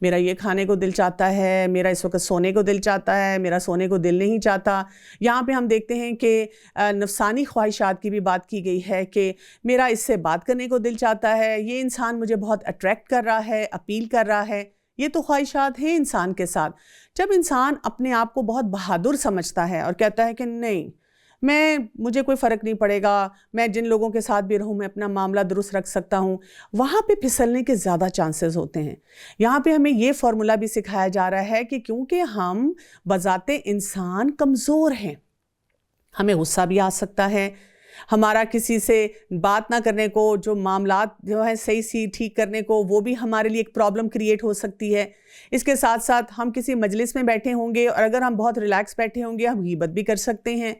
میرا یہ کھانے کو دل چاہتا ہے، میرا اس وقت سونے کو دل چاہتا ہے، میرا سونے کو دل نہیں چاہتا۔ یہاں پہ ہم دیکھتے ہیں کہ نفسانی خواہشات کی بھی بات کی گئی ہے کہ میرا اس سے بات کرنے کو دل چاہتا ہے، یہ انسان مجھے بہت اٹریکٹ کر رہا ہے، اپیل کر رہا ہے۔ یہ تو خواہشات ہیں انسان کے ساتھ۔ جب انسان اپنے آپ کو بہت بہادر سمجھتا ہے اور کہتا ہے کہ نہیں، مجھے کوئی فرق نہیں پڑے گا، میں جن لوگوں کے ساتھ بھی رہوں میں اپنا معاملہ درست رکھ سکتا ہوں، وہاں پہ پھسلنے کے زیادہ چانسز ہوتے ہیں۔ یہاں پہ ہمیں یہ فارمولا بھی سکھایا جا رہا ہے کہ کیونکہ ہم بذات انسان کمزور ہیں، ہمیں غصہ بھی آ سکتا ہے، ہمارا کسی سے بات نہ کرنے کو، جو معاملات جو ہے صحیح ٹھیک کرنے کو، وہ بھی ہمارے لیے ایک پرابلم کریٹ ہو سکتی ہے۔ اس کے ساتھ ساتھ ہم کسی مجلس میں بیٹھے ہوں گے اور اگر ہم بہت ریلیکس بیٹھے ہوں گے، ہم غیبت بھی کر سکتے ہیں۔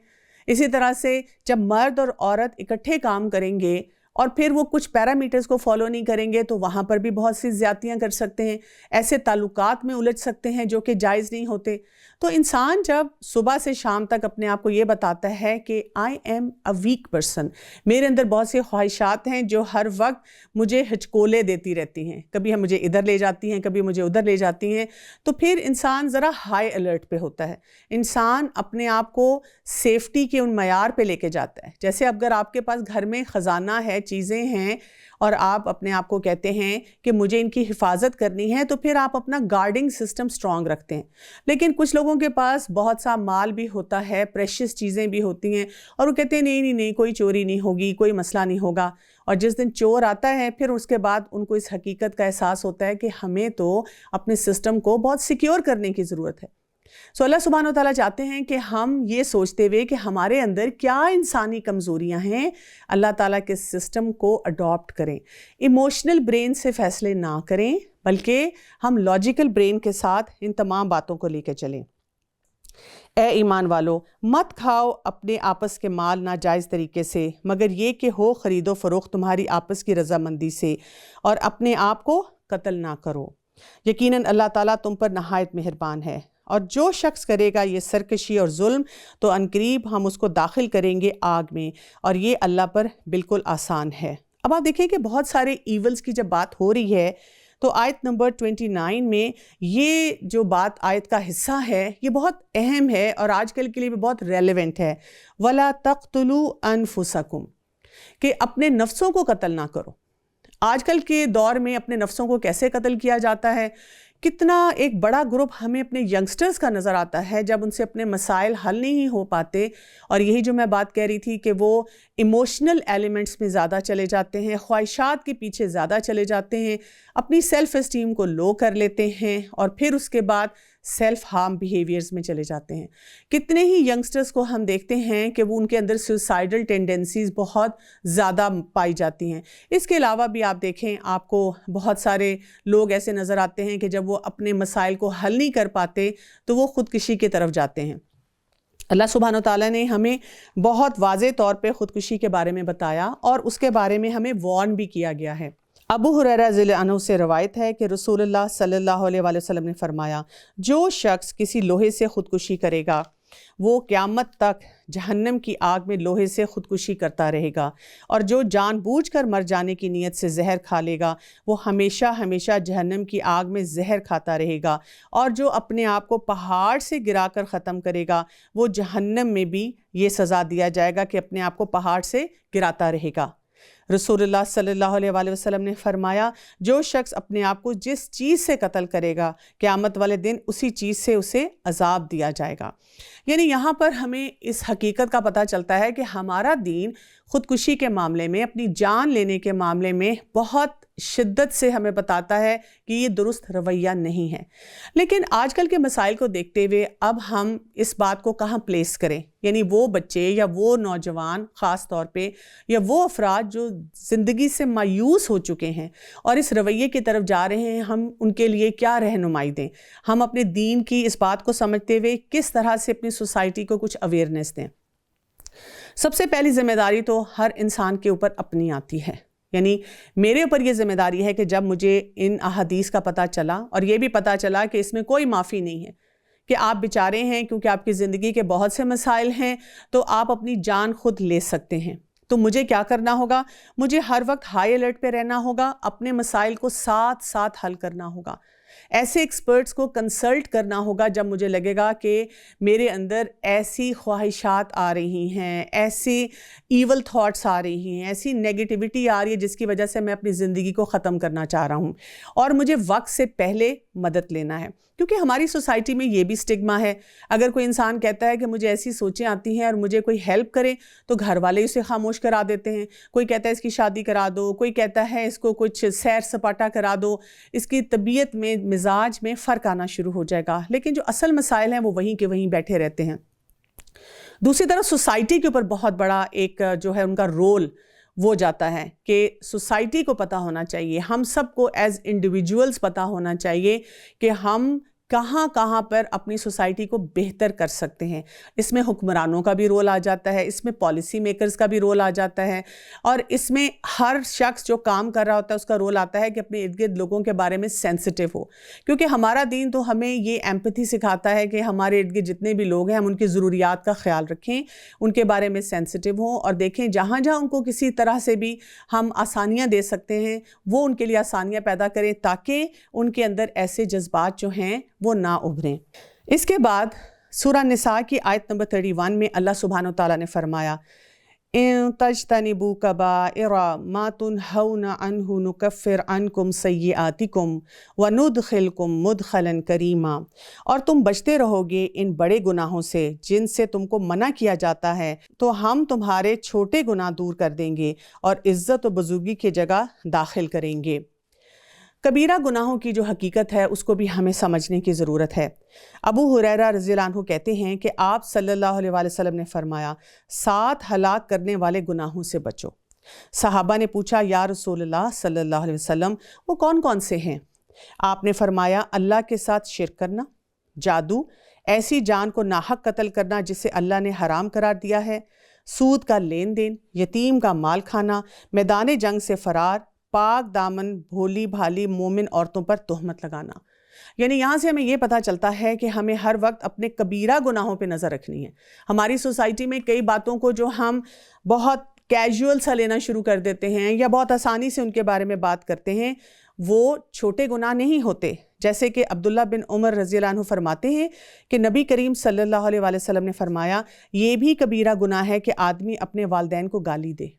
اسی طرح سے جب مرد اور عورت اکٹھے کام کریں گے اور پھر وہ کچھ پیرامیٹرز کو فالو نہیں کریں گے تو وہاں پر بھی بہت سی زیادتیاں کر سکتے ہیں، ایسے تعلقات میں الجھ سکتے ہیں جو کہ جائز نہیں ہوتے۔ تو انسان جب صبح سے شام تک اپنے آپ کو یہ بتاتا ہے کہ I am a weak person, میرے اندر بہت سی خواہشات ہیں جو ہر وقت مجھے ہچکولے دیتی رہتی ہیں، کبھی مجھے ادھر لے جاتی ہیں، کبھی مجھے ادھر لے جاتی ہیں، تو پھر انسان ذرا ہائی الرٹ پہ ہوتا ہے۔ انسان اپنے آپ کو سیفٹی کے ان معیار پہ لے کے جاتا ہے۔ جیسے اگر آپ کے پاس گھر میں خزانہ ہے، چیزیں ہیں، اور آپ اپنے آپ کو کہتے ہیں کہ مجھے ان کی حفاظت کرنی ہے، تو پھر آپ اپنا گارڈنگ سسٹم سٹرونگ رکھتے ہیں۔ لیکن کچھ لوگوں کے پاس بہت سا مال بھی ہوتا ہے، پریشیس چیزیں بھی ہوتی ہیں، اور وہ کہتے ہیں نہیں کوئی چوری نہیں ہوگی، کوئی مسئلہ نہیں ہوگا۔ اور جس دن چور آتا ہے پھر اس کے بعد ان کو اس حقیقت کا احساس ہوتا ہے کہ ہمیں تو اپنے سسٹم کو بہت سیکیور کرنے کی ضرورت ہے۔ اللہ سبحانہ و تعالیٰ چاہتے ہیں کہ ہم یہ سوچتے ہوئے کہ ہمارے اندر کیا انسانی کمزوریاں ہیں، اللہ تعالیٰ کے سسٹم کو اڈاپٹ کریں، ایموشنل برین سے فیصلے نہ کریں، بلکہ ہم لاجیکل برین کے ساتھ ان تمام باتوں کو لے کے چلیں۔ اے ایمان والو، مت کھاؤ اپنے آپس کے مال ناجائز طریقے سے، مگر یہ کہ ہو خرید و فروخت تمہاری آپس کی رضامندی سے، اور اپنے آپ کو قتل نہ کرو، یقیناً اللہ تعالیٰ تم پر نہایت مہربان ہے۔ اور جو شخص کرے گا یہ سرکشی اور ظلم تو عنقریب ہم اس کو داخل کریں گے آگ میں، اور یہ اللہ پر بالکل آسان ہے۔ اب آپ دیکھیں کہ بہت سارے ایولز کی جب بات ہو رہی ہے تو آیت نمبر 29 میں یہ جو بات آیت کا حصہ ہے یہ بہت اہم ہے اور آج کل کے لیے بھی بہت ریلیونٹ ہے۔ وَلَا تَقْتُلُوا أَنفُسَكُمْ، کہ اپنے نفسوں کو قتل نہ کرو۔ آج کل کے دور میں اپنے نفسوں کو کیسے قتل کیا جاتا ہے؟ کتنا ایک بڑا گروپ ہمیں اپنے ینگسٹرز کا نظر آتا ہے جب ان سے اپنے مسائل حل نہیں ہو پاتے، اور یہی جو میں بات کہہ رہی تھی کہ وہ ایموشنل ایلیمنٹس میں زیادہ چلے جاتے ہیں، خواہشات کے پیچھے زیادہ چلے جاتے ہیں، اپنی سیلف اسٹیم کو لو کر لیتے ہیں، اور پھر اس کے بعد سیلف ہارم بیہیویئرز میں چلے جاتے ہیں۔ کتنے ہی ینگسٹرز کو ہم دیکھتے ہیں کہ وہ ان کے اندر سوسائڈل ٹینڈنسیز بہت زیادہ پائی جاتی ہیں۔ اس کے علاوہ بھی آپ دیکھیں، آپ کو بہت سارے لوگ ایسے نظر آتے ہیں کہ جب وہ اپنے مسائل کو حل نہیں کر پاتے تو وہ خودکشی کی طرف جاتے ہیں۔ اللہ سبحانہ و تعالیٰ نے ہمیں بہت واضح طور پہ خودکشی کے بارے میں بتایا، اور اس کے بارے میں ہمیں وارن بھی کیا گیا ہے۔ ابو ہریرہ رضی اللہ عنہ سے روایت ہے کہ رسول اللہ صلی اللہ علیہ وآلہ وسلم نے فرمایا، جو شخص کسی لوہے سے خودکشی کرے گا وہ قیامت تک جہنم کی آگ میں لوہے سے خودکشی کرتا رہے گا، اور جو جان بوجھ کر مر جانے کی نیت سے زہر کھا لے گا وہ ہمیشہ ہمیشہ جہنم کی آگ میں زہر کھاتا رہے گا، اور جو اپنے آپ کو پہاڑ سے گرا کر ختم کرے گا وہ جہنم میں بھی یہ سزا دیا جائے گا کہ اپنے آپ کو پہاڑ سے گراتا رہے گا۔ رسول اللہ صلی اللہ علیہ وآلہ وسلم نے فرمایا، جو شخص اپنے آپ کو جس چیز سے قتل کرے گا قیامت والے دن اسی چیز سے اسے عذاب دیا جائے گا۔ یعنی یہاں پر ہمیں اس حقیقت کا پتہ چلتا ہے کہ ہمارا دین خودکشی کے معاملے میں، اپنی جان لینے کے معاملے میں بہت شدت سے ہمیں بتاتا ہے کہ یہ درست رویہ نہیں ہے۔ لیکن آج کل کے مسائل کو دیکھتے ہوئے اب ہم اس بات کو کہاں پلیس کریں؟ یعنی وہ بچے یا وہ نوجوان خاص طور پہ، یا وہ افراد جو زندگی سے مایوس ہو چکے ہیں اور اس رویے کی طرف جا رہے ہیں، ہم ان کے لیے کیا رہنمائی دیں؟ ہم اپنے دین کی اس بات کو سمجھتے ہوئے کس طرح سے اپنی سوسائٹی کو کچھ اویئرنیس دیں؟ سب سے پہلی ذمہ داری تو ہر انسان کے اوپر اپنی آتی ہے۔ یعنی میرے اوپر یہ ذمہ داری ہے کہ جب مجھے ان احادیث کا پتہ چلا اور یہ بھی پتہ چلا کہ اس میں کوئی معافی نہیں ہے، کہ آپ بیچارے ہیں کیونکہ آپ کی زندگی کے بہت سے مسائل ہیں تو آپ اپنی جان خود لے سکتے ہیں، تو مجھے کیا کرنا ہوگا؟ مجھے ہر وقت ہائی الرٹ پہ رہنا ہوگا، اپنے مسائل کو ساتھ ساتھ حل کرنا ہوگا۔ ایسے ایکسپرٹس کو کنسلٹ کرنا ہوگا جب مجھے لگے گا کہ میرے اندر ایسی خواہشات آ رہی ہیں، ایسی ایول تھاٹس آ رہی ہیں، ایسی نیگیٹیوٹی آ رہی ہے جس کی وجہ سے میں اپنی زندگی کو ختم کرنا چاہ رہا ہوں، اور مجھے وقت سے پہلے مدد لینا ہے. کیونکہ ہماری سوسائٹی میں یہ بھی سٹگما ہے. اگر کوئی انسان کہتا ہے کہ مجھے ایسی سوچیں آتی ہیں اور مجھے کوئی ہیلپ کرے تو گھر والے اسے خاموش کرا دیتے ہیں. کوئی کہتا ہے اس کی شادی کرا دو، کوئی کہتا ہے اس کو کچھ سیر سپاٹا کرا دو، اس کی طبیعت میں، مزاج میں فرق آنا شروع ہو جائے گا. لیکن جو اصل مسائل ہیں وہ وہیں کے وہیں بیٹھے رہتے ہیں. دوسری طرف سوسائٹی کے اوپر بہت بڑا ایک جو ہے ان کا رول وہ جاتا ہے کہ سوسائٹی کو پتہ ہونا چاہیے، ہم سب کو ایز انڈیویجولز پتہ ہونا چاہیے کہ ہم کہاں کہاں پر اپنی سوسائٹی کو بہتر کر سکتے ہیں. اس میں حکمرانوں کا بھی رول آ جاتا ہے، اس میں پالیسی میکرز کا بھی رول آ جاتا ہے، اور اس میں ہر شخص جو کام کر رہا ہوتا ہے اس کا رول آتا ہے کہ اپنے ارد گرد لوگوں کے بارے میں سینسٹیو ہو. کیونکہ ہمارا دین تو ہمیں یہ ایمپتھی سکھاتا ہے کہ ہمارے ارد گرد جتنے بھی لوگ ہیں ہم ان کی ضروریات کا خیال رکھیں، ان کے بارے میں سینسٹیو ہوں، اور دیکھیں جہاں جہاں ان کو کسی طرح سے بھی ہم آسانیاں دے سکتے ہیں وہ ان کے لیے آسانیاں پیدا کریں تاکہ ان کے اندر ایسے جذبات جو ہیں وہ نہ ابھریں. اس کے بعد سورہ نساء کی آیت نمبر 31 میں اللہ سبحانہ و تعالیٰ نے فرمایا اِن تجتنبوا کبائر ما تنہون عنہ نکفر عنکم سیئاتکم وندخلکم مدخلا کریما. اور تم بچتے رہو گے ان بڑے گناہوں سے جن سے تم کو منع کیا جاتا ہے تو ہم تمہارے چھوٹے گناہ دور کر دیں گے اور عزت و بزرگی کی جگہ داخل کریں گے. کبیرہ گناہوں کی جو حقیقت ہے اس کو بھی ہمیں سمجھنے کی ضرورت ہے. ابو ہریرہ رضی اللہ عنہ کہتے ہیں کہ آپ صلی اللہ علیہ وسلم نے فرمایا 7 ہلاک کرنے والے گناہوں سے بچو. صحابہ نے پوچھا یا رسول اللہ صلی اللہ علیہ وسلم وہ کون کون سے ہیں؟ آپ نے فرمایا اللہ کے ساتھ شرک کرنا، جادو، ایسی جان کو ناحق قتل کرنا جسے اللہ نے حرام قرار دیا ہے، سود کا لین دین، یتیم کا مال کھانا، میدان جنگ سے فرار، پاک دامن بھولی بھالی مومن عورتوں پر تہمت لگانا. یعنی یہاں سے ہمیں یہ پتہ چلتا ہے کہ ہمیں ہر وقت اپنے کبیرہ گناہوں پہ نظر رکھنی ہے. ہماری سوسائٹی میں کئی باتوں کو جو ہم بہت کیجول سا لینا شروع کر دیتے ہیں یا بہت آسانی سے ان کے بارے میں بات کرتے ہیں، وہ چھوٹے گناہ نہیں ہوتے. جیسے کہ عبداللہ بن عمر رضی اللہ عنہ فرماتے ہیں کہ نبی کریم صلی اللہ علیہ وسلم نے فرمایا یہ بھی کبیرہ گناہ ہے کہ آدمی اپنے والدین کو گالی دے.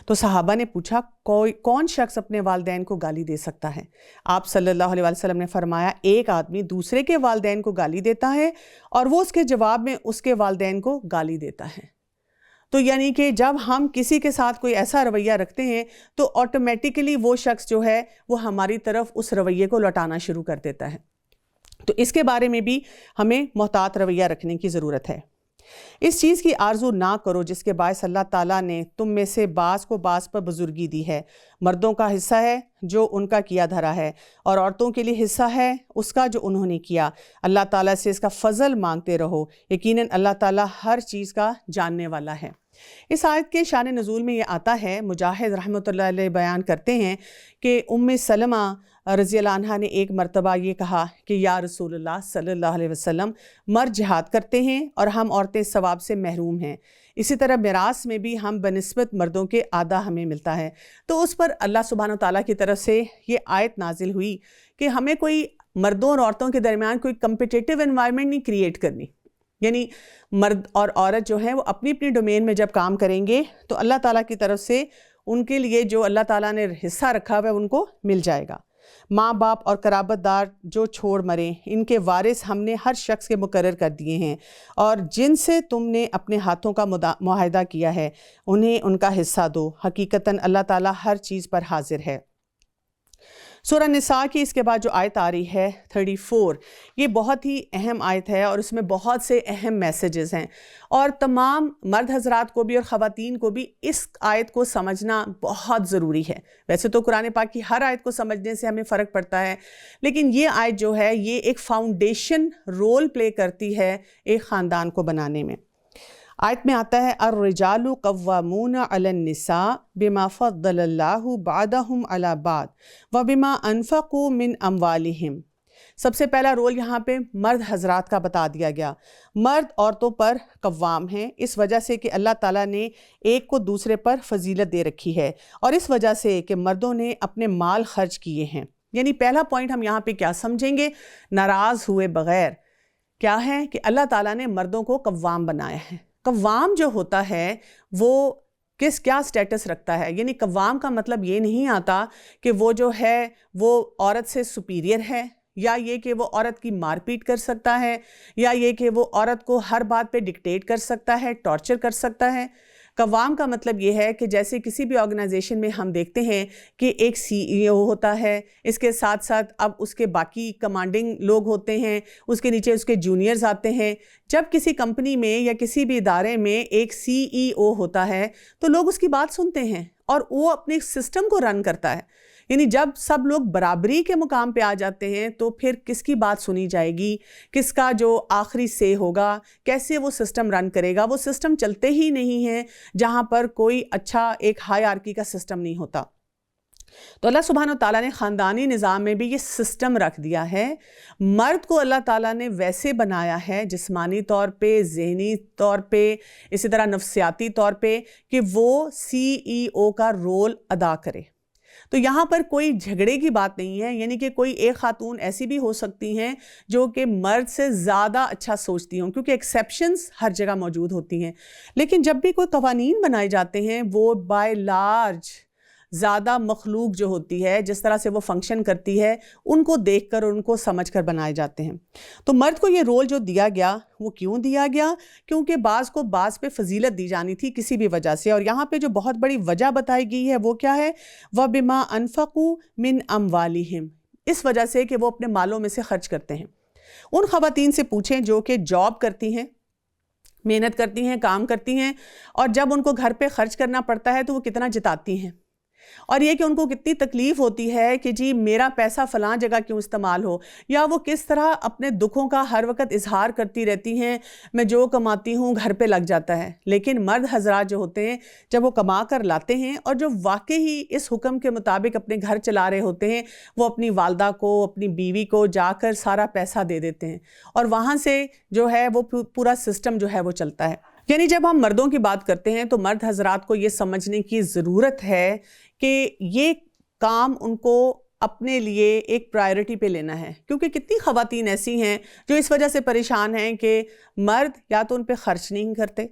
تو صحابہ نے پوچھا کون شخص اپنے والدین کو گالی دے سکتا ہے؟ آپ صلی اللہ علیہ وسلم نے فرمایا ایک آدمی دوسرے کے والدین کو گالی دیتا ہے اور وہ اس کے جواب میں اس کے والدین کو گالی دیتا ہے. تو یعنی کہ جب ہم کسی کے ساتھ کوئی ایسا رویہ رکھتے ہیں تو آٹومیٹیکلی وہ شخص جو ہے وہ ہماری طرف اس رویے کو لوٹانا شروع کر دیتا ہے. تو اس کے بارے میں بھی ہمیں محتاط رویہ رکھنے کی ضرورت ہے. اس چیز کی آرزو نہ کرو جس کے باعث اللہ تعالیٰ نے تم میں سے بعض کو بعض پر بزرگی دی ہے. مردوں کا حصہ ہے جو ان کا کیا دھرا ہے اور عورتوں کے لیے حصہ ہے اس کا جو انہوں نے کیا. اللہ تعالیٰ سے اس کا فضل مانگتے رہو، یقیناً اللہ تعالیٰ ہر چیز کا جاننے والا ہے. اس آیت کے شان نزول میں یہ آتا ہے، مجاہد رحمۃ اللہ علیہ بیان کرتے ہیں کہ ام سلمہ رضی اللہ عنہ نے ایک مرتبہ یہ کہا کہ یا رسول اللہ صلی اللہ علیہ وسلم مرد جہاد کرتے ہیں اور ہم عورتیں ثواب سے محروم ہیں، اسی طرح میراث میں بھی ہم بنسبت مردوں کے آدھا ہمیں ملتا ہے. تو اس پر اللہ سبحانہ تعالیٰ کی طرف سے یہ آیت نازل ہوئی کہ ہمیں کوئی مردوں اور عورتوں کے درمیان کوئی کمپٹیٹیو انوائرمنٹ نہیں کریٹ کرنی. یعنی مرد اور عورت جو ہیں وہ اپنی اپنی ڈومین میں جب کام کریں گے تو اللہ تعالیٰ کی طرف سے ان کے لیے جو اللہ تعالیٰ نے حصہ رکھا ہوا ہے ان کو مل جائے گا. ماں باپ اور قرابت دار جو چھوڑ مریں ان کے وارث ہم نے ہر شخص کے مقرر کر دیے ہیں، اور جن سے تم نے اپنے ہاتھوں کا معاہدہ کیا ہے انہیں ان کا حصہ دو، حقیقتاً اللہ تعالیٰ ہر چیز پر حاضر ہے. سورہ نساء کی اس کے بعد جو آیت آ رہی ہے 34، یہ بہت ہی اہم آیت ہے اور اس میں بہت سے اہم میسیجز ہیں، اور تمام مرد حضرات کو بھی اور خواتین کو بھی اس آیت کو سمجھنا بہت ضروری ہے. ویسے تو قرآن پاک کی ہر آیت کو سمجھنے سے ہمیں فرق پڑتا ہے، لیکن یہ آیت جو ہے یہ ایک فاؤنڈیشن رول پلے کرتی ہے ایک خاندان کو بنانے میں. آیت میں آتا ہے الرجال قوامون علی النساء بما فضل اللہ بعضهم علی بعض وبما انفقوا من اموالہم. سب سے پہلا رول یہاں پہ مرد حضرات کا بتا دیا گیا. مرد عورتوں پر قوام ہیں اس وجہ سے کہ اللہ تعالیٰ نے ایک کو دوسرے پر فضیلت دے رکھی ہے، اور اس وجہ سے کہ مردوں نے اپنے مال خرچ کیے ہیں. یعنی پہلا پوائنٹ ہم یہاں پہ کیا سمجھیں گے؟ ناراض ہوئے بغیر کیا ہے کہ اللہ تعالیٰ نے مردوں کو قوام بنایا ہے۔ قوام جو ہوتا ہے وہ کیا سٹیٹس رکھتا ہے؟ یعنی قوام کا مطلب یہ نہیں آتا کہ وہ جو ہے وہ عورت سے سپیریئر ہے، یا یہ کہ وہ عورت کی مار پیٹ کر سکتا ہے، یا یہ کہ وہ عورت کو ہر بات پہ ڈکٹیٹ کر سکتا ہے، ٹارچر کر سکتا ہے۔ قوام کا مطلب یہ ہے کہ جیسے کسی بھی آرگنائزیشن میں ہم دیکھتے ہیں کہ ایک CEO ہوتا ہے، اس کے ساتھ ساتھ اب اس کے باقی کمانڈنگ لوگ ہوتے ہیں، اس کے نیچے اس کے جونیئرز آتے ہیں۔ جب کسی کمپنی میں یا کسی بھی ادارے میں ایک CEO ہوتا ہے تو لوگ اس کی بات سنتے ہیں اور وہ اپنے سسٹم کو رن کرتا ہے۔ یعنی جب سب لوگ برابری کے مقام پہ آ جاتے ہیں تو پھر کس کی بات سنی جائے گی، کس کا جو آخری سے ہوگا، کیسے وہ سسٹم رن کرے گا؟ وہ سسٹم چلتے ہی نہیں ہیں جہاں پر کوئی اچھا ایک ہائرارکی کا سسٹم نہیں ہوتا۔ تو اللہ سبحانہ وتعالیٰ نے خاندانی نظام میں بھی یہ سسٹم رکھ دیا ہے۔ مرد کو اللہ تعالیٰ نے ویسے بنایا ہے جسمانی طور پہ، ذہنی طور پہ، اسی طرح نفسیاتی طور پہ، کہ وہ CEO کا رول ادا کرے۔ تو یہاں پر کوئی جھگڑے کی بات نہیں ہے، یعنی کہ کوئی ایک خاتون ایسی بھی ہو سکتی ہیں جو کہ مرد سے زیادہ اچھا سوچتی ہوں، کیونکہ ایکسیپشنز ہر جگہ موجود ہوتی ہیں، لیکن جب بھی کوئی قوانین بنائے جاتے ہیں وہ بائی لارج زیادہ مخلوق جو ہوتی ہے، جس طرح سے وہ فنکشن کرتی ہے، ان کو دیکھ کر ان کو سمجھ کر بنائے جاتے ہیں۔ تو مرد کو یہ رول جو دیا گیا وہ کیوں دیا گیا؟ کیونکہ بعض کو بعض پہ فضیلت دی جانی تھی کسی بھی وجہ سے، اور یہاں پہ جو بہت بڑی وجہ بتائی گئی ہے وہ کیا ہے؟ وَبِمَا أَنفَقُوا مِنْ أَمْوَالِهِمْ، اس وجہ سے کہ وہ اپنے مالوں میں سے خرچ کرتے ہیں۔ ان خواتین سے پوچھیں جو کہ جاب کرتی ہیں، محنت کرتی ہیں، کام کرتی ہیں، اور جب ان کو گھر پہ خرچ کرنا پڑتا ہے تو وہ کتنا جتاتی ہیں، اور یہ کہ ان کو کتنی تکلیف ہوتی ہے کہ جی میرا پیسہ فلاں جگہ کیوں استعمال ہو، یا وہ کس طرح اپنے دکھوں کا ہر وقت اظہار کرتی رہتی ہیں، میں جو کماتی ہوں گھر پہ لگ جاتا ہے۔ لیکن مرد حضرات جو ہوتے ہیں جب وہ کما کر لاتے ہیں اور جو واقعی اس حکم کے مطابق اپنے گھر چلا رہے ہوتے ہیں، وہ اپنی والدہ کو، اپنی بیوی کو جا کر سارا پیسہ دے دیتے ہیں، اور وہاں سے جو ہے وہ پورا سسٹم جو ہے وہ چلتا ہے۔ یعنی جب ہم مردوں کی بات کرتے ہیں تو مرد حضرات کو یہ سمجھنے کی ضرورت ہے کہ یہ کام ان کو اپنے لیے ایک پرائرٹی پہ لینا ہے، کیونکہ کتنی خواتین ایسی ہیں جو اس وجہ سے پریشان ہیں کہ مرد یا تو ان پہ خرچ نہیں کرتے،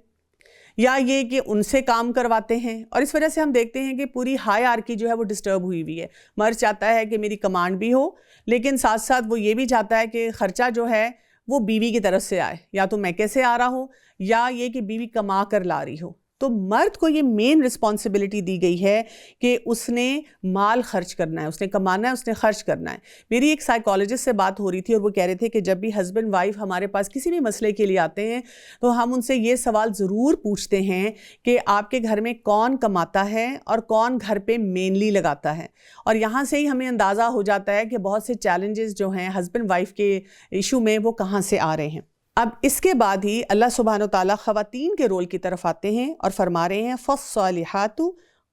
یا یہ کہ ان سے کام کرواتے ہیں، اور اس وجہ سے ہم دیکھتے ہیں کہ پوری ہائرارکی جو ہے وہ ڈسٹرب ہوئی ہے۔ مرد چاہتا ہے کہ میری کمانڈ بھی ہو، لیکن ساتھ ساتھ وہ یہ بھی چاہتا ہے کہ خرچہ جو ہے وہ بیوی کی طرف سے آئے، یا تو میکے سے آ رہا ہو یا یہ کہ بیوی کما کر لا رہی ہو۔ تو مرد کو یہ مین رسپانسبلٹی دی گئی ہے کہ اس نے مال خرچ کرنا ہے، اس نے کمانا ہے، اس نے خرچ کرنا ہے۔ میری ایک سائیکالوجسٹ سے بات ہو رہی تھی اور وہ کہہ رہے تھے کہ جب بھی ہسبینڈ وائف ہمارے پاس کسی بھی مسئلے کے لیے آتے ہیں تو ہم ان سے یہ سوال ضرور پوچھتے ہیں کہ آپ کے گھر میں کون کماتا ہے اور کون گھر پہ مینلی لگاتا ہے، اور یہاں سے ہی ہمیں اندازہ ہو جاتا ہے کہ بہت سے چیلنجز جو ہیں ہسبینڈ وائف کے ایشو میں وہ کہاں سے آ رہے ہیں۔ اب اس کے بعد ہی اللہ سبحانہ وتعالیٰ خواتین کے رول کی طرف آتے ہیں اور فرما رہے ہیں فَالصَّالِحَاتُ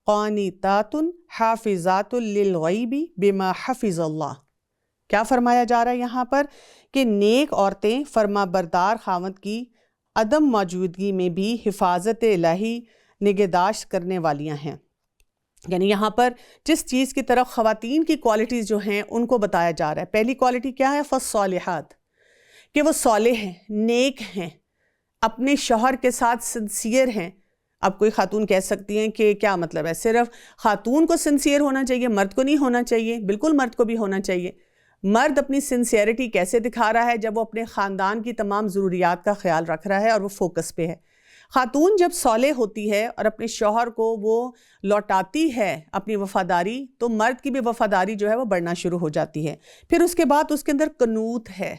قَانِتَاتٌ حَافِظَاتٌ لِلْغَيْبِ بِمَا حَفِظَ اللَّهُ۔ کیا فرمایا جا رہا ہے یہاں پر؟ کہ نیک عورتیں فرما بردار خاوند کی عدم موجودگی میں بھی حفاظت الہی نگہداشت کرنے والیاں ہیں۔ یعنی یہاں پر جس چیز کی طرف خواتین کی کوالٹیز جو ہیں ان کو بتایا جا رہا ہے، پہلی کوالٹی کیا ہے؟ فَالصَّالِحَات، کہ وہ صالح ہیں، نیک ہیں، اپنے شوہر کے ساتھ سنسیئر ہیں۔ اب کوئی خاتون کہہ سکتی ہیں کہ کیا مطلب ہے صرف خاتون کو سنسیئر ہونا چاہیے، مرد کو نہیں ہونا چاہیے؟ بالکل مرد کو بھی ہونا چاہیے۔ مرد اپنی سنسیئرٹی کیسے دکھا رہا ہے؟ جب وہ اپنے خاندان کی تمام ضروریات کا خیال رکھ رہا ہے اور وہ فوکس پہ ہے۔ خاتون جب صالح ہوتی ہے اور اپنے شوہر کو وہ لوٹاتی ہے اپنی وفاداری، تو مرد کی بھی وفاداری جو ہے وہ بڑھنا شروع ہو جاتی ہے۔ پھر اس کے بعد اس کے اندر قنوت ہے،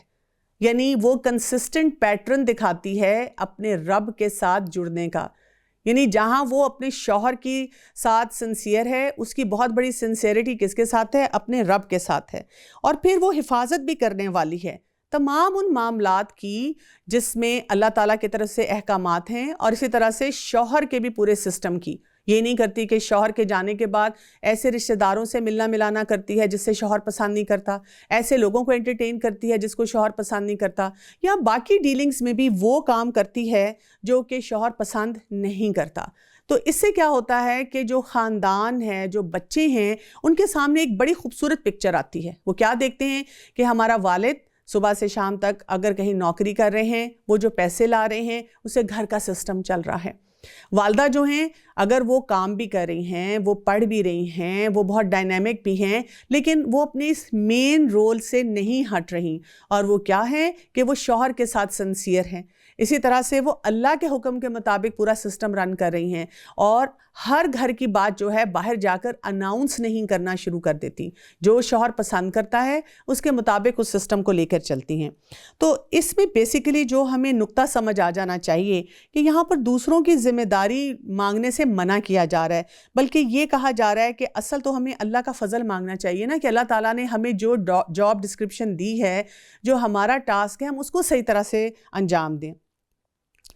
یعنی وہ کنسسٹنٹ پیٹرن دکھاتی ہے اپنے رب کے ساتھ جڑنے کا۔ یعنی جہاں وہ اپنے شوہر کی ساتھ سنسیئر ہے، اس کی بہت بڑی سنسیئرٹی کس کے ساتھ ہے؟ اپنے رب کے ساتھ ہے۔ اور پھر وہ حفاظت بھی کرنے والی ہے تمام ان معاملات کی جس میں اللہ تعالیٰ کی طرف سے احکامات ہیں، اور اسی طرح سے شوہر کے بھی پورے سسٹم کی۔ یہ نہیں کرتی کہ شوہر کے جانے کے بعد ایسے رشتہ داروں سے ملنا ملانا کرتی ہے جس سے شوہر پسند نہیں کرتا، ایسے لوگوں کو انٹرٹین کرتی ہے جس کو شوہر پسند نہیں کرتا، یا باقی ڈیلنگز میں بھی وہ کام کرتی ہے جو کہ شوہر پسند نہیں کرتا۔ تو اس سے کیا ہوتا ہے کہ جو خاندان ہے، جو بچے ہیں، ان کے سامنے ایک بڑی خوبصورت پکچر آتی ہے. وہ کیا دیکھتے ہیں کہ ہمارا والد صبح سے شام تک اگر کہیں نوکری کر رہے ہیں، وہ جو پیسے لا رہے ہیں اس سے گھر کا سسٹم چل رہا ہے. والدہ جو ہیں اگر وہ کام بھی کر رہی ہیں، وہ پڑھ بھی رہی ہیں، وہ بہت ڈائنامک بھی ہیں، لیکن وہ اپنے اس مین رول سے نہیں ہٹ رہی. اور وہ کیا ہے کہ وہ شوہر کے ساتھ سنسیئر ہیں. اسی طرح سے وہ اللہ کے حکم کے مطابق پورا سسٹم رن کر رہی ہیں اور ہر گھر کی بات جو ہے باہر جا کر اناؤنس نہیں کرنا شروع کر دیتی. جو شوہر پسند کرتا ہے اس کے مطابق اس سسٹم کو لے کر چلتی ہیں. تو اس میں بیسیکلی جو ہمیں نقطہ سمجھ آ جانا چاہیے کہ یہاں پر دوسروں کی ذمہ داری مانگنے سے منع کیا جا رہا ہے، بلکہ یہ کہا جا رہا ہے کہ اصل تو ہمیں اللہ کا فضل مانگنا چاہیے نا، کہ اللہ تعالیٰ نے ہمیں جو جاب ڈسکرپشن دی ہے، جو ہمارا ٹاسک ہے، ہم اس کو صحیح طرح سے انجام دیں.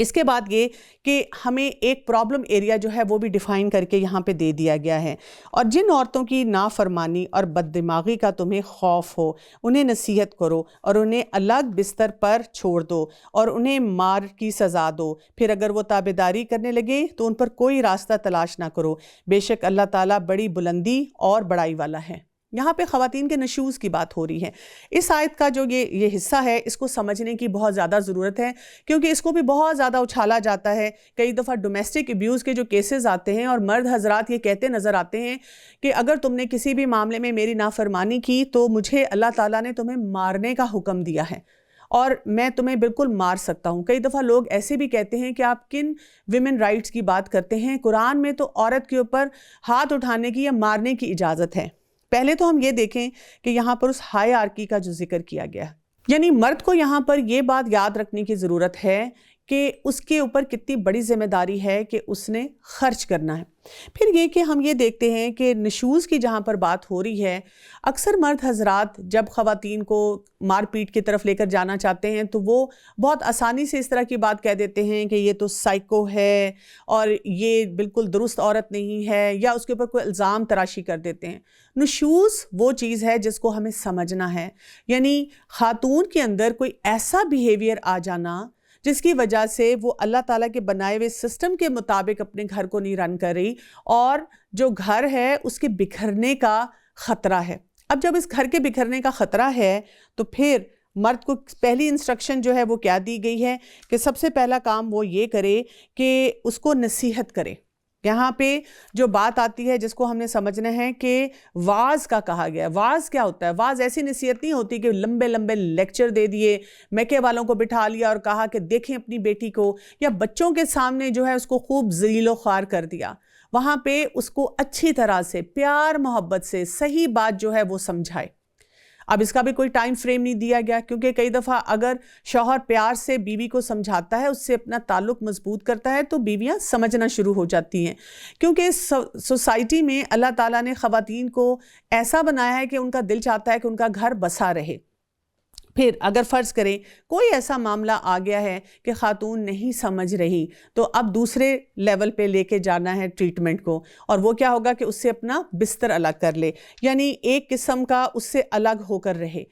اس کے بعد یہ کہ ہمیں ایک پرابلم ایریا جو ہے وہ بھی ڈیفائن کر کے یہاں پہ دے دیا گیا ہے. اور جن عورتوں کی نافرمانی اور بد دماغی کا تمہیں خوف ہو، انہیں نصیحت کرو اور انہیں الگ بستر پر چھوڑ دو اور انہیں مار کی سزا دو. پھر اگر وہ تابعداری کرنے لگے تو ان پر کوئی راستہ تلاش نہ کرو. بے شک اللہ تعالیٰ بڑی بلندی اور بڑائی والا ہے. یہاں پہ خواتین کے نشوز کی بات ہو رہی ہے. اس آیت کا جو یہ حصہ ہے اس کو سمجھنے کی بہت زیادہ ضرورت ہے، کیونکہ اس کو بھی بہت زیادہ اچھالا جاتا ہے. کئی دفعہ ڈومیسٹک ابیوز کے جو کیسز آتے ہیں اور مرد حضرات یہ کہتے نظر آتے ہیں کہ اگر تم نے کسی بھی معاملے میں میری نافرمانی کی تو مجھے اللہ تعالیٰ نے تمہیں مارنے کا حکم دیا ہے اور میں تمہیں بالکل مار سکتا ہوں. کئی دفعہ لوگ ایسے بھی کہتے ہیں کہ آپ کن ویمن رائٹس کی بات کرتے ہیں؟ قرآن میں تو عورت کے اوپر ہاتھ اٹھانے کی یا مارنے کی اجازت ہے. پہلے تو ہم یہ دیکھیں کہ یہاں پر اس ہائرارکی کا جو ذکر کیا گیا ہے، یعنی مرد کو یہاں پر یہ بات یاد رکھنے کی ضرورت ہے کہ اس کے اوپر کتنی بڑی ذمہ داری ہے کہ اس نے خرچ کرنا ہے. پھر یہ کہ ہم یہ دیکھتے ہیں کہ نشوز کی جہاں پر بات ہو رہی ہے، اکثر مرد حضرات جب خواتین کو مار پیٹ کی طرف لے کر جانا چاہتے ہیں تو وہ بہت آسانی سے اس طرح کی بات کہہ دیتے ہیں کہ یہ تو سائیکو ہے اور یہ بالکل درست عورت نہیں ہے، یا اس کے اوپر کوئی الزام تراشی کر دیتے ہیں. نشوز وہ چیز ہے جس کو ہمیں سمجھنا ہے، یعنی خاتون کے اندر کوئی ایسا بیہیویئر آ جانا جس کی وجہ سے وہ اللہ تعالیٰ کے بنائے ہوئے سسٹم کے مطابق اپنے گھر کو نہیں رن کر رہی اور جو گھر ہے اس کے بکھرنے کا خطرہ ہے. اب جب اس گھر کے بکھرنے کا خطرہ ہے تو پھر مرد کو پہلی انسٹرکشن جو ہے وہ کیا دی گئی ہے کہ سب سے پہلا کام وہ یہ کرے کہ اس کو نصیحت کرے. یہاں پہ جو بات آتی ہے جس کو ہم نے سمجھنا ہے کہ واعظ کا کہا گیا ہے. واعظ کیا ہوتا ہے؟ واعظ ایسی نصیحت نہیں ہوتی کہ لمبے لمبے لیکچر دے دیے، میکے والوں کو بٹھا لیا اور کہا کہ دیکھیں اپنی بیٹی کو، یا بچوں کے سامنے جو ہے اس کو خوب ذلیل و خوار کر دیا. وہاں پہ اس کو اچھی طرح سے پیار محبت سے صحیح بات جو ہے وہ سمجھائے. اب اس کا بھی کوئی ٹائم فریم نہیں دیا گیا، کیونکہ کئی دفعہ اگر شوہر پیار سے بیوی کو سمجھاتا ہے، اس سے اپنا تعلق مضبوط کرتا ہے، تو بیویاں سمجھنا شروع ہو جاتی ہیں. کیونکہ سوسائٹی میں اللہ تعالیٰ نے خواتین کو ایسا بنایا ہے کہ ان کا دل چاہتا ہے کہ ان کا گھر بسا رہے. پھر اگر فرض کریں کوئی ایسا معاملہ آ گیا ہے کہ خاتون نہیں سمجھ رہی، تو اب دوسرے لیول پہ لے کے جانا ہے ٹریٹمنٹ کو، اور وہ کیا ہوگا کہ اس سے اپنا بستر الگ کر لے، یعنی ایک قسم کا اس سے الگ ہو کر رہے.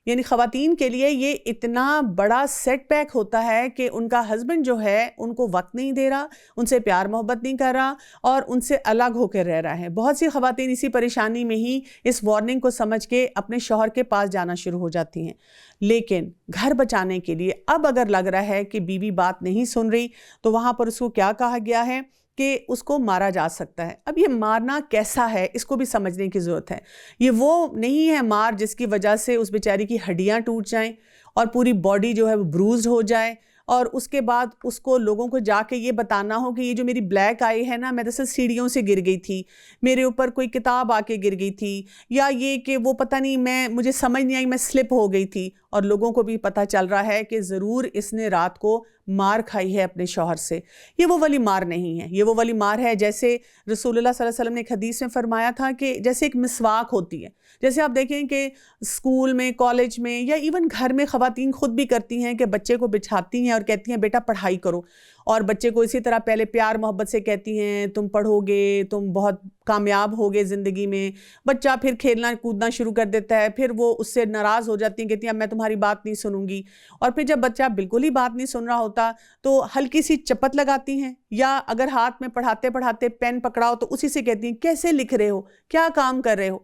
یعنی خواتین کے لیے یہ اتنا بڑا سیٹ بیک ہوتا ہے کہ ان کا ہسبینڈ جو ہے ان کو وقت نہیں دے رہا، ان سے پیار محبت نہیں کر رہا اور ان سے الگ ہو کے رہ رہا ہے. بہت سی خواتین اسی پریشانی میں ہی اس وارننگ کو سمجھ کے اپنے شوہر کے پاس جانا شروع ہو جاتی ہیں. لیکن گھر بچانے کے لیے اب اگر لگ رہا ہے کہ بیوی بات نہیں سن رہی تو وہاں پر اس کو کیا کہا گیا ہے کہ اس کو مارا جا سکتا ہے. اب یہ مارنا کیسا ہے اس کو بھی سمجھنے کی ضرورت ہے. یہ وہ نہیں ہے مار جس کی وجہ سے اس بیچاری کی ہڈیاں ٹوٹ جائیں اور پوری باڈی جو ہے وہ بروزڈ ہو جائے اور اس کے بعد اس کو لوگوں کو جا کے یہ بتانا ہو کہ یہ جو میری بلیک آئی ہے نا، میں دراصل سیڑھیوں سے گر گئی تھی، میرے اوپر کوئی کتاب آ کے گر گئی تھی، یا یہ کہ وہ پتہ نہیں مجھے سمجھ نہیں آئی میں سلپ ہو گئی تھی، اور لوگوں کو بھی پتہ چل رہا ہے کہ ضرور اس نے رات کو مار کھائی ہے اپنے شوہر سے. یہ وہ والی مار نہیں ہے. یہ وہ والی مار ہے جیسے رسول اللہ صلی اللہ علیہ وسلم نے ایک حدیث میں فرمایا تھا کہ جیسے ایک مسواک ہوتی ہے. جیسے آپ دیکھیں کہ اسکول میں، کالج میں یا ایون گھر میں خواتین خود بھی کرتی ہیں کہ بچے کو بچھاتی ہیں اور کہتی ہیں بیٹا پڑھائی کرو، اور بچے کو اسی طرح پہلے پیار محبت سے کہتی ہیں تم پڑھو گے، تم بہت کامیاب ہوگے زندگی میں، بچہ پھر کھیلنا کودنا شروع کر دیتا ہے، پھر وہ اس سے ناراض ہو جاتی ہیں، کہتی ہیں اب میں تمہاری بات نہیں سنوں گی، اور پھر جب بچہ بالکل ہی بات نہیں سن رہا ہوتا تو ہلکی سی چپت لگاتی ہیں، یا اگر ہاتھ میں پڑھاتے پڑھاتے پین پکڑاؤ تو اسی سے کہتی ہیں کیسے لکھ رہے ہو، کیا کام کر رہے ہو.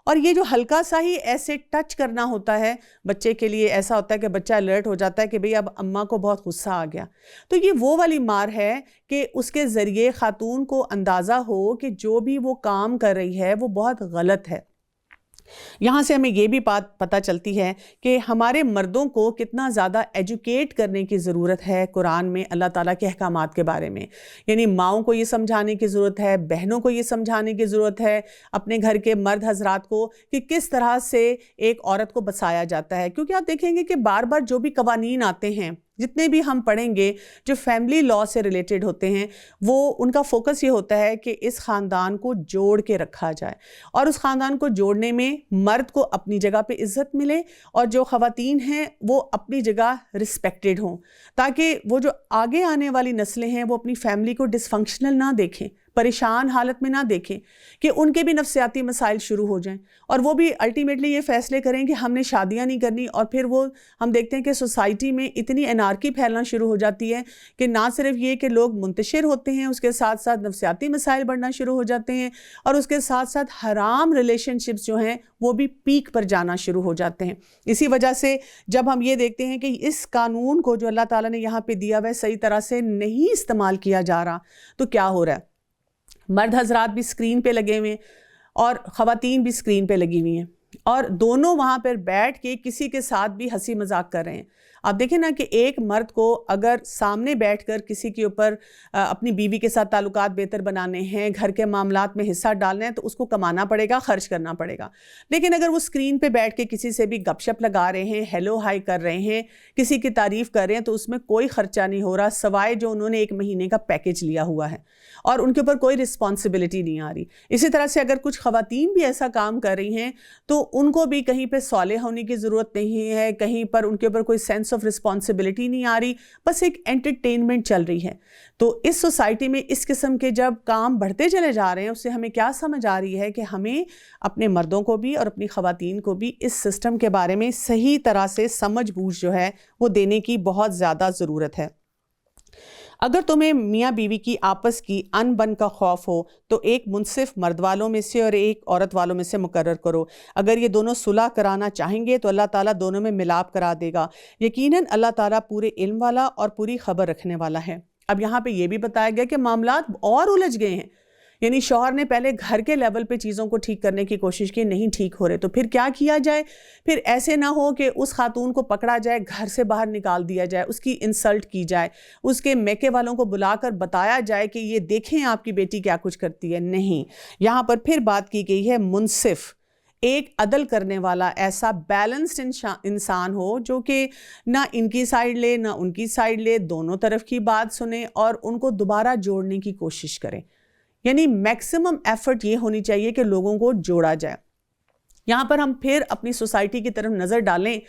اور یہ جو ہلکا سا ہی ایسے ٹچ کرنا ہوتا ہے بچے کے لیے، ایسا ہوتا ہے کہ بچہ الرٹ ہو جاتا ہے کہ بھئی اب اماں کو بہت غصہ آ گیا. تو یہ وہ والی مار ہے کہ اس کے ذریعے خاتون کو اندازہ ہو کہ جو بھی وہ کام کر رہی ہے وہ بہت غلط ہے. یہاں سے ہمیں یہ بھی بات پتہ چلتی ہے کہ ہمارے مردوں کو کتنا زیادہ ایجوکیٹ کرنے کی ضرورت ہے قرآن میں اللہ تعالیٰ کے احکامات کے بارے میں. یعنی ماؤں کو یہ سمجھانے کی ضرورت ہے، بہنوں کو یہ سمجھانے کی ضرورت ہے، اپنے گھر کے مرد حضرات کو، کہ کس طرح سے ایک عورت کو بسایا جاتا ہے. کیونکہ آپ دیکھیں گے کہ بار بار جو بھی قوانین آتے ہیں، جتنے بھی ہم پڑھیں گے جو فیملی لاء سے ریلیٹڈ ہوتے ہیں، وہ ان کا فوکس یہ ہوتا ہے کہ اس خاندان کو جوڑ کے رکھا جائے، اور اس خاندان کو جوڑنے میں مرد کو اپنی جگہ پہ عزت ملے اور جو خواتین ہیں وہ اپنی جگہ رسپیکٹڈ ہوں، تاکہ وہ جو آگے آنے والی نسلیں ہیں وہ اپنی فیملی کو ڈس فنکشنل نہ دیکھیں، پریشان حالت میں نہ دیکھیں، کہ ان کے بھی نفسیاتی مسائل شروع ہو جائیں اور وہ بھی الٹیمیٹلی یہ فیصلے کریں کہ ہم نے شادیاں نہیں کرنی. اور پھر وہ ہم دیکھتے ہیں کہ سوسائٹی میں اتنی انارکی پھیلنا شروع ہو جاتی ہے کہ نہ صرف یہ کہ لوگ منتشر ہوتے ہیں، اس کے ساتھ ساتھ نفسیاتی مسائل بڑھنا شروع ہو جاتے ہیں، اور اس کے ساتھ ساتھ حرام ریلیشن شپس جو ہیں وہ بھی پیک پر جانا شروع ہو جاتے ہیں. اسی وجہ سے جب ہم یہ دیکھتے ہیں کہ اس قانون کو جو اللہ تعالیٰ نے یہاں پہ دیا ہوا ہے صحیح طرح سے نہیں استعمال کیا جا رہا، تو کیا ہو رہا ہے؟ مرد حضرات بھی سکرین پہ لگے ہوئے ہیں اور خواتین بھی سکرین پہ لگی ہوئی ہیں، اور دونوں وہاں پر بیٹھ کے کسی کے ساتھ بھی ہنسی مذاق کر رہے ہیں. آپ دیکھیں نا کہ ایک مرد کو اگر سامنے بیٹھ کر کسی کے اوپر اپنی بیوی کے ساتھ تعلقات بہتر بنانے ہیں، گھر کے معاملات میں حصہ ڈالنا ہے، تو اس کو کمانا پڑے گا، خرچ کرنا پڑے گا. لیکن اگر وہ سکرین پہ بیٹھ کے کسی سے بھی گپ شپ لگا رہے ہیں، ہیلو ہائی کر رہے ہیں، کسی کی تعریف کر رہے ہیں، تو اس میں کوئی خرچہ نہیں ہو رہا سوائے جو انہوں نے 1 مہینے کا پیکیج لیا ہوا ہے، اور ان کے اوپر کوئی رسپانسبلٹی نہیں آ رہی. اسی طرح سے اگر کچھ خواتین بھی ایسا کام کر رہی ہیں تو ان کو بھی کہیں پہ صالح ہونے کی ضرورت نہیں ہے، کہیں پر ان کے اوپر کوئی سینس آف رسپانسبلٹی نہیں آ رہی، بس ایک انٹرٹینمنٹ چل رہی ہے. تو اس سوسائٹی میں اس قسم کے جب کام بڑھتے چلے جا رہے ہیں، اس سے ہمیں کیا سمجھ آ رہی ہے کہ ہمیں اپنے مردوں کو بھی اور اپنی خواتین کو بھی اس سسٹم کے بارے میں صحیح طرح سے سمجھ بوجھ جو ہے وہ دینے کی بہت زیادہ ضرورت ہے. اگر تمہیں میاں بیوی کی آپس کی ان بن کا خوف ہو تو ایک منصف مرد والوں میں سے اور ایک عورت والوں میں سے مقرر کرو. اگر یہ دونوں صلح کرانا چاہیں گے تو اللہ تعالیٰ دونوں میں ملاپ کرا دے گا. یقیناً اللہ تعالیٰ پورے علم والا اور پوری خبر رکھنے والا ہے. اب یہاں پہ یہ بھی بتایا گیا کہ معاملات اور الجھ گئے ہیں. یعنی شوہر نے پہلے گھر کے لیول پہ چیزوں کو ٹھیک کرنے کی کوشش کی، نہیں ٹھیک ہو رہے، تو پھر کیا کیا جائے؟ پھر ایسے نہ ہو کہ اس خاتون کو پکڑا جائے، گھر سے باہر نکال دیا جائے، اس کی انسلٹ کی جائے، اس کے میکے والوں کو بلا کر بتایا جائے کہ یہ دیکھیں آپ کی بیٹی کیا کچھ کرتی ہے. نہیں، یہاں پر پھر بات کی گئی ہے منصف، ایک عدل کرنے والا، ایسا بیلنسڈ انسان ہو جو کہ نہ ان کی سائیڈ لے نہ ان کی سائیڈ لے، دونوں طرف کی بات سنے اور ان کو دوبارہ جوڑنے کی کوشش کرے. یعنی میکسیمم ایفرٹ یہ ہونی چاہیے کہ لوگوں کو جوڑا جائے. یہاں پر ہم پھر اپنی سوسائٹی کی طرف نظر ڈالیں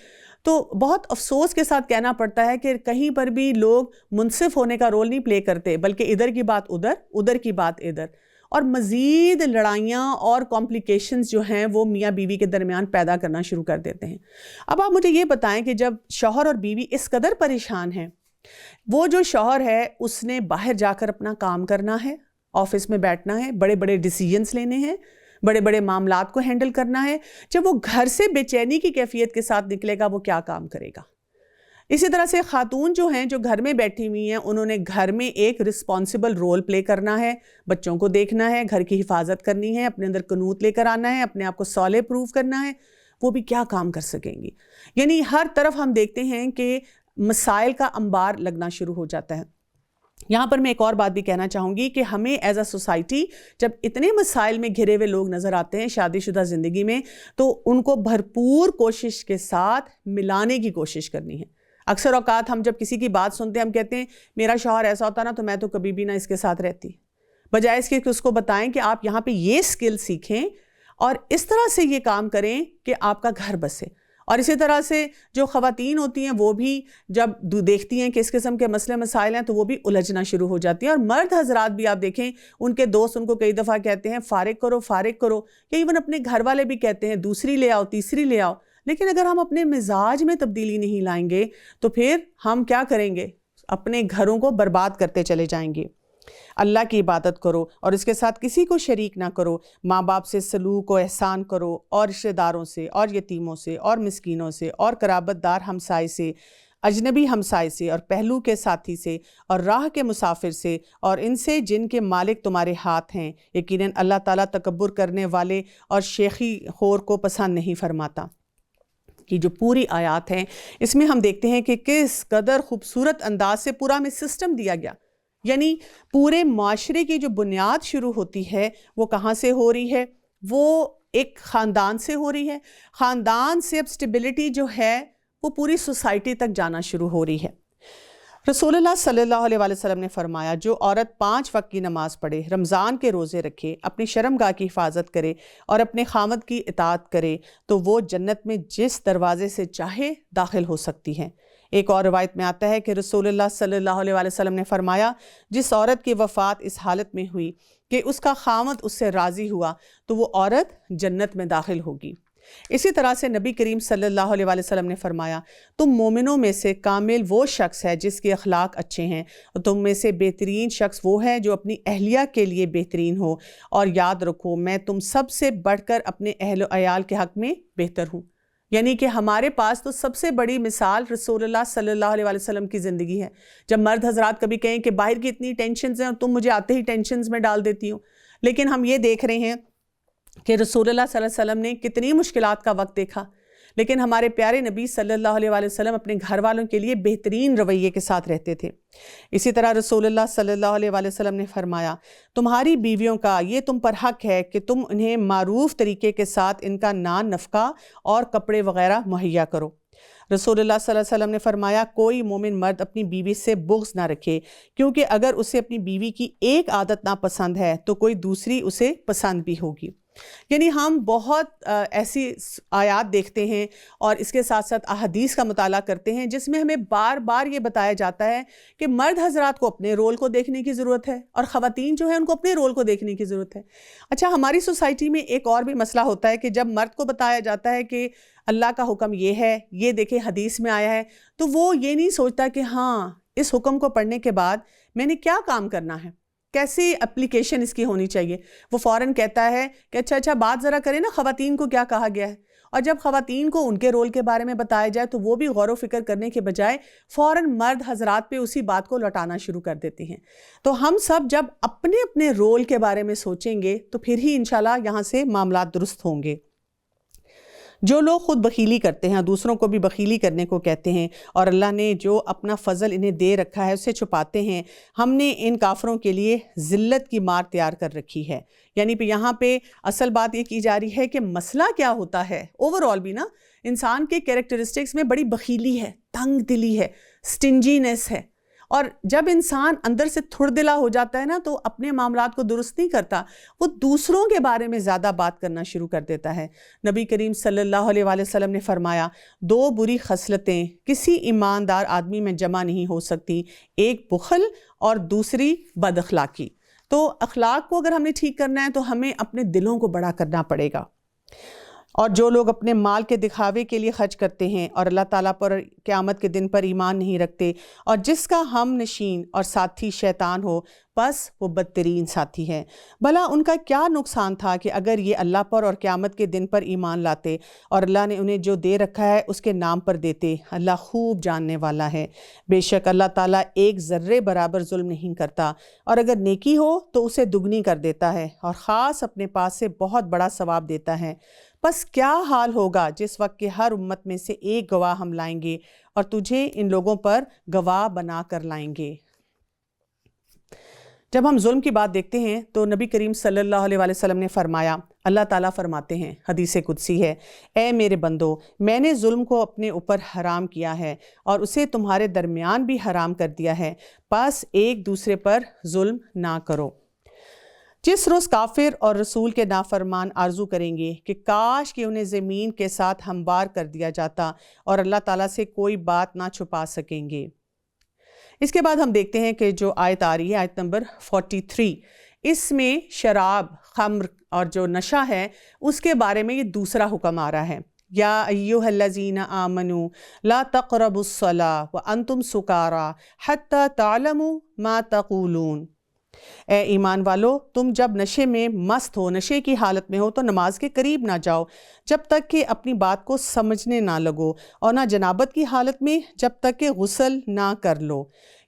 تو بہت افسوس کے ساتھ کہنا پڑتا ہے کہ کہیں پر بھی لوگ منصف ہونے کا رول نہیں پلے کرتے، بلکہ ادھر کی بات ادھر، ادھر کی بات ادھر، اور مزید لڑائیاں اور کمپلیکیشنز جو ہیں وہ میاں بیوی کے درمیان پیدا کرنا شروع کر دیتے ہیں. اب آپ مجھے یہ بتائیں کہ جب شوہر اور بیوی اس قدر پریشان ہیں، وہ جو شوہر ہے اس نے باہر جا کر اپنا کام کرنا ہے، آفس میں بیٹھنا ہے، بڑے بڑے ڈیسیجنز لینے ہیں، بڑے بڑے معاملات کو ہینڈل کرنا ہے. جب وہ گھر سے بے چینی کی کیفیت کے ساتھ نکلے گا وہ کیا کام کرے گا؟ اسی طرح سے خاتون جو ہیں جو گھر میں بیٹھی ہوئی ہیں، انہوں نے گھر میں ایک رسپانسبل رول پلے کرنا ہے، بچوں کو دیکھنا ہے، گھر کی حفاظت کرنی ہے، اپنے اندر قنوت لے کر آنا ہے، اپنے آپ کو صالح پروف کرنا ہے. وہ بھی کیا کام کر سکیں گی؟ یعنی ہر طرف ہم دیکھتے ہیں کہ مسائل کا انبار لگنا شروع ہو جاتا ہے. یہاں پر میں ایک اور بات بھی کہنا چاہوں گی کہ ہمیں ایز اے سوسائٹی جب اتنے مسائل میں گھرے ہوئے لوگ نظر آتے ہیں شادی شدہ زندگی میں، تو ان کو بھرپور کوشش کے ساتھ ملانے کی کوشش کرنی ہے. اکثر اوقات ہم جب کسی کی بات سنتے ہیں ہم کہتے ہیں میرا شوہر ایسا ہوتا نا تو میں تو کبھی بھی نہ اس کے ساتھ رہتی، بجائے اس کے کہ اس کو بتائیں کہ آپ یہاں پہ یہ سکل سیکھیں اور اس طرح سے یہ کام کریں کہ آپ کا گھر بسے. اور اسی طرح سے جو خواتین ہوتی ہیں وہ بھی جب دیکھتی ہیں کہ اس قسم کے مسئلے مسائل ہیں تو وہ بھی الجھنا شروع ہو جاتی ہیں. اور مرد حضرات بھی آپ دیکھیں ان کے دوست ان کو کئی دفعہ کہتے ہیں فارغ کرو فارغ کرو, یا ایون اپنے گھر والے بھی کہتے ہیں دوسری لے آؤ تیسری لے آؤ. لیکن اگر ہم اپنے مزاج میں تبدیلی نہیں لائیں گے تو پھر ہم کیا کریں گے؟ اپنے گھروں کو برباد کرتے چلے جائیں گے. اللہ کی عبادت کرو اور اس کے ساتھ کسی کو شریک نہ کرو. ماں باپ سے سلوک و احسان کرو, اور رشتہ داروں سے اور یتیموں سے اور مسکینوں سے اور قرابت دار ہمسائے سے, اجنبی ہمسائے سے اور پہلو کے ساتھی سے اور راہ کے مسافر سے اور ان سے جن کے مالک تمہارے ہاتھ ہیں. یقیناً اللہ تعالیٰ تکبر کرنے والے اور شیخی خور کو پسند نہیں فرماتا. کی جو پوری آیات ہیں اس میں ہم دیکھتے ہیں کہ کس قدر خوبصورت انداز سے پورا ہمیں سسٹم دیا گیا. یعنی پورے معاشرے کی جو بنیاد شروع ہوتی ہے وہ کہاں سے ہو رہی ہے؟ وہ ایک خاندان سے ہو رہی ہے. خاندان سے اب اسٹیبلٹی جو ہے وہ پوری سوسائٹی تک جانا شروع ہو رہی ہے. رسول اللہ صلی اللہ علیہ وسلم نے فرمایا جو عورت 5 وقت کی نماز پڑھے, رمضان کے روزے رکھے, اپنی شرمگاہ کی حفاظت کرے اور اپنے خامد کی اطاعت کرے تو وہ جنت میں جس دروازے سے چاہے داخل ہو سکتی ہے. ایک اور روایت میں آتا ہے کہ رسول اللہ صلی اللہ علیہ وسلم نے فرمایا جس عورت کی وفات اس حالت میں ہوئی کہ اس کا خامد اس سے راضی ہوا تو وہ عورت جنت میں داخل ہوگی. اسی طرح سے نبی کریم صلی اللہ علیہ وسلم نے فرمایا تم مومنوں میں سے کامل وہ شخص ہے جس کے اخلاق اچھے ہیں, اور تم میں سے بہترین شخص وہ ہے جو اپنی اہلیہ کے لیے بہترین ہو, اور یاد رکھو میں تم سب سے بڑھ کر اپنے اہل و عیال کے حق میں بہتر ہوں. یعنی کہ ہمارے پاس تو سب سے بڑی مثال رسول اللہ صلی اللہ علیہ وسلم کی زندگی ہے. جب مرد حضرات کبھی کہیں کہ باہر کی اتنی ٹینشنز ہیں اور تم مجھے آتے ہی ٹینشنز میں ڈال دیتی ہو, لیکن ہم یہ دیکھ رہے ہیں کہ رسول اللہ صلی اللہ علیہ وسلم نے کتنی مشکلات کا وقت دیکھا, لیکن ہمارے پیارے نبی صلی اللہ علیہ وسلم اپنے گھر والوں کے لیے بہترین رویے کے ساتھ رہتے تھے. اسی طرح رسول اللہ صلی اللہ علیہ وسلم نے فرمایا تمہاری بیویوں کا یہ تم پر حق ہے کہ تم انہیں معروف طریقے کے ساتھ ان کا نان نفقہ اور کپڑے وغیرہ مہیا کرو. رسول اللہ صلی اللہ علیہ وسلم نے فرمایا کوئی مومن مرد اپنی بیوی سے بغض نہ رکھے, کیونکہ اگر اسے اپنی بیوی کی ایک عادت ناپسند ہے تو کوئی دوسری اسے پسند بھی ہوگی. یعنی ہم بہت ایسی آیات دیکھتے ہیں اور اس کے ساتھ ساتھ احادیث کا مطالعہ کرتے ہیں جس میں ہمیں بار بار یہ بتایا جاتا ہے کہ مرد حضرات کو اپنے رول کو دیکھنے کی ضرورت ہے اور خواتین جو ہیں ان کو اپنے رول کو دیکھنے کی ضرورت ہے. اچھا, ہماری سوسائٹی میں ایک اور بھی مسئلہ ہوتا ہے کہ جب مرد کو بتایا جاتا ہے کہ اللہ کا حکم یہ ہے, یہ دیکھیں حدیث میں آیا ہے, تو وہ یہ نہیں سوچتا کہ ہاں اس حکم کو پڑھنے کے بعد میں نے کیا کام کرنا ہے, کیسی اپلیکیشن اس کی ہونی چاہیے. وہ فوراً کہتا ہے کہ اچھا بات ذرا کریں نا خواتین کو کیا کہا گیا ہے. اور جب خواتین کو ان کے رول کے بارے میں بتایا جائے تو وہ بھی غور و فکر کرنے کے بجائے فوراً مرد حضرات پہ اسی بات کو لوٹانا شروع کر دیتی ہیں. تو ہم سب جب اپنے اپنے رول کے بارے میں سوچیں گے تو پھر ہی انشاءاللہ یہاں سے معاملات درست ہوں گے. جو لوگ خود بخیلی کرتے ہیں دوسروں کو بھی بخیلی کرنے کو کہتے ہیں, اور اللہ نے جو اپنا فضل انہیں دے رکھا ہے اسے چھپاتے ہیں, ہم نے ان کافروں کے لیے ذلت کی مار تیار کر رکھی ہے. یعنی یہاں پہ اصل بات یہ کی جا رہی ہے کہ مسئلہ کیا ہوتا ہے اوورآل بھی نا, انسان کے کیریکٹرسٹکس میں بڑی بخیلی ہے, تنگ دلی ہے, سٹنجینس ہے. اور جب انسان اندر سے تھڑ دلا ہو جاتا ہے نا تو اپنے معاملات کو درست نہیں کرتا, وہ دوسروں کے بارے میں زیادہ بات کرنا شروع کر دیتا ہے. نبی کریم صلی اللہ علیہ وسلم نے فرمایا 2 بری خصلتیں کسی ایماندار آدمی میں جمع نہیں ہو سکتی, ایک بخل اور دوسری بد اخلاقی. تو اخلاق کو اگر ہم نے ٹھیک کرنا ہے تو ہمیں اپنے دلوں کو بڑا کرنا پڑے گا. اور جو لوگ اپنے مال کے دکھاوے کے لیے خرچ کرتے ہیں اور اللہ تعالیٰ پر قیامت کے دن پر ایمان نہیں رکھتے, اور جس کا ہم نشین اور ساتھی شیطان ہو, بس وہ بدترین ساتھی ہے. بھلا ان کا کیا نقصان تھا کہ اگر یہ اللہ پر اور قیامت کے دن پر ایمان لاتے اور اللہ نے انہیں جو دے رکھا ہے اس کے نام پر دیتے. اللہ خوب جاننے والا ہے. بے شک اللہ تعالیٰ ایک ذرے برابر ظلم نہیں کرتا, اور اگر نیکی ہو تو اسے دگنی کر دیتا ہے, اور خاص اپنے پاس سے بہت بڑا ثواب دیتا ہے. بس کیا حال ہوگا جس وقت کہ ہر امت میں سے ایک گواہ ہم لائیں گے اور تجھے ان لوگوں پر گواہ بنا کر لائیں گے. جب ہم ظلم کی بات دیکھتے ہیں تو نبی کریم صلی اللہ علیہ وسلم نے فرمایا, اللہ تعالیٰ فرماتے ہیں, حدیث قدسی ہے, اے میرے بندو میں نے ظلم کو اپنے اوپر حرام کیا ہے اور اسے تمہارے درمیان بھی حرام کر دیا ہے, بس ایک دوسرے پر ظلم نہ کرو. جس روز کافر اور رسول کے نافرمان آرزو کریں گے کہ کاش کہ انہیں زمین کے ساتھ ہموار کر دیا جاتا اور اللہ تعالیٰ سے کوئی بات نہ چھپا سکیں گے۔ اس کے بعد ہم دیکھتے ہیں کہ جو آیت آ رہی ہے، آیت نمبر 43، اس میں شراب، خمر اور جو نشہ ہے اس کے بارے میں یہ دوسرا حکم آ رہا ہے۔ یا ایھا الذین آمنوا لا تقربوا الصلاۃ وانتم سکارى حتی تعلموا ما تقولون۔ اے ایمان والو، تم جب نشے میں مست ہو، نشے کی حالت میں ہو تو نماز کے قریب نہ جاؤ جب تک کہ اپنی بات کو سمجھنے نہ لگو، اور نہ جنابت کی حالت میں جب تک کہ غسل نہ کر لو۔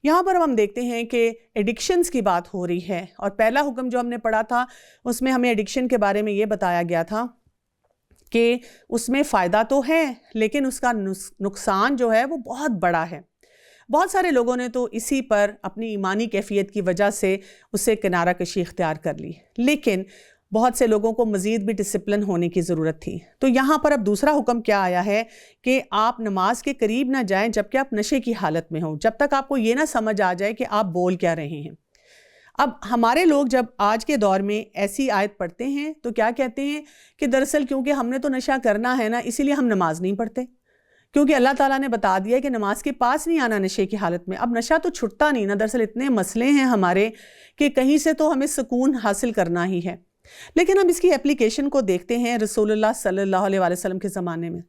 یہاں پر ہم دیکھتے ہیں کہ ایڈکشنز کی بات ہو رہی ہے، اور پہلا حکم جو ہم نے پڑھا تھا اس میں ہمیں ایڈکشن کے بارے میں یہ بتایا گیا تھا کہ اس میں فائدہ تو ہے لیکن اس کا نقصان جو ہے وہ بہت بڑا ہے۔ بہت سارے لوگوں نے تو اسی پر اپنی ایمانی کیفیت کی وجہ سے اسے کنارہ کشی اختیار کر لی، لیکن بہت سے لوگوں کو مزید بھی ڈسپلن ہونے کی ضرورت تھی۔ تو یہاں پر اب دوسرا حکم کیا آیا ہے کہ آپ نماز کے قریب نہ جائیں جبکہ آپ نشے کی حالت میں ہوں، جب تک آپ کو یہ نہ سمجھ آ جائے کہ آپ بول کیا رہے ہیں۔ اب ہمارے لوگ جب آج کے دور میں ایسی آیت پڑھتے ہیں تو کیا کہتے ہیں کہ دراصل کیونکہ ہم نے تو نشہ کرنا ہے نا، اسی لیے ہم نماز نہیں پڑھتے، کیونکہ اللہ تعالیٰ نے بتا دیا کہ نماز کے پاس نہیں آنا نشے کی حالت میں۔ اب نشہ تو چھٹتا نہیں نا، دراصل اتنے مسئلے ہیں ہمارے کہ کہیں سے تو ہمیں سکون حاصل کرنا ہی ہے۔ لیکن ہم اس کی اپلیکیشن کو دیکھتے ہیں رسول اللہ صلی اللہ علیہ وسلم کے زمانے میں۔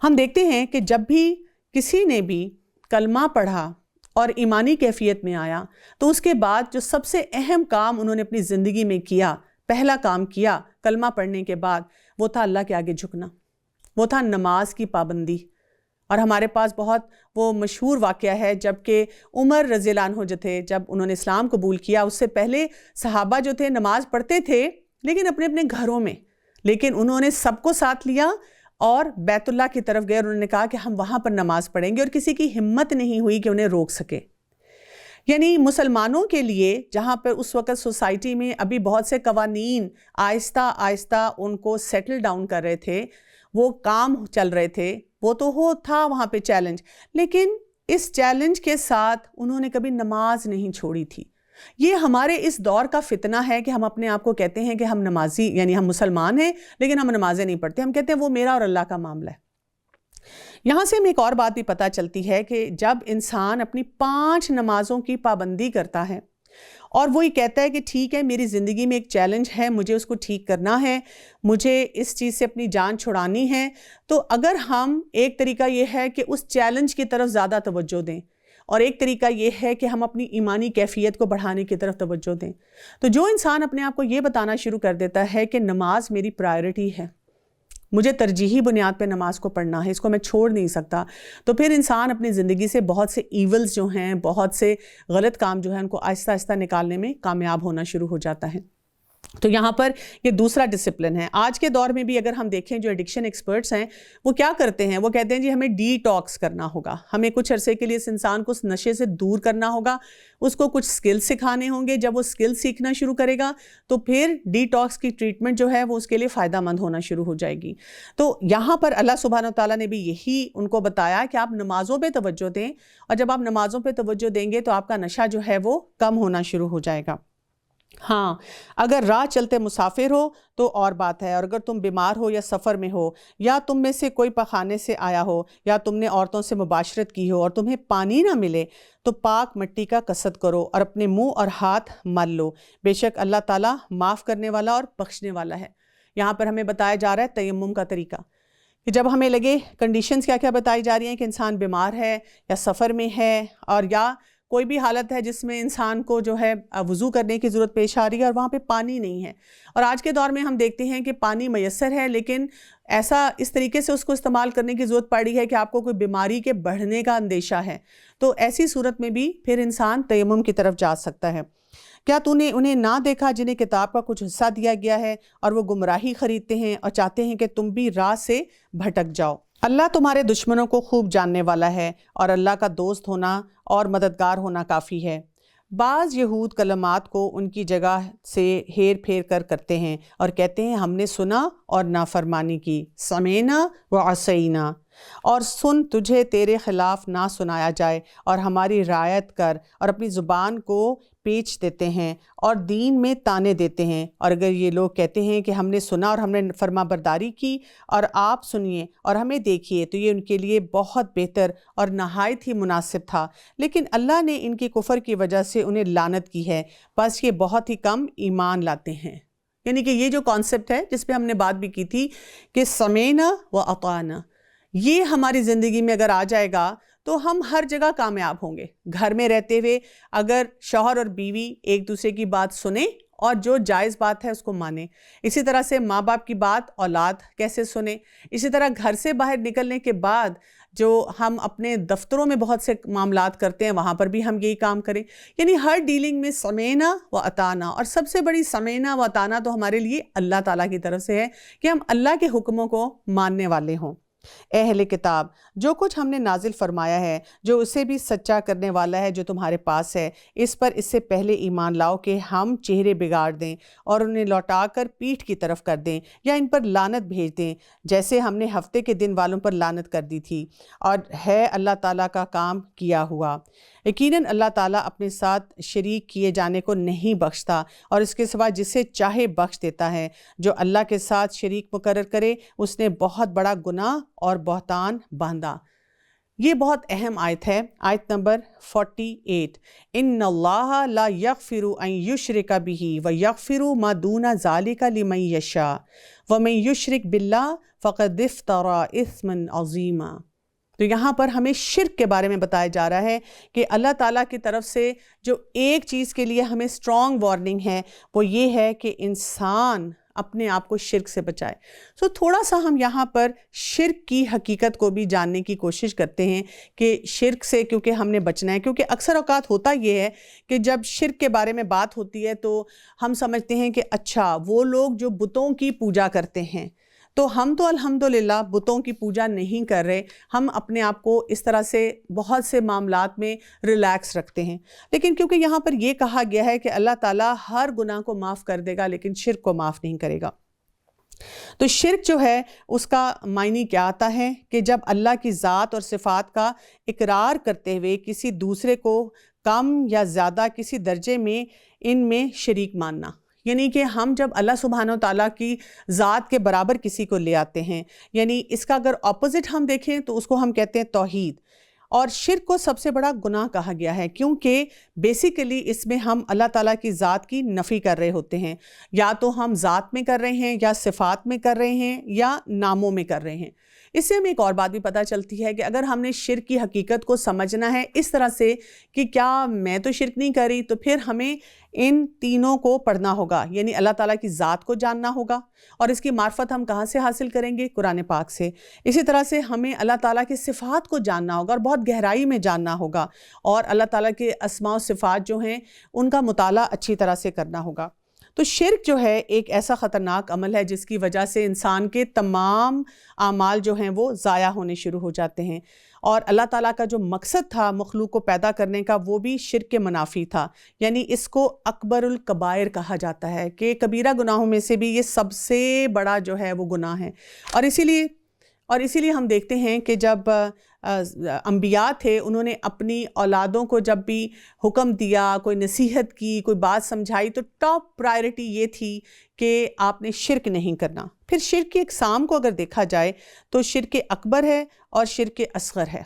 ہم دیکھتے ہیں کہ جب بھی کسی نے بھی کلمہ پڑھا اور ایمانی کیفیت میں آیا تو اس کے بعد جو سب سے اہم کام انہوں نے اپنی زندگی میں کیا، پہلا کام کیا کلمہ پڑھنے کے بعد، وہ تھا اللہ کے آگے جھکنا، وہ تھا نماز کی پابندی۔ اور ہمارے پاس بہت وہ مشہور واقعہ ہے جب کہ عمر رضی اللہ عنہ جو تھے، جب انہوں نے اسلام قبول کیا، اس سے پہلے صحابہ جو تھے نماز پڑھتے تھے لیکن اپنے اپنے گھروں میں، لیکن انہوں نے سب کو ساتھ لیا اور بیت اللہ کی طرف گئے اور انہوں نے کہا کہ ہم وہاں پر نماز پڑھیں گے، اور کسی کی ہمت نہیں ہوئی کہ انہیں روک سکے۔ یعنی مسلمانوں کے لیے جہاں پر اس وقت سوسائٹی میں ابھی بہت سے قوانین آہستہ آہستہ ان کو سیٹل ڈاؤن کر رہے تھے، وہ کام چل رہے تھے، وہ تو تھا وہاں پہ چیلنج، لیکن اس چیلنج کے ساتھ انہوں نے کبھی نماز نہیں چھوڑی تھی۔ یہ ہمارے اس دور کا فتنہ ہے کہ ہم اپنے آپ کو کہتے ہیں کہ ہم نمازی، یعنی ہم مسلمان ہیں لیکن ہم نمازیں نہیں پڑھتے، ہم کہتے ہیں وہ میرا اور اللہ کا معاملہ ہے۔ یہاں سے ہمیں ایک اور بات بھی پتہ چلتی ہے کہ جب انسان اپنی 5 نمازوں کی پابندی کرتا ہے اور وہ یہ کہتا ہے کہ ٹھیک ہے میری زندگی میں ایک چیلنج ہے، مجھے اس کو ٹھیک کرنا ہے، مجھے اس چیز سے اپنی جان چھڑانی ہے، تو اگر ہم ایک طریقہ یہ ہے کہ اس چیلنج کی طرف زیادہ توجہ دیں، اور ایک طریقہ یہ ہے کہ ہم اپنی ایمانی کیفیت کو بڑھانے کی طرف توجہ دیں، تو جو انسان اپنے آپ کو یہ بتانا شروع کر دیتا ہے کہ نماز میری پرائرٹی ہے، مجھے ترجیحی بنیاد پہ نماز کو پڑھنا ہے، اس کو میں چھوڑ نہیں سکتا، تو پھر انسان اپنی زندگی سے بہت سے ایولز جو ہیں، بہت سے غلط کام جو ہیں، ان کو آہستہ آہستہ نکالنے میں کامیاب ہونا شروع ہو جاتا ہے۔ تو یہاں پر یہ دوسرا ڈسپلن ہے۔ آج کے دور میں بھی اگر ہم دیکھیں جو ایڈکشن ایکسپرٹس ہیں وہ کیا کرتے ہیں، وہ کہتے ہیں جی ہمیں ڈی ٹاکس کرنا ہوگا، ہمیں کچھ عرصے کے لیے اس انسان کو اس نشے سے دور کرنا ہوگا، اس کو کچھ سکل سکھانے ہوں گے، جب وہ سکل سیکھنا شروع کرے گا تو پھر ڈی ٹاکس کی ٹریٹمنٹ جو ہے وہ اس کے لیے فائدہ مند ہونا شروع ہو جائے گی۔ تو یہاں پر اللہ سبحانہ وتعالیٰ نے بھی یہی ان کو بتایا کہ آپ نمازوں پہ توجہ دیں، اور جب آپ نمازوں پہ توجہ دیں گے تو آپ کا نشہ جو ہے وہ کم ہونا شروع ہو جائے گا۔ ہاں، اگر راہ چلتے مسافر ہو تو اور بات ہے، اور اگر تم بیمار ہو یا سفر میں ہو، یا تم میں سے کوئی پخانے سے آیا ہو، یا تم نے عورتوں سے مباشرت کی ہو اور تمہیں پانی نہ ملے، تو پاک مٹی کا قصد کرو اور اپنے منہ اور ہاتھ مل لو، بے شک اللہ تعالیٰ معاف کرنے والا اور بخشنے والا ہے۔ یہاں پر ہمیں بتایا جا رہا ہے تیمم کا طریقہ، کہ جب ہمیں لگے کنڈیشنز کیا کیا بتائی جا رہی ہیں کہ انسان بیمار ہے یا سفر میں ہے، اور یا کوئی بھی حالت ہے جس میں انسان کو جو ہے وضو کرنے کی ضرورت پیش آ رہی ہے اور وہاں پہ پانی نہیں ہے، اور آج کے دور میں ہم دیکھتے ہیں کہ پانی میسر ہے لیکن ایسا اس طریقے سے اس کو استعمال کرنے کی ضرورت پڑی ہے کہ آپ کو کوئی بیماری کے بڑھنے کا اندیشہ ہے، تو ایسی صورت میں بھی پھر انسان تیمم کی طرف جا سکتا ہے۔ کیا تو نے انہیں نہ دیکھا جنہیں کتاب کا کچھ حصہ دیا گیا ہے اور وہ گمراہی خریدتے ہیں اور چاہتے ہیں کہ تم بھی راہ سے بھٹک جاؤ؟ اللہ تمہارے دشمنوں کو خوب جاننے والا ہے، اور اللہ کا دوست ہونا اور مددگار ہونا کافی ہے۔ بعض یہود کلمات کو ان کی جگہ سے ہیر پھیر کر کرتے ہیں اور کہتے ہیں ہم نے سنا اور نافرمانی کی، سمینا و عصینا، اور سن تجھے تیرے خلاف نہ سنایا جائے، اور ہماری رعایت کر اور اپنی زبان کو پیچ دیتے ہیں اور دین میں تانے دیتے ہیں، اور اگر یہ لوگ کہتے ہیں کہ ہم نے سنا اور ہم نے فرما برداری کی اور آپ سنیے اور ہمیں دیکھیے، تو یہ ان کے لیے بہت بہتر اور نہایت ہی مناسب تھا، لیکن اللہ نے ان کی کفر کی وجہ سے انہیں لعنت کی ہے، بس یہ بہت ہی کم ایمان لاتے ہیں۔ یعنی کہ یہ جو کانسیپٹ ہے جس پہ ہم نے بات بھی کی تھی کہ سمینا و اطعنا، یہ ہماری زندگی میں اگر آ جائے گا تو ہم ہر جگہ کامیاب ہوں گے۔ گھر میں رہتے ہوئے اگر شوہر اور بیوی ایک دوسرے کی بات سنیں اور جو جائز بات ہے اس کو مانیں، اسی طرح سے ماں باپ کی بات اولاد کیسے سنیں، اسی طرح گھر سے باہر نکلنے کے بعد جو ہم اپنے دفتروں میں بہت سے معاملات کرتے ہیں وہاں پر بھی ہم یہی کام کریں، یعنی ہر ڈیلنگ میں سمینا و اطعنا، اور سب سے بڑی سمینا و اطعنا تو ہمارے لیے اللہ تعالیٰ کی طرف سے ہے کہ ہم اللہ کے حکموں کو ماننے والے ہوں۔ اے اہل کتاب، جو کچھ ہم نے نازل فرمایا ہے جو اسے بھی سچا کرنے والا ہے جو تمہارے پاس ہے، اس پر اس سے پہلے ایمان لاؤ کہ ہم چہرے بگاڑ دیں اور انہیں لوٹا کر پیٹھ کی طرف کر دیں یا ان پر لعنت بھیج دیں، جیسے ہم نے ہفتے کے دن والوں پر لعنت کر دی تھی، اور ہے اللہ تعالیٰ کا کام کیا ہوا۔ یقیناً اللہ تعالیٰ اپنے ساتھ شریک کیے جانے کو نہیں بخشتا اور اس کے سوا جسے چاہے بخش دیتا ہے۔ جو اللہ کے ساتھ شریک مقرر کرے اس نے بہت بڑا گناہ اور بہتان باندھا۔ یہ بہت اہم آیت ہے، آیت نمبر 48۔ ان اللہ لا یغفر ان یشرک بہ ویغفر ما دون ذلک لمن یشاء ومن یشرک باللہ فقد افتری اثما عظیما۔ تو یہاں پر ہمیں شرک کے بارے میں بتایا جا رہا ہے کہ اللہ تعالیٰ کی طرف سے جو ایک چیز کے لیے ہمیں اسٹرانگ وارننگ ہے وہ یہ ہے کہ انسان اپنے آپ کو شرک سے بچائے۔ تھوڑا سا ہم یہاں پر شرک کی حقیقت کو بھی جاننے کی کوشش کرتے ہیں کہ شرک سے کیونکہ ہم نے بچنا ہے، کیونکہ اکثر اوقات ہوتا یہ ہے کہ جب شرک کے بارے میں بات ہوتی ہے تو ہم سمجھتے ہیں کہ اچھا وہ لوگ جو بتوں کی پوجا کرتے ہیں، تو ہم تو الحمدللہ بتوں کی پوجا نہیں کر رہے، ہم اپنے آپ کو اس طرح سے بہت سے معاملات میں ریلیکس رکھتے ہیں، لیکن کیونکہ یہاں پر یہ کہا گیا ہے کہ اللہ تعالیٰ ہر گناہ کو معاف کر دے گا لیکن شرک کو معاف نہیں کرے گا۔ تو شرک جو ہے اس کا معنی کیا آتا ہے کہ جب اللہ کی ذات اور صفات کا اقرار کرتے ہوئے کسی دوسرے کو کم یا زیادہ کسی درجے میں ان میں شریک ماننا، یعنی کہ ہم جب اللہ سبحانہ و تعالیٰ کی ذات کے برابر کسی کو لے آتے ہیں، یعنی اس کا اگر اپوزٹ ہم دیکھیں تو اس کو ہم کہتے ہیں توحید، اور شرک کو سب سے بڑا گناہ کہا گیا ہے کیونکہ بیسیکلی اس میں ہم اللہ تعالیٰ کی ذات کی نفی کر رہے ہوتے ہیں، یا تو ہم ذات میں کر رہے ہیں یا صفات میں کر رہے ہیں یا ناموں میں کر رہے ہیں۔ اس سے ہمیں ایک اور بات بھی پتہ چلتی ہے کہ اگر ہم نے شرک کی حقیقت کو سمجھنا ہے اس طرح سے کہ کیا میں تو شرک نہیں کر رہی، تو پھر ہمیں ان تینوں کو پڑھنا ہوگا، یعنی اللہ تعالیٰ کی ذات کو جاننا ہوگا، اور اس کی معرفت ہم کہاں سے حاصل کریں گے؟ قرآن پاک سے۔ اسی طرح سے ہمیں اللہ تعالیٰ کی صفات کو جاننا ہوگا اور بہت گہرائی میں جاننا ہوگا، اور اللہ تعالیٰ کے اسماء و صفات جو ہیں ان کا مطالعہ اچھی طرح سے کرنا ہوگا۔ تو شرک جو ہے ایک ایسا خطرناک عمل ہے جس کی وجہ سے انسان کے تمام اعمال جو ہیں وہ ضائع ہونے شروع ہو جاتے ہیں، اور اللہ تعالیٰ کا جو مقصد تھا مخلوق کو پیدا کرنے کا وہ بھی شرک کے منافی تھا، یعنی اس کو اکبر الکبائر کہا جاتا ہے کہ کبیرہ گناہوں میں سے بھی یہ سب سے بڑا جو ہے وہ گناہ ہے۔ اور اسی لیے ہم دیکھتے ہیں کہ جب انبیاء تھے انہوں نے اپنی اولادوں کو جب بھی حکم دیا، کوئی نصیحت کی، کوئی بات سمجھائی، تو ٹاپ پرائرٹی یہ تھی کہ آپ نے شرک نہیں کرنا۔ پھر شرک کی اقسام کو اگر دیکھا جائے تو شرک اکبر ہے اور شرک اصغر ہے،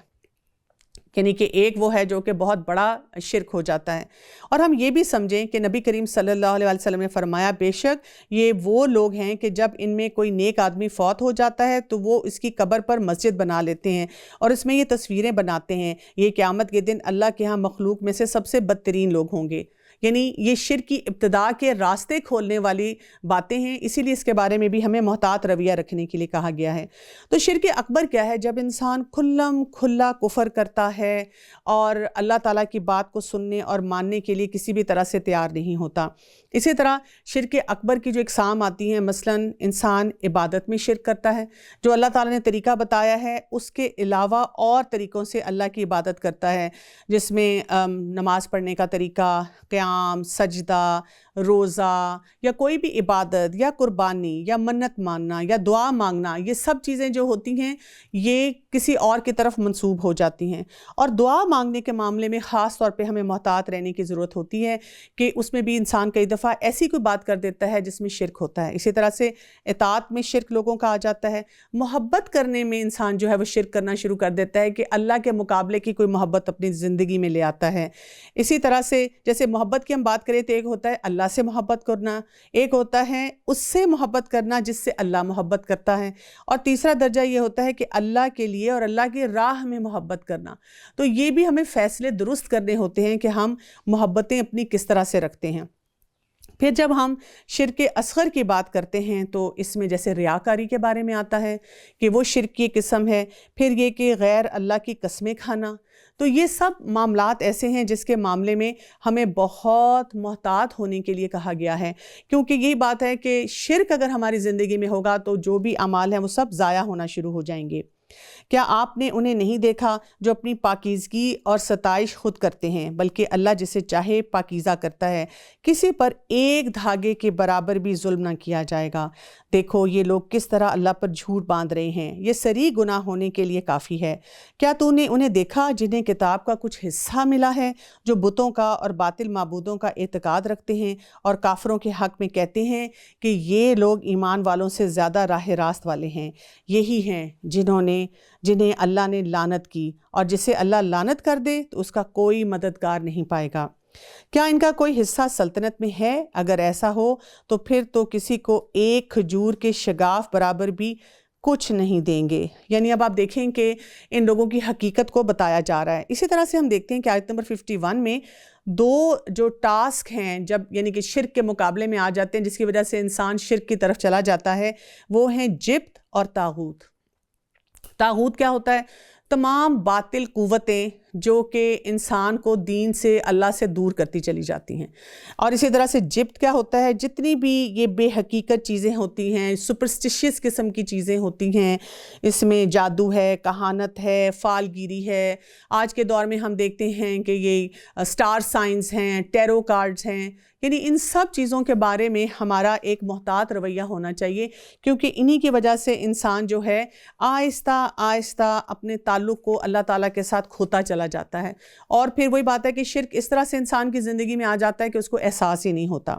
یعنی کہ ایک وہ ہے جو کہ بہت بڑا شرک ہو جاتا ہے، اور ہم یہ بھی سمجھیں کہ نبی کریم صلی اللہ علیہ وسلم نے فرمایا بے شک یہ وہ لوگ ہیں کہ جب ان میں کوئی نیک آدمی فوت ہو جاتا ہے تو وہ اس کی قبر پر مسجد بنا لیتے ہیں اور اس میں یہ تصویریں بناتے ہیں، یہ قیامت کے دن اللہ کے ہاں مخلوق میں سے سب سے بدترین لوگ ہوں گے۔ یعنی یہ شرک کی ابتدا کے راستے کھولنے والی باتیں ہیں، اسی لیے اس کے بارے میں بھی ہمیں محتاط رویہ رکھنے کے لیے کہا گیا ہے۔ تو شرک اکبر کیا ہے؟ جب انسان کھلم کھلا کفر کرتا ہے اور اللہ تعالیٰ کی بات کو سننے اور ماننے کے لیے کسی بھی طرح سے تیار نہیں ہوتا۔ اسی طرح شرک اکبر کی جو اقسام آتی ہیں، مثلاً انسان عبادت میں شرک کرتا ہے، جو اللہ تعالیٰ نے طریقہ بتایا ہے اس کے علاوہ اور طریقوں سے اللہ کی عبادت کرتا ہے، جس میں نماز پڑھنے کا طریقہ، قیام قیام، سجدہ، روزہ یا کوئی بھی عبادت یا قربانی یا منت ماننا یا دعا مانگنا، یہ سب چیزیں جو ہوتی ہیں یہ کسی اور کی طرف منسوب ہو جاتی ہیں۔ اور دعا مانگنے کے معاملے میں خاص طور پہ ہمیں محتاط رہنے کی ضرورت ہوتی ہے کہ اس میں بھی انسان کئی دفعہ ایسی کوئی بات کر دیتا ہے جس میں شرک ہوتا ہے۔ اسی طرح سے اطاعت میں شرک لوگوں کا آ جاتا ہے، محبت کرنے میں انسان جو ہے وہ شرک کرنا شروع کر دیتا ہے کہ اللہ کے مقابلے کی کوئی محبت اپنی زندگی میں لے آتا ہے۔ اسی طرح سے جیسے محبت کی ہم بات کریں تو ایک ہوتا ہے اللہ سے محبت کرنا، ایک ہوتا ہے اس سے محبت کرنا جس سے اللہ محبت کرتا ہے، اور تیسرا درجہ یہ ہوتا ہے کہ اللہ کے لیے اور اللہ کی راہ میں محبت کرنا۔ تو یہ بھی ہمیں فیصلے درست کرنے ہوتے ہیں کہ ہم محبتیں اپنی کس طرح سے رکھتے ہیں۔ پھر جب ہم شرک اصغر کی بات کرتے ہیں تو اس میں جیسے ریاکاری کے بارے میں آتا ہے کہ وہ شرک کی قسم ہے، پھر یہ کہ غیر اللہ کی قسمیں کھانا۔ تو یہ سب معاملات ایسے ہیں جس کے معاملے میں ہمیں بہت محتاط ہونے کے لیے کہا گیا ہے، کیونکہ یہی بات ہے کہ شرک اگر ہماری زندگی میں ہوگا تو جو بھی اعمال ہیں وہ سب ضائع ہونا شروع ہو جائیں گے۔ کیا آپ نے انہیں نہیں دیکھا جو اپنی پاکیزگی اور ستائش خود کرتے ہیں، بلکہ اللہ جسے چاہے پاکیزہ کرتا ہے، کسی پر ایک دھاگے کے برابر بھی ظلم نہ کیا جائے گا۔ دیکھو یہ لوگ کس طرح اللہ پر جھوٹ باندھ رہے ہیں، یہ صریح گناہ ہونے کے لیے کافی ہے۔ کیا تو نے انہیں دیکھا جنہیں کتاب کا کچھ حصہ ملا ہے، جو بتوں کا اور باطل معبودوں کا اعتقاد رکھتے ہیں اور کافروں کے حق میں کہتے ہیں کہ یہ لوگ ایمان والوں سے زیادہ راہ راست والے ہیں۔ یہی ہیں جنہیں اللہ نے لعنت کی، اور جسے اللہ لعنت کر دے تو اس کا کوئی مددگار نہیں پائے گا۔ کیا ان کا کوئی حصہ سلطنت میں ہے؟ اگر ایسا ہو تو پھر تو کسی کو ایک کھجور کے شگاف برابر بھی کچھ نہیں دیں گے۔ یعنی اب آپ دیکھیں کہ ان لوگوں کی حقیقت کو بتایا جا رہا ہے۔ اسی طرح سے ہم دیکھتے ہیں کہ آیت نمبر 51 میں دو جو ٹاسک ہیں جب یعنی کہ شرک کے مقابلے میں آ جاتے ہیں، جس کی وجہ سے انسان شرک کی طرف چلا جاتا ہے، وہ ہیں جبت اور طاغوت۔ طاغوت کیا ہوتا ہے؟ تمام باطل قوتیں جو کہ انسان کو دین سے، اللہ سے دور کرتی چلی جاتی ہیں۔ اور اسی طرح سے جبت کیا ہوتا ہے؟ جتنی بھی یہ بے حقیقت چیزیں ہوتی ہیں، سپرسٹیشیس قسم کی چیزیں ہوتی ہیں، اس میں جادو ہے، کہانت ہے، فال گیری ہے۔ آج کے دور میں ہم دیکھتے ہیں کہ یہ سٹار سائنس ہیں، ٹیرو کارڈز ہیں، یعنی ان سب چیزوں کے بارے میں ہمارا ایک محتاط رویہ ہونا چاہیے، کیونکہ انہی کی وجہ سے انسان جو ہے آہستہ آہستہ اپنے تعلق کو اللہ تعالیٰ کے ساتھ کھوتا چلا جاتا ہے۔ اور پھر وہی بات ہے کہ شرک اس طرح سے انسان کی زندگی میں آ جاتا ہے کہ اس کو احساس ہی نہیں ہوتا۔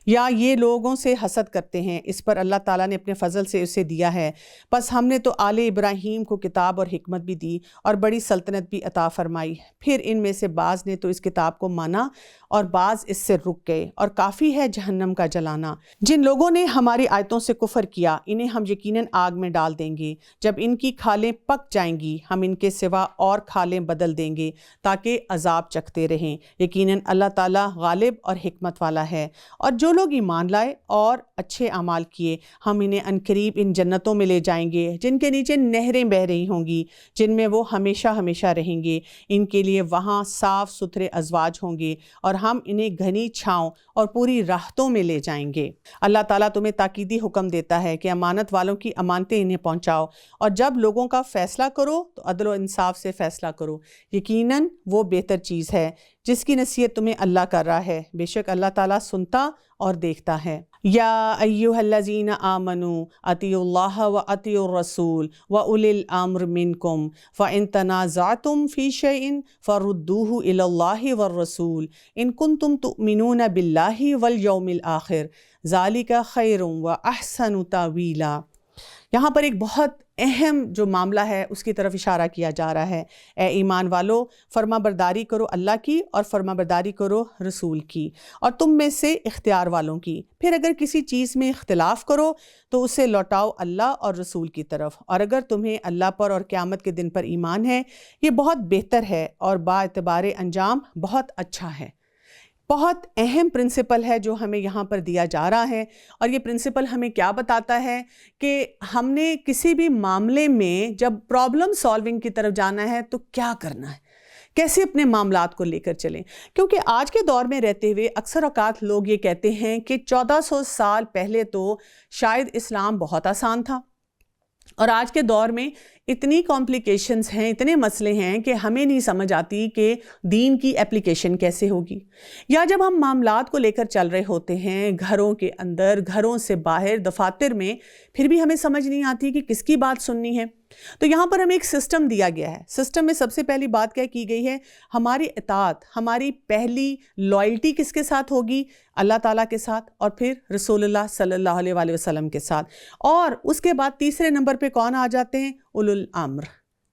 یا یہ لوگوں سے حسد کرتے ہیں، اس پر اللہ تعالیٰ نے اپنے فضل سے اسے دیا ہے، بس ہم نے تو آل ابراہیم کو کتاب اور حکمت بھی دی اور بڑی سلطنت بھی عطا فرمائی، پھر ان میں سے بعض نے تو اس کتاب کو مانا اور بعض اس سے رک گئے، اور کافی ہے جہنم کا جلانا۔ جن لوگوں نے ہماری آیتوں سے کفر کیا انہیں ہم یقیناً آگ میں ڈال دیں گے، جب ان کی کھالیں پک جائیں گی ہم ان کے سوا اور کھالیں بدل دیں گے تاکہ عذاب چکھتے رہیں، یقیناً اللہ تعالیٰ غالب اور حکمت والا ہے۔ اور جو لوگ ایمان لائے اور اچھے اعمال کیے ہم انہیں عنقریب ان جنتوں میں لے جائیں گے جن کے نیچے نہریں بہہ رہی ہوں گی، جن میں وہ ہمیشہ ہمیشہ رہیں گے، ان کے لیے وہاں صاف ستھرے ازواج ہوں گے اور ہم انہیں گھنی چھاؤں اور پوری راحتوں میں لے جائیں گے۔ اللہ تعالیٰ تمہیں تاکیدی حکم دیتا ہے کہ امانت والوں کی امانتیں انہیں پہنچاؤ، اور جب لوگوں کا فیصلہ کرو تو عدل و انصاف سے فیصلہ کرو، یقیناً وہ بہتر چیز ہے جس کی نصیحت تمہیں اللہ کر رہا ہے، بے شک اللہ تعالیٰ سنتا اور دیکھتا ہے۔ یا ایھا الذین آمنوا اطیعوا اللہ واطیعوا الرسول واولی الامر منکم فان تنازعتم فی شیء فردوہ الی اللہ والرسول ان کنتم تؤمنون باللہ والیوم الآخر ذالک خیر واحسن تاویلا۔ یہاں پر ایک بہت اہم جو معاملہ ہے اس کی طرف اشارہ کیا جا رہا ہے۔ اے ایمان والو، فرما برداری کرو اللہ کی اور فرما برداری کرو رسول کی اور تم میں سے اختیار والوں کی، پھر اگر کسی چیز میں اختلاف کرو تو اسے لوٹاؤ اللہ اور رسول کی طرف، اور اگر تمہیں اللہ پر اور قیامت کے دن پر ایمان ہے یہ بہت بہتر ہے اور با اعتبار انجام بہت اچھا ہے۔ بہت اہم پرنسپل ہے جو ہمیں یہاں پر دیا جا رہا ہے، اور یہ پرنسپل ہمیں کیا بتاتا ہے کہ ہم نے کسی بھی معاملے میں جب پرابلم سالونگ کی طرف جانا ہے تو کیا کرنا ہے، کیسے اپنے معاملات کو لے کر چلیں۔ کیونکہ آج کے دور میں رہتے ہوئے اکثر اوقات لوگ یہ کہتے ہیں کہ 1400 سال پہلے تو شاید اسلام بہت آسان تھا، اور آج کے دور میں اتنی کمپلیکیشنز ہیں، اتنے مسئلے ہیں کہ ہمیں نہیں سمجھ آتی کہ دین کی اپلیکیشن کیسے ہوگی، یا جب ہم معاملات کو لے کر چل رہے ہوتے ہیں گھروں کے اندر، گھروں سے باہر، دفاتر میں، پھر بھی ہمیں سمجھ نہیں آتی کہ کس کی بات سننی ہے۔ تو یہاں پر ہمیں ایک سسٹم دیا گیا ہے۔ سسٹم میں سب سے پہلی بات کیا کی گئی ہے؟ ہماری اطاعت، ہماری پہلی لائلٹی کس کے ساتھ ہوگی؟ اللہ تعالیٰ کے ساتھ، اور پھر رسول اللہ صلی اللہ علیہ وآلہ وسلم کے ساتھ، اور اس کے بعد تیسرے نمبر پہ کون آ جاتے ہیں؟ اولو الامر۔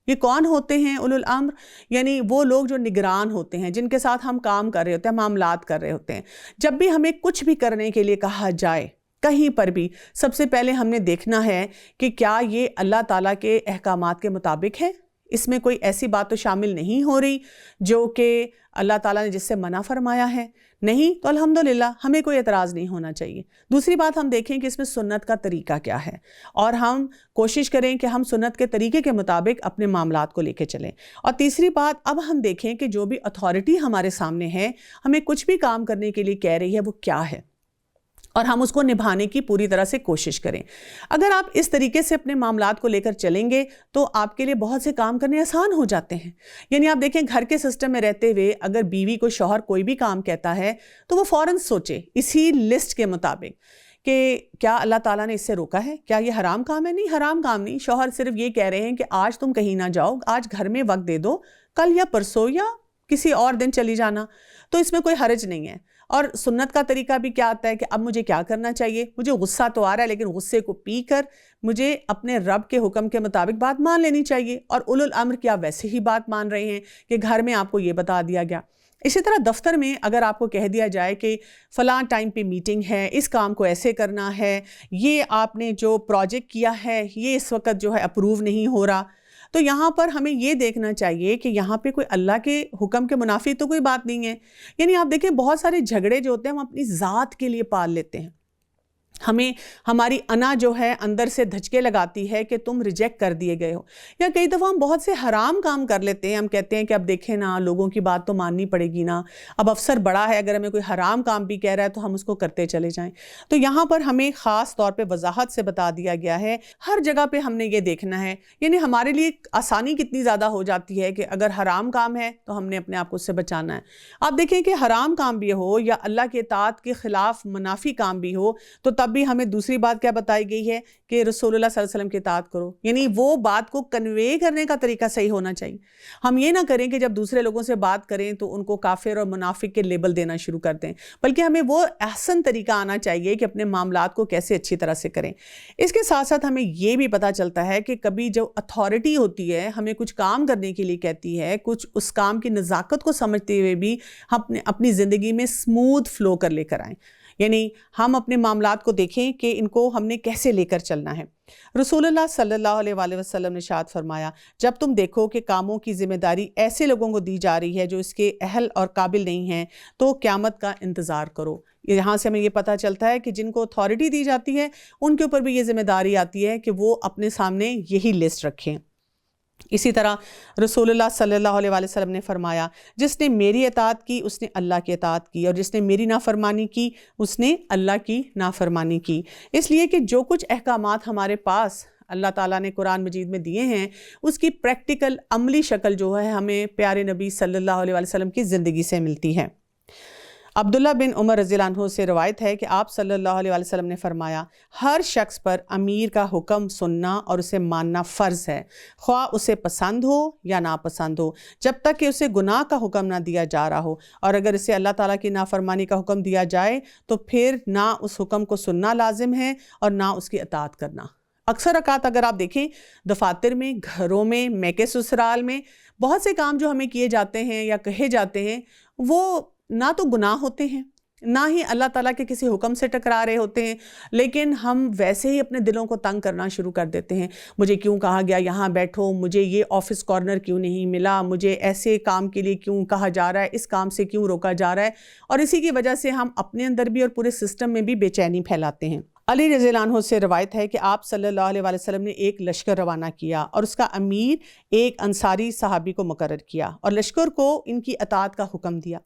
یہ کون ہوتے ہیں اولو الامر؟ یعنی وہ لوگ جو نگران ہوتے ہیں، جن کے ساتھ ہم کام کر رہے ہوتے ہیں، معاملات کر رہے ہوتے ہیں۔ جب بھی ہمیں کچھ بھی کرنے کے لیے کہا جائے کہیں پر بھی، سب سے پہلے ہم نے دیکھنا ہے کہ کیا یہ اللہ تعالیٰ کے احکامات کے مطابق ہے، اس میں کوئی ایسی بات تو شامل نہیں ہو رہی جو کہ اللہ تعالیٰ نے جس سے منع فرمایا ہے۔ نہیں تو الحمدللہ ہمیں کوئی اعتراض نہیں ہونا چاہیے۔ دوسری بات ہم دیکھیں کہ اس میں سنت کا طریقہ کیا ہے، اور ہم کوشش کریں کہ ہم سنت کے طریقے کے مطابق اپنے معاملات کو لے کے چلیں۔ اور تیسری بات، اب ہم دیکھیں کہ جو بھی اتھارٹی ہمارے سامنے ہے، ہمیں کچھ بھی کام کرنے کے لیے کہہ رہی ہے، وہ کیا ہے، اور ہم اس کو نبھانے کی پوری طرح سے کوشش کریں۔ اگر آپ اس طریقے سے اپنے معاملات کو لے کر چلیں گے تو آپ کے لیے بہت سے کام کرنے آسان ہو جاتے ہیں۔ یعنی آپ دیکھیں گھر کے سسٹم میں رہتے ہوئے اگر بیوی کو شوہر کوئی بھی کام کہتا ہے تو وہ فوراً سوچے اسی لسٹ کے مطابق کہ کیا اللہ تعالیٰ نے اس سے روکا ہے، کیا یہ حرام کام ہے؟ نہیں، حرام کام نہیں۔ شوہر صرف یہ کہہ رہے ہیں کہ آج تم کہیں نہ جاؤ، آج گھر میں وقت دے دو، کل یا پرسوں یا کسی اور دن چلی جانا، تو اس میں کوئی حرج نہیں ہے۔ اور سنت کا طریقہ بھی کیا آتا ہے کہ اب مجھے کیا کرنا چاہیے؟ مجھے غصہ تو آ رہا ہے، لیکن غصے کو پی کر مجھے اپنے رب کے حکم کے مطابق بات مان لینی چاہیے۔ اور اولو الامر کیا ویسے ہی بات مان رہے ہیں کہ گھر میں آپ کو یہ بتا دیا گیا۔ اسی طرح دفتر میں اگر آپ کو کہہ دیا جائے کہ فلاں ٹائم پہ میٹنگ ہے، اس کام کو ایسے کرنا ہے، یہ آپ نے جو پروجیکٹ کیا ہے یہ اس وقت جو ہے اپروو نہیں ہو رہا، تو یہاں پر ہمیں یہ دیکھنا چاہیے کہ یہاں پہ کوئی اللہ کے حکم کے منافی تو کوئی بات نہیں ہے۔ یعنی آپ دیکھیں بہت سارے جھگڑے جو ہوتے ہیں ہم اپنی ذات کے لیے پال لیتے ہیں، ہمیں ہماری انا جو ہے اندر سے دھچکے لگاتی ہے کہ تم ریجیکٹ کر دیے گئے ہو، یا کئی دفعہ ہم بہت سے حرام کام کر لیتے ہیں۔ ہم کہتے ہیں کہ اب دیکھیں نا، لوگوں کی بات تو ماننی پڑے گی نا، اب افسر بڑا ہے، اگر ہمیں کوئی حرام کام بھی کہہ رہا ہے تو ہم اس کو کرتے چلے جائیں۔ تو یہاں پر ہمیں خاص طور پہ وضاحت سے بتا دیا گیا ہے، ہر جگہ پہ ہم نے یہ دیکھنا ہے۔ یعنی ہمارے لیے آسانی کتنی زیادہ ہو جاتی ہے کہ اگر حرام کام ہے تو ہم نے اپنے آپ کو اس سے بچانا ہے۔ آپ دیکھیں کہ حرام کام بھی ہو یا اللہ کے اطاعت کے خلاف منافی کام بھی ہو، تو تب بھی ہمیں دوسری بات کیا بتائی گئی ہے کہ رسول اللہ صلی اللہ علیہ وسلم کی اطاعت کرو۔ یعنی وہ بات کو کنوے کرنے کا طریقہ صحیح ہونا چاہیے۔ ہم یہ نہ کریں کہ جب دوسرے لوگوں سے بات کریں تو ان کو کافر اور منافق کے لیبل دینا شروع کر دیں، بلکہ ہمیں وہ احسن طریقہ آنا چاہیے کہ اپنے معاملات کو کیسے اچھی طرح سے کریں۔ اس کے ساتھ ساتھ ہمیں یہ بھی پتہ چلتا ہے کہ کبھی جو اتھارٹی ہوتی ہے ہمیں کچھ کام کرنے کے لیے کہتی ہے، کچھ اس کام کی نزاکت کو سمجھتے ہوئے بھی ہم اپنی زندگی میں اسموتھ فلو کر لے کر آئیں۔ یعنی ہم اپنے معاملات کو دیکھیں کہ ان کو ہم نے کیسے لے کر چلنا ہے۔ رسول اللہ صلی اللہ علیہ وآلہ وسلم نے ارشاد فرمایا، جب تم دیکھو کہ کاموں کی ذمہ داری ایسے لوگوں کو دی جا رہی ہے جو اس کے اہل اور قابل نہیں ہیں، تو قیامت کا انتظار کرو۔ یہاں سے ہمیں یہ پتہ چلتا ہے کہ جن کو اتھارٹی دی جاتی ہے ان کے اوپر بھی یہ ذمہ داری آتی ہے کہ وہ اپنے سامنے یہی لسٹ رکھیں۔ اسی طرح رسول اللہ صلی اللہ علیہ وآلہ وسلم نے فرمایا، جس نے میری اطاعت کی اس نے اللہ کی اطاعت کی، اور جس نے میری نافرمانی کی اس نے اللہ کی نافرمانی کی۔ اس لیے کہ جو کچھ احکامات ہمارے پاس اللہ تعالیٰ نے قرآن مجید میں دیے ہیں، اس کی پریکٹیکل عملی شکل جو ہے ہمیں پیارے نبی صلی اللہ علیہ وآلہ وسلم کی زندگی سے ملتی ہے۔ عبداللہ بن عمر رضی اللہ عنہ سے روایت ہے کہ آپ صلی اللہ علیہ وآلہ وسلم نے فرمایا، ہر شخص پر امیر کا حکم سننا اور اسے ماننا فرض ہے، خواہ اسے پسند ہو یا ناپسند ہو، جب تک کہ اسے گناہ کا حکم نہ دیا جا رہا ہو، اور اگر اسے اللہ تعالیٰ کی نافرمانی کا حکم دیا جائے تو پھر نہ اس حکم کو سننا لازم ہے اور نہ اس کی اطاعت کرنا۔ اکثر اوقات اگر آپ دیکھیں دفاتر میں، گھروں میں، میکے سسرال میں بہت سے کام جو ہمیں کیے جاتے ہیں یا کہے جاتے ہیں، وہ نہ تو گناہ ہوتے ہیں، نہ ہی اللہ تعالیٰ کے کسی حکم سے ٹکرا رہے ہوتے ہیں، لیکن ہم ویسے ہی اپنے دلوں کو تنگ کرنا شروع کر دیتے ہیں۔ مجھے کیوں کہا گیا یہاں بیٹھو، مجھے یہ آفس کارنر کیوں نہیں ملا، مجھے ایسے کام کے لیے کیوں کہا جا رہا ہے، اس کام سے کیوں روکا جا رہا ہے، اور اسی کی وجہ سے ہم اپنے اندر بھی اور پورے سسٹم میں بھی بے چینی پھیلاتے ہیں۔ علی رضی اللہ عنہ سے روایت ہے کہ آپ صلی اللہ علیہ وآلہ وسلم نے ایک لشکر روانہ کیا اور اس کا امیر ایک انصاری صحابی کو مقرر کیا اور لشکر کو ان کی اطاعت کا حکم دیا۔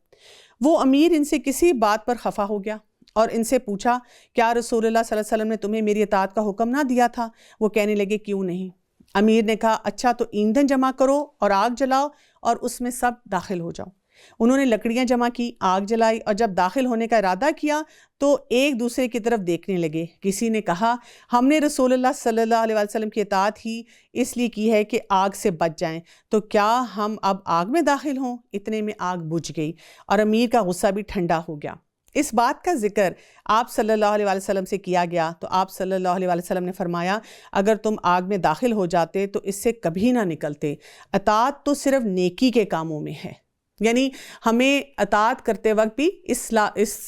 وہ امیر ان سے کسی بات پر خفا ہو گیا اور ان سے پوچھا کیا رسول اللہ صلی اللہ علیہ وسلم نے تمہیں میری اطاعت کا حکم نہ دیا تھا؟ وہ کہنے لگے کیوں نہیں؟ امیر نے کہا اچھا تو ایندھن جمع کرو اور آگ جلاؤ اور اس میں سب داخل ہو جاؤ۔ انہوں نے لکڑیاں جمع کی، آگ جلائی، اور جب داخل ہونے کا ارادہ کیا تو ایک دوسرے کی طرف دیکھنے لگے۔ کسی نے کہا ہم نے رسول اللہ صلی اللہ علیہ وسلم کی اطاعت ہی اس لیے کی ہے کہ آگ سے بچ جائیں، تو کیا ہم اب آگ میں داخل ہوں؟ اتنے میں آگ بجھ گئی اور امیر کا غصہ بھی ٹھنڈا ہو گیا۔ اس بات کا ذکر آپ صلی اللہ علیہ وسلم سے کیا گیا تو آپ صلی اللہ علیہ وسلم نے فرمایا اگر تم آگ میں داخل ہو جاتے تو اس سے کبھی نہ نکلتے۔ اطاعت تو صرف نیکی کے کاموں میں ہے، یعنی ہمیں اطاعت کرتے وقت بھی اس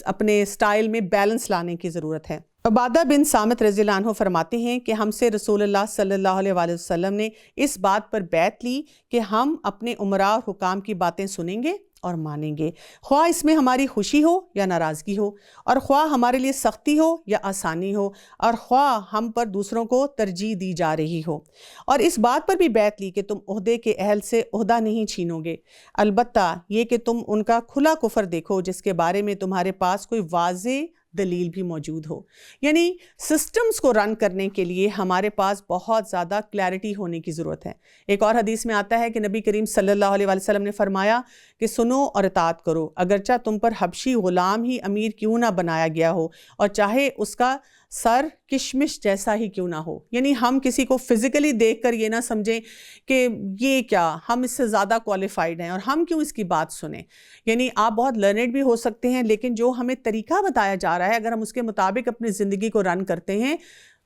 اپنے سٹائل میں بیلنس لانے کی ضرورت ہے۔ عبادہ بن صامت رضی اللہ عنہ فرماتے ہیں کہ ہم سے رسول اللہ صلی اللہ علیہ وسلم نے اس بات پر بیعت لی کہ ہم اپنے امراء اور حکام کی باتیں سنیں گے اور مانیں گے، خواہ اس میں ہماری خوشی ہو یا ناراضگی ہو، اور خواہ ہمارے لیے سختی ہو یا آسانی ہو، اور خواہ ہم پر دوسروں کو ترجیح دی جا رہی ہو، اور اس بات پر بھی بیعت لی کہ تم عہدے کے اہل سے عہدہ نہیں چھینو گے، البتہ یہ کہ تم ان کا کھلا کفر دیکھو جس کے بارے میں تمہارے پاس کوئی واضح دلیل بھی موجود ہو۔ یعنی سسٹمز کو رن کرنے کے لیے ہمارے پاس بہت زیادہ کلیئرٹی ہونے کی ضرورت ہے۔ ایک اور حدیث میں آتا ہے کہ نبی کریم صلی اللہ علیہ وسلم نے فرمایا کہ سنو اور اطاعت کرو، اگرچہ تم پر حبشی غلام ہی امیر کیوں نہ بنایا گیا ہو اور چاہے اس کا سر کشمش جیسا ہی کیوں نہ ہو۔ یعنی ہم کسی کو فزیکلی دیکھ کر یہ نہ سمجھیں کہ یہ کیا، ہم اس سے زیادہ کوالیفائڈ ہیں اور ہم کیوں اس کی بات سنیں۔ یعنی آپ بہت لرنڈ بھی ہو سکتے ہیں، لیکن جو ہمیں طریقہ بتایا جا رہا ہے اگر ہم اس کے مطابق اپنی زندگی کو رن کرتے ہیں،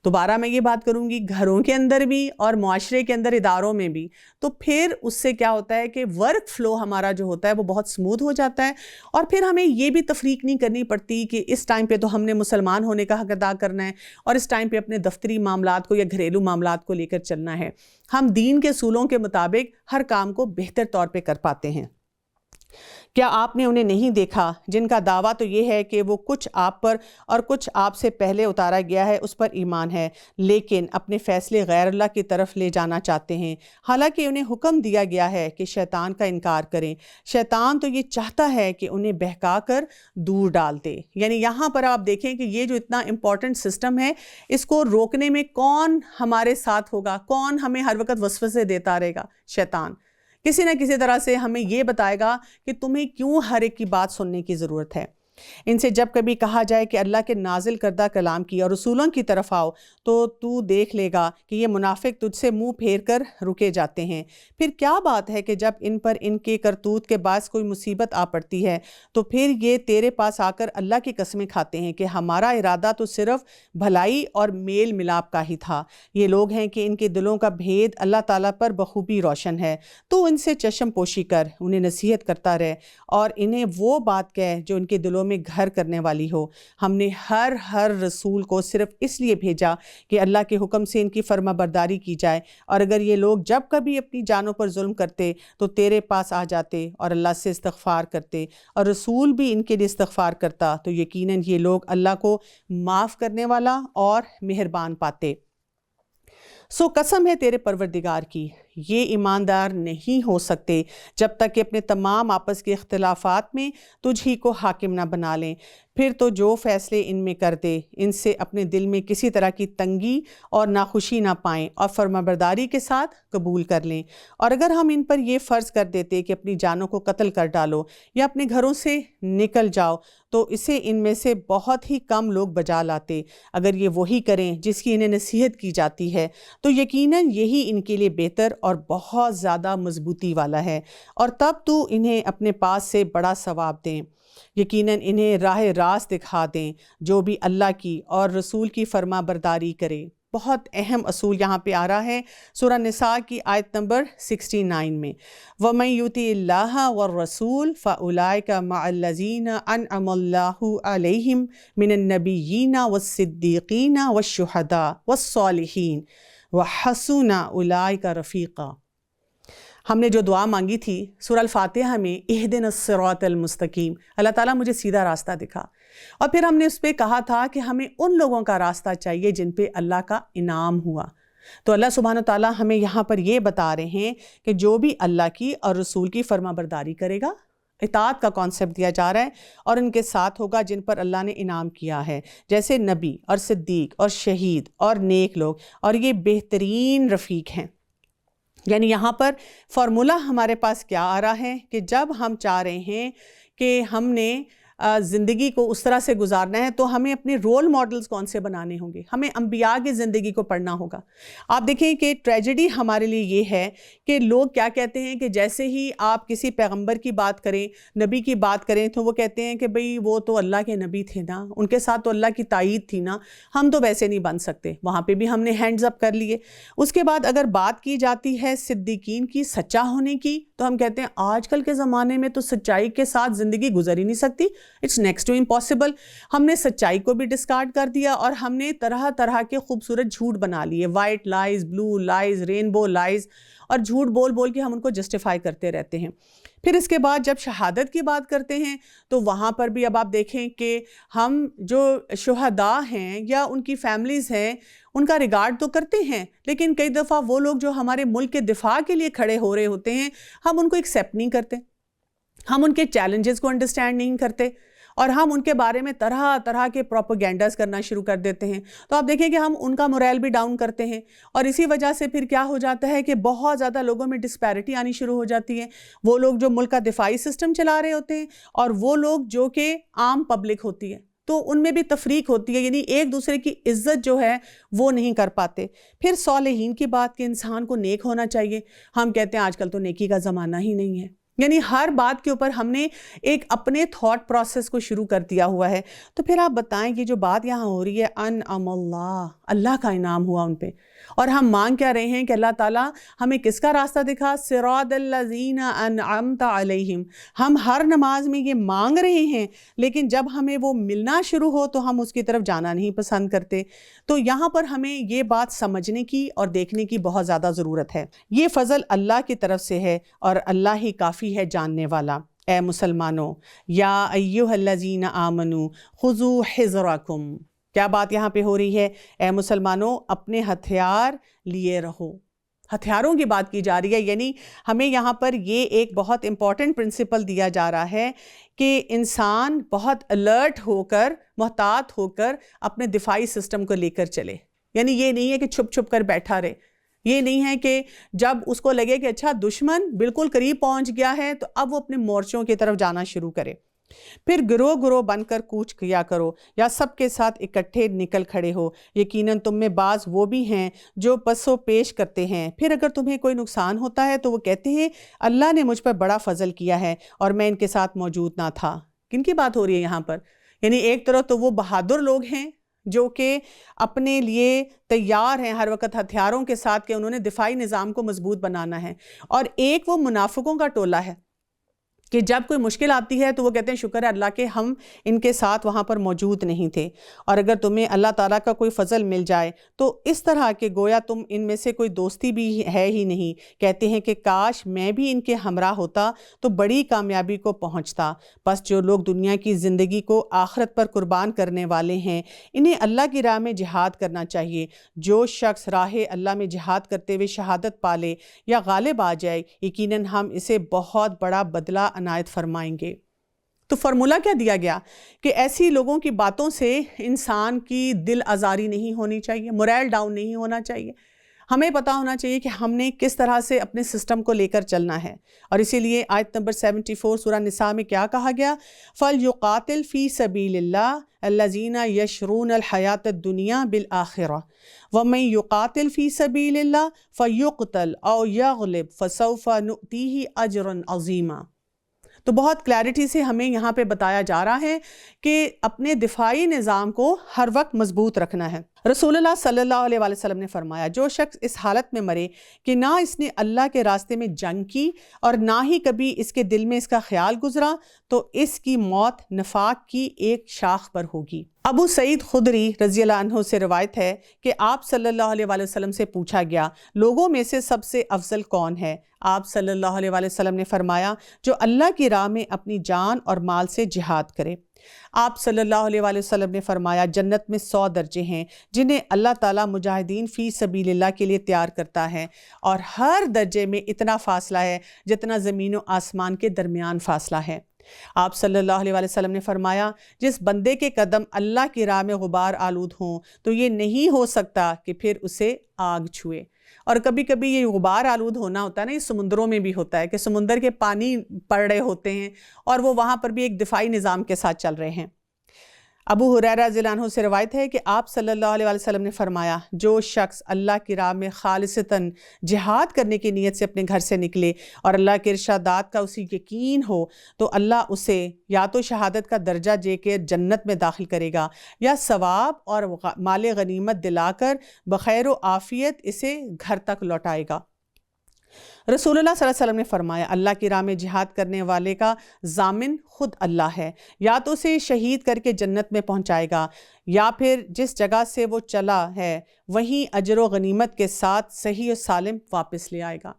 دوبارہ میں یہ بات کروں گی، گھروں کے اندر بھی اور معاشرے کے اندر، اداروں میں بھی، تو پھر اس سے کیا ہوتا ہے کہ ورک فلو ہمارا جو ہوتا ہے وہ بہت سموتھ ہو جاتا ہے، اور پھر ہمیں یہ بھی تفریق نہیں کرنی پڑتی کہ اس ٹائم پہ تو ہم نے مسلمان ہونے کا حق ادا کرنا ہے اور اس ٹائم پہ اپنے دفتری معاملات کو یا گھریلو معاملات کو لے کر چلنا ہے۔ ہم دین کے اصولوں کے مطابق ہر کام کو بہتر طور پہ کر پاتے ہیں۔ کیا آپ نے انہیں نہیں دیکھا جن کا دعویٰ تو یہ ہے کہ وہ کچھ آپ پر اور کچھ آپ سے پہلے اتارا گیا ہے اس پر ایمان ہے، لیکن اپنے فیصلے غیر اللہ کی طرف لے جانا چاہتے ہیں، حالانکہ انہیں حکم دیا گیا ہے کہ شیطان کا انکار کریں۔ شیطان تو یہ چاہتا ہے کہ انہیں بہکا کر دور ڈال دے۔ یعنی یہاں پر آپ دیکھیں کہ یہ جو اتنا امپورٹنٹ سسٹم ہے، اس کو روکنے میں کون ہمارے ساتھ ہوگا؟ کون ہمیں ہر وقت وسوسے دیتا رہے گا؟ شیطان کسی نہ کسی طرح سے ہمیں یہ بتائے گا کہ تمہیں کیوں ہر ایک کی بات سننے کی ضرورت ہے۔ ان سے جب کبھی کہا جائے کہ اللہ کے نازل کردہ کلام کی اور رسولوں کی طرف آؤ تو دیکھ لے گا کہ یہ منافق تجھ سے منہ پھیر کر رکے جاتے ہیں۔ پھر کیا بات ہے کہ جب ان پر ان کے کرتوت کے باعث کوئی مصیبت آ پڑتی ہے تو پھر یہ تیرے پاس آ کر اللہ کی قسمیں کھاتے ہیں کہ ہمارا ارادہ تو صرف بھلائی اور میل ملاپ کا ہی تھا۔ یہ لوگ ہیں کہ ان کے دلوں کا بھید اللہ تعالیٰ پر بخوبی روشن ہے، تو ان سے چشم پوشی کر انہیں نصیحت کرتا رہے اور انہیں وہ بات کہہ جو ان کے دلوں میں گھر کرنے والی ہو۔ ہم نے ہر رسول کو صرف اس لیے بھیجا کہ اللہ کے حکم سے ان کی فرما برداری کی جائے، اور اگر یہ لوگ جب کبھی اپنی جانوں پر ظلم کرتے تو تیرے پاس آ جاتے اور اللہ سے استغفار کرتے، اور رسول بھی ان کے لیے استغفار کرتا، تو یقیناً یہ لوگ اللہ کو معاف کرنے والا اور مہربان پاتے۔ سو قسم ہے تیرے پروردگار کی، یہ ایماندار نہیں ہو سکتے جب تک کہ اپنے تمام آپس کے اختلافات میں تجھ ہی کو حاکم نہ بنا لیں۔ پھر تو جو فیصلے ان میں کر دے ان سے اپنے دل میں کسی طرح کی تنگی اور ناخوشی نہ پائیں اور فرمانبرداری کے ساتھ قبول کر لیں۔ اور اگر ہم ان پر یہ فرض کر دیتے کہ اپنی جانوں کو قتل کر ڈالو یا اپنے گھروں سے نکل جاؤ تو اسے ان میں سے بہت ہی کم لوگ بجا لاتے۔ اگر یہ وہی کریں جس کی انہیں نصیحت کی جاتی ہے تو یقیناً یہی ان کے لیے بہتر اور بہت زیادہ مضبوطی والا ہے، اور تب تو انہیں اپنے پاس سے بڑا ثواب دیں۔ یقیناً انہیں راہ راست دکھا دیں جو بھی اللہ کی اور رسول کی فرما برداری کرے۔ بہت اہم اصول یہاں پہ آ رہا ہے سورہ نساء کی آیت نمبر 69 میں، وَمَن يُطِعِ اللَّهَ وَالرَّسُولَ فَأُولَٰئِكَ مَعَ الَّذِينَ أَنْعَمَ اللَّهُ عَلَيْهِمْ مِنَ النَّبِيِّينَ وَالصِّدِّيقِينَ وَالشُّهَدَاءِ وَالصَّالِحِينَ وَحَسُنَ أُولَٰئِكَ رَفِيقًا۔ ہم نے جو دعا مانگی تھی سورہ الفاتحہ میں، اہدنا الصراط المستقیم، اللہ تعالیٰ مجھے سیدھا راستہ دکھا، اور پھر ہم نے اس پہ کہا تھا کہ ہمیں ان لوگوں کا راستہ چاہیے جن پہ اللہ کا انعام ہوا۔ تو اللہ سبحانہ تعالیٰ ہمیں یہاں پر یہ بتا رہے ہیں کہ جو بھی اللہ کی اور رسول کی فرما برداری کرے گا، اطاعت کا کانسیپٹ دیا جا رہا ہے، اور ان کے ساتھ ہوگا جن پر اللہ نے انعام کیا ہے، جیسے نبی اور صدیق اور شہید اور نیک لوگ، اور یہ بہترین رفیق ہیں۔ یعنی یہاں پر فارمولہ ہمارے پاس کیا آ رہا ہے کہ جب ہم چاہ رہے ہیں کہ ہم نے زندگی کو اس طرح سے گزارنا ہے تو ہمیں اپنے رول ماڈلز کون سے بنانے ہوں گے، ہمیں انبیاء کی زندگی کو پڑھنا ہوگا۔ آپ دیکھیں کہ ٹریجڈی ہمارے لیے یہ ہے کہ لوگ کیا کہتے ہیں کہ جیسے ہی آپ کسی پیغمبر کی بات کریں، نبی کی بات کریں، تو وہ کہتے ہیں کہ بھئی وہ تو اللہ کے نبی تھے نا، ان کے ساتھ تو اللہ کی تائید تھی نا، ہم تو ویسے نہیں بن سکتے۔ وہاں پہ بھی ہم نے ہینڈز اپ کر لیے۔ اس کے بعد اگر بات کی جاتی ہے صدیقین کی، سچا ہونے کی، تو ہم کہتے ہیں آج کل کے زمانے میں تو سچائی کے ساتھ زندگی گزر ہی نہیں سکتی، اٹس نیکسٹ ٹو امپاسبل۔ ہم نے سچائی کو بھی ڈسکارڈ کر دیا اور ہم نے طرح طرح کے خوبصورت جھوٹ بنا لیے، وائٹ لائز، بلو لائز، رینبو لائز، اور جھوٹ بول بول کے ہم ان کو جسٹیفائی کرتے رہتے ہیں۔ پھر اس کے بعد جب شہادت کی بات کرتے ہیں تو وہاں پر بھی اب آپ دیکھیں کہ ہم جو شہداء ہیں یا ان کی فیملیز ہیں ان کا ریگارڈ تو کرتے ہیں، لیکن کئی دفعہ وہ لوگ جو ہمارے ملک کے دفاع کے لیے کھڑے ہو رہے ہوتے ہیں ہم ان کو ایکسیپٹ نہیں کرتے، ہم ان کے چیلنجز کو انڈرسٹینڈ نہیں کرتے، اور ہم ان کے بارے میں طرح طرح کے پروپیگنڈاز کرنا شروع کر دیتے ہیں۔ تو آپ دیکھیں کہ ہم ان کا مورائل بھی ڈاؤن کرتے ہیں، اور اسی وجہ سے پھر کیا ہو جاتا ہے کہ بہت زیادہ لوگوں میں ڈسپیرٹی آنی شروع ہو جاتی ہے۔ وہ لوگ جو ملک کا دفاعی سسٹم چلا رہے ہوتے ہیں اور وہ لوگ جو کہ عام پبلک ہوتی ہے، تو ان میں بھی تفریق ہوتی ہے، یعنی ایک دوسرے کی عزت جو ہے وہ نہیں کر پاتے۔ پھر صالحین کی بات کہ انسان کو نیک ہونا چاہیے، ہم کہتے ہیں آج کل تو نیکی کا زمانہ ہی نہیں ہے۔ یعنی ہر بات کے اوپر ہم نے ایک اپنے تھاٹ پروسیس کو شروع کر دیا ہوا ہے۔ تو پھر آپ بتائیں کہ جو بات یہاں ہو رہی ہے انعم اللہ کا انعام ہوا ان پہ، اور ہم مانگ کیا رہے ہیں کہ اللہ تعالیٰ ہمیں کس کا راستہ دکھا؟ صراط الذین انعمت علیہم۔ ہم ہر نماز میں یہ مانگ رہے ہیں، لیکن جب ہمیں وہ ملنا شروع ہو تو ہم اس کی طرف جانا نہیں پسند کرتے۔ تو یہاں پر ہمیں یہ بات سمجھنے کی اور دیکھنے کی بہت زیادہ ضرورت ہے۔ یہ فضل اللہ کی طرف سے ہے اور اللہ ہی کافی ہے جاننے والا۔ اے مسلمانوں، یا ایھا الذین آمنوا خذوا حذرکم، کیا بات یہاں پہ ہو رہی ہے؟ اے مسلمانوں اپنے ہتھیار لیے رہو۔ ہتھیاروں کی بات کی جا رہی ہے، یعنی ہمیں یہاں پر یہ ایک بہت امپورٹنٹ پرنسپل دیا جا رہا ہے کہ انسان بہت الرٹ ہو کر، محتاط ہو کر اپنے دفاعی سسٹم کو لے کر چلے۔ یعنی یہ نہیں ہے کہ چھپ چھپ کر بیٹھا رہے، یہ نہیں ہے کہ جب اس کو لگے کہ اچھا دشمن بالکل قریب پہنچ گیا ہے تو اب وہ اپنے مورچوں کی طرف جانا شروع کرے۔ پھر گروہ گروہ بن کر کوچ کیا کرو یا سب کے ساتھ اکٹھے نکل کھڑے ہو، یقیناً تم میں بعض وہ بھی ہیں جو پس و پیش کرتے ہیں۔ پھر اگر تمہیں کوئی نقصان ہوتا ہے تو وہ کہتے ہیں اللہ نے مجھ پر بڑا فضل کیا ہے اور میں ان کے ساتھ موجود نہ تھا۔ کن کی بات ہو رہی ہے یہاں پر؟ یعنی ایک طرف تو وہ بہادر لوگ ہیں جو کہ اپنے لیے تیار ہیں ہر وقت ہتھیاروں کے ساتھ کہ انہوں نے دفاعی نظام کو مضبوط بنانا ہے، اور ایک وہ منافقوں کا ٹولہ ہے کہ جب کوئی مشکل آتی ہے تو وہ کہتے ہیں شکر ہے اللہ کے ہم ان کے ساتھ وہاں پر موجود نہیں تھے۔ اور اگر تمہیں اللہ تعالیٰ کا کوئی فضل مل جائے تو اس طرح کہ گویا تم ان میں سے کوئی دوستی بھی ہے ہی نہیں، کہتے ہیں کہ کاش میں بھی ان کے ہمراہ ہوتا تو بڑی کامیابی کو پہنچتا۔ بس جو لوگ دنیا کی زندگی کو آخرت پر قربان کرنے والے ہیں انہیں اللہ کی راہ میں جہاد کرنا چاہیے۔ جو شخص راہ اللہ میں جہاد کرتے ہوئے شہادت پالے یا غالب آ جائے، یقیناً ہم اسے بہت بڑا بدلہ عنایت فرمائیں گے۔ تو فرمولہ کیا دیا گیا کہ ایسی لوگوں کی باتوں سے انسان کی دل آزاری نہیں ہونی چاہیے، مورائل ڈاؤن نہیں ہونا چاہیے۔ ہمیں پتہ ہونا چاہیے کہ ہم نے کس طرح سے اپنے سسٹم کو لے کر چلنا ہے، اور اسی لیے آیت نمبر 74 سورہ نساء میں کیا کہا گیا؟ فَلْيُقَاتِلْ فِي سَبِيلِ اللَّهِ الَّذِينَ يَشْرُونَ الْحَيَاةَ الدُّنْيَا بِالْآخِرَةِ وَمَن يُقَاتِلْ فِي سَبِيلِ اللَّهِ فَيُقْتَلْ أَوْ يَغْلِبْ فَسَوْفَ نُؤْتِيهِ أَجْرًا عَظِيمًا۔ تو بہت کلیئرٹی سے ہمیں یہاں پہ بتایا جا رہا ہے کہ اپنے دفاعی نظام کو ہر وقت مضبوط رکھنا ہے۔ رسول اللہ صلی اللہ علیہ وآلہ وسلم نے فرمایا جو شخص اس حالت میں مرے کہ نہ اس نے اللہ کے راستے میں جنگ کی اور نہ ہی کبھی اس کے دل میں اس کا خیال گزرا تو اس کی موت نفاق کی ایک شاخ پر ہوگی۔ ابو سعید خدری رضی اللہ عنہ سے روایت ہے کہ آپ صلی اللہ علیہ وآلہ وسلم سے پوچھا گیا لوگوں میں سے سب سے افضل کون ہے؟ آپ صلی اللہ علیہ وآلہ وسلم نے فرمایا جو اللہ کی راہ میں اپنی جان اور مال سے جہاد کرے۔ آپ صلی اللہ علیہ وآلہ وسلم نے فرمایا جنت میں 100 درجے ہیں جنہیں اللہ تعالیٰ مجاہدین فی سبیل اللہ کے لیے تیار کرتا ہے، اور ہر درجے میں اتنا فاصلہ ہے جتنا زمین و آسمان کے درمیان فاصلہ ہے۔ آپ صلی اللہ علیہ وآلہ وسلم نے فرمایا جس بندے کے قدم اللہ کی راہ میں غبار آلود ہوں تو یہ نہیں ہو سکتا کہ پھر اسے آگ چھوئے۔ اور کبھی کبھی یہ غبار آلود ہونا ہوتا ہے نا، یہ سمندروں میں بھی ہوتا ہے کہ سمندر کے پانی پڑ رہے ہوتے ہیں اور وہ وہاں پر بھی ایک دفاعی نظام کے ساتھ چل رہے ہیں۔ ابو ہریرہ رضی اللہ عنہ سے روایت ہے کہ آپ صلی اللہ علیہ وآلہ وسلم نے فرمایا جو شخص اللہ کی راہ میں خالصتاً جہاد کرنے کی نیت سے اپنے گھر سے نکلے اور اللہ کے ارشادات کا اسے یقین ہو تو اللہ اسے یا تو شہادت کا درجہ دے کے جنت میں داخل کرے گا یا ثواب اور مال غنیمت دلا کر بخیر و عافیت اسے گھر تک لوٹائے گا۔ رسول اللہ صلی اللہ علیہ وسلم نے فرمایا اللہ کی راہ میں جہاد کرنے والے کا ضامن خود اللہ ہے، یا تو اسے شہید کر کے جنت میں پہنچائے گا یا پھر جس جگہ سے وہ چلا ہے وہیں اجر و غنیمت کے ساتھ صحیح و سالم واپس لے آئے گا۔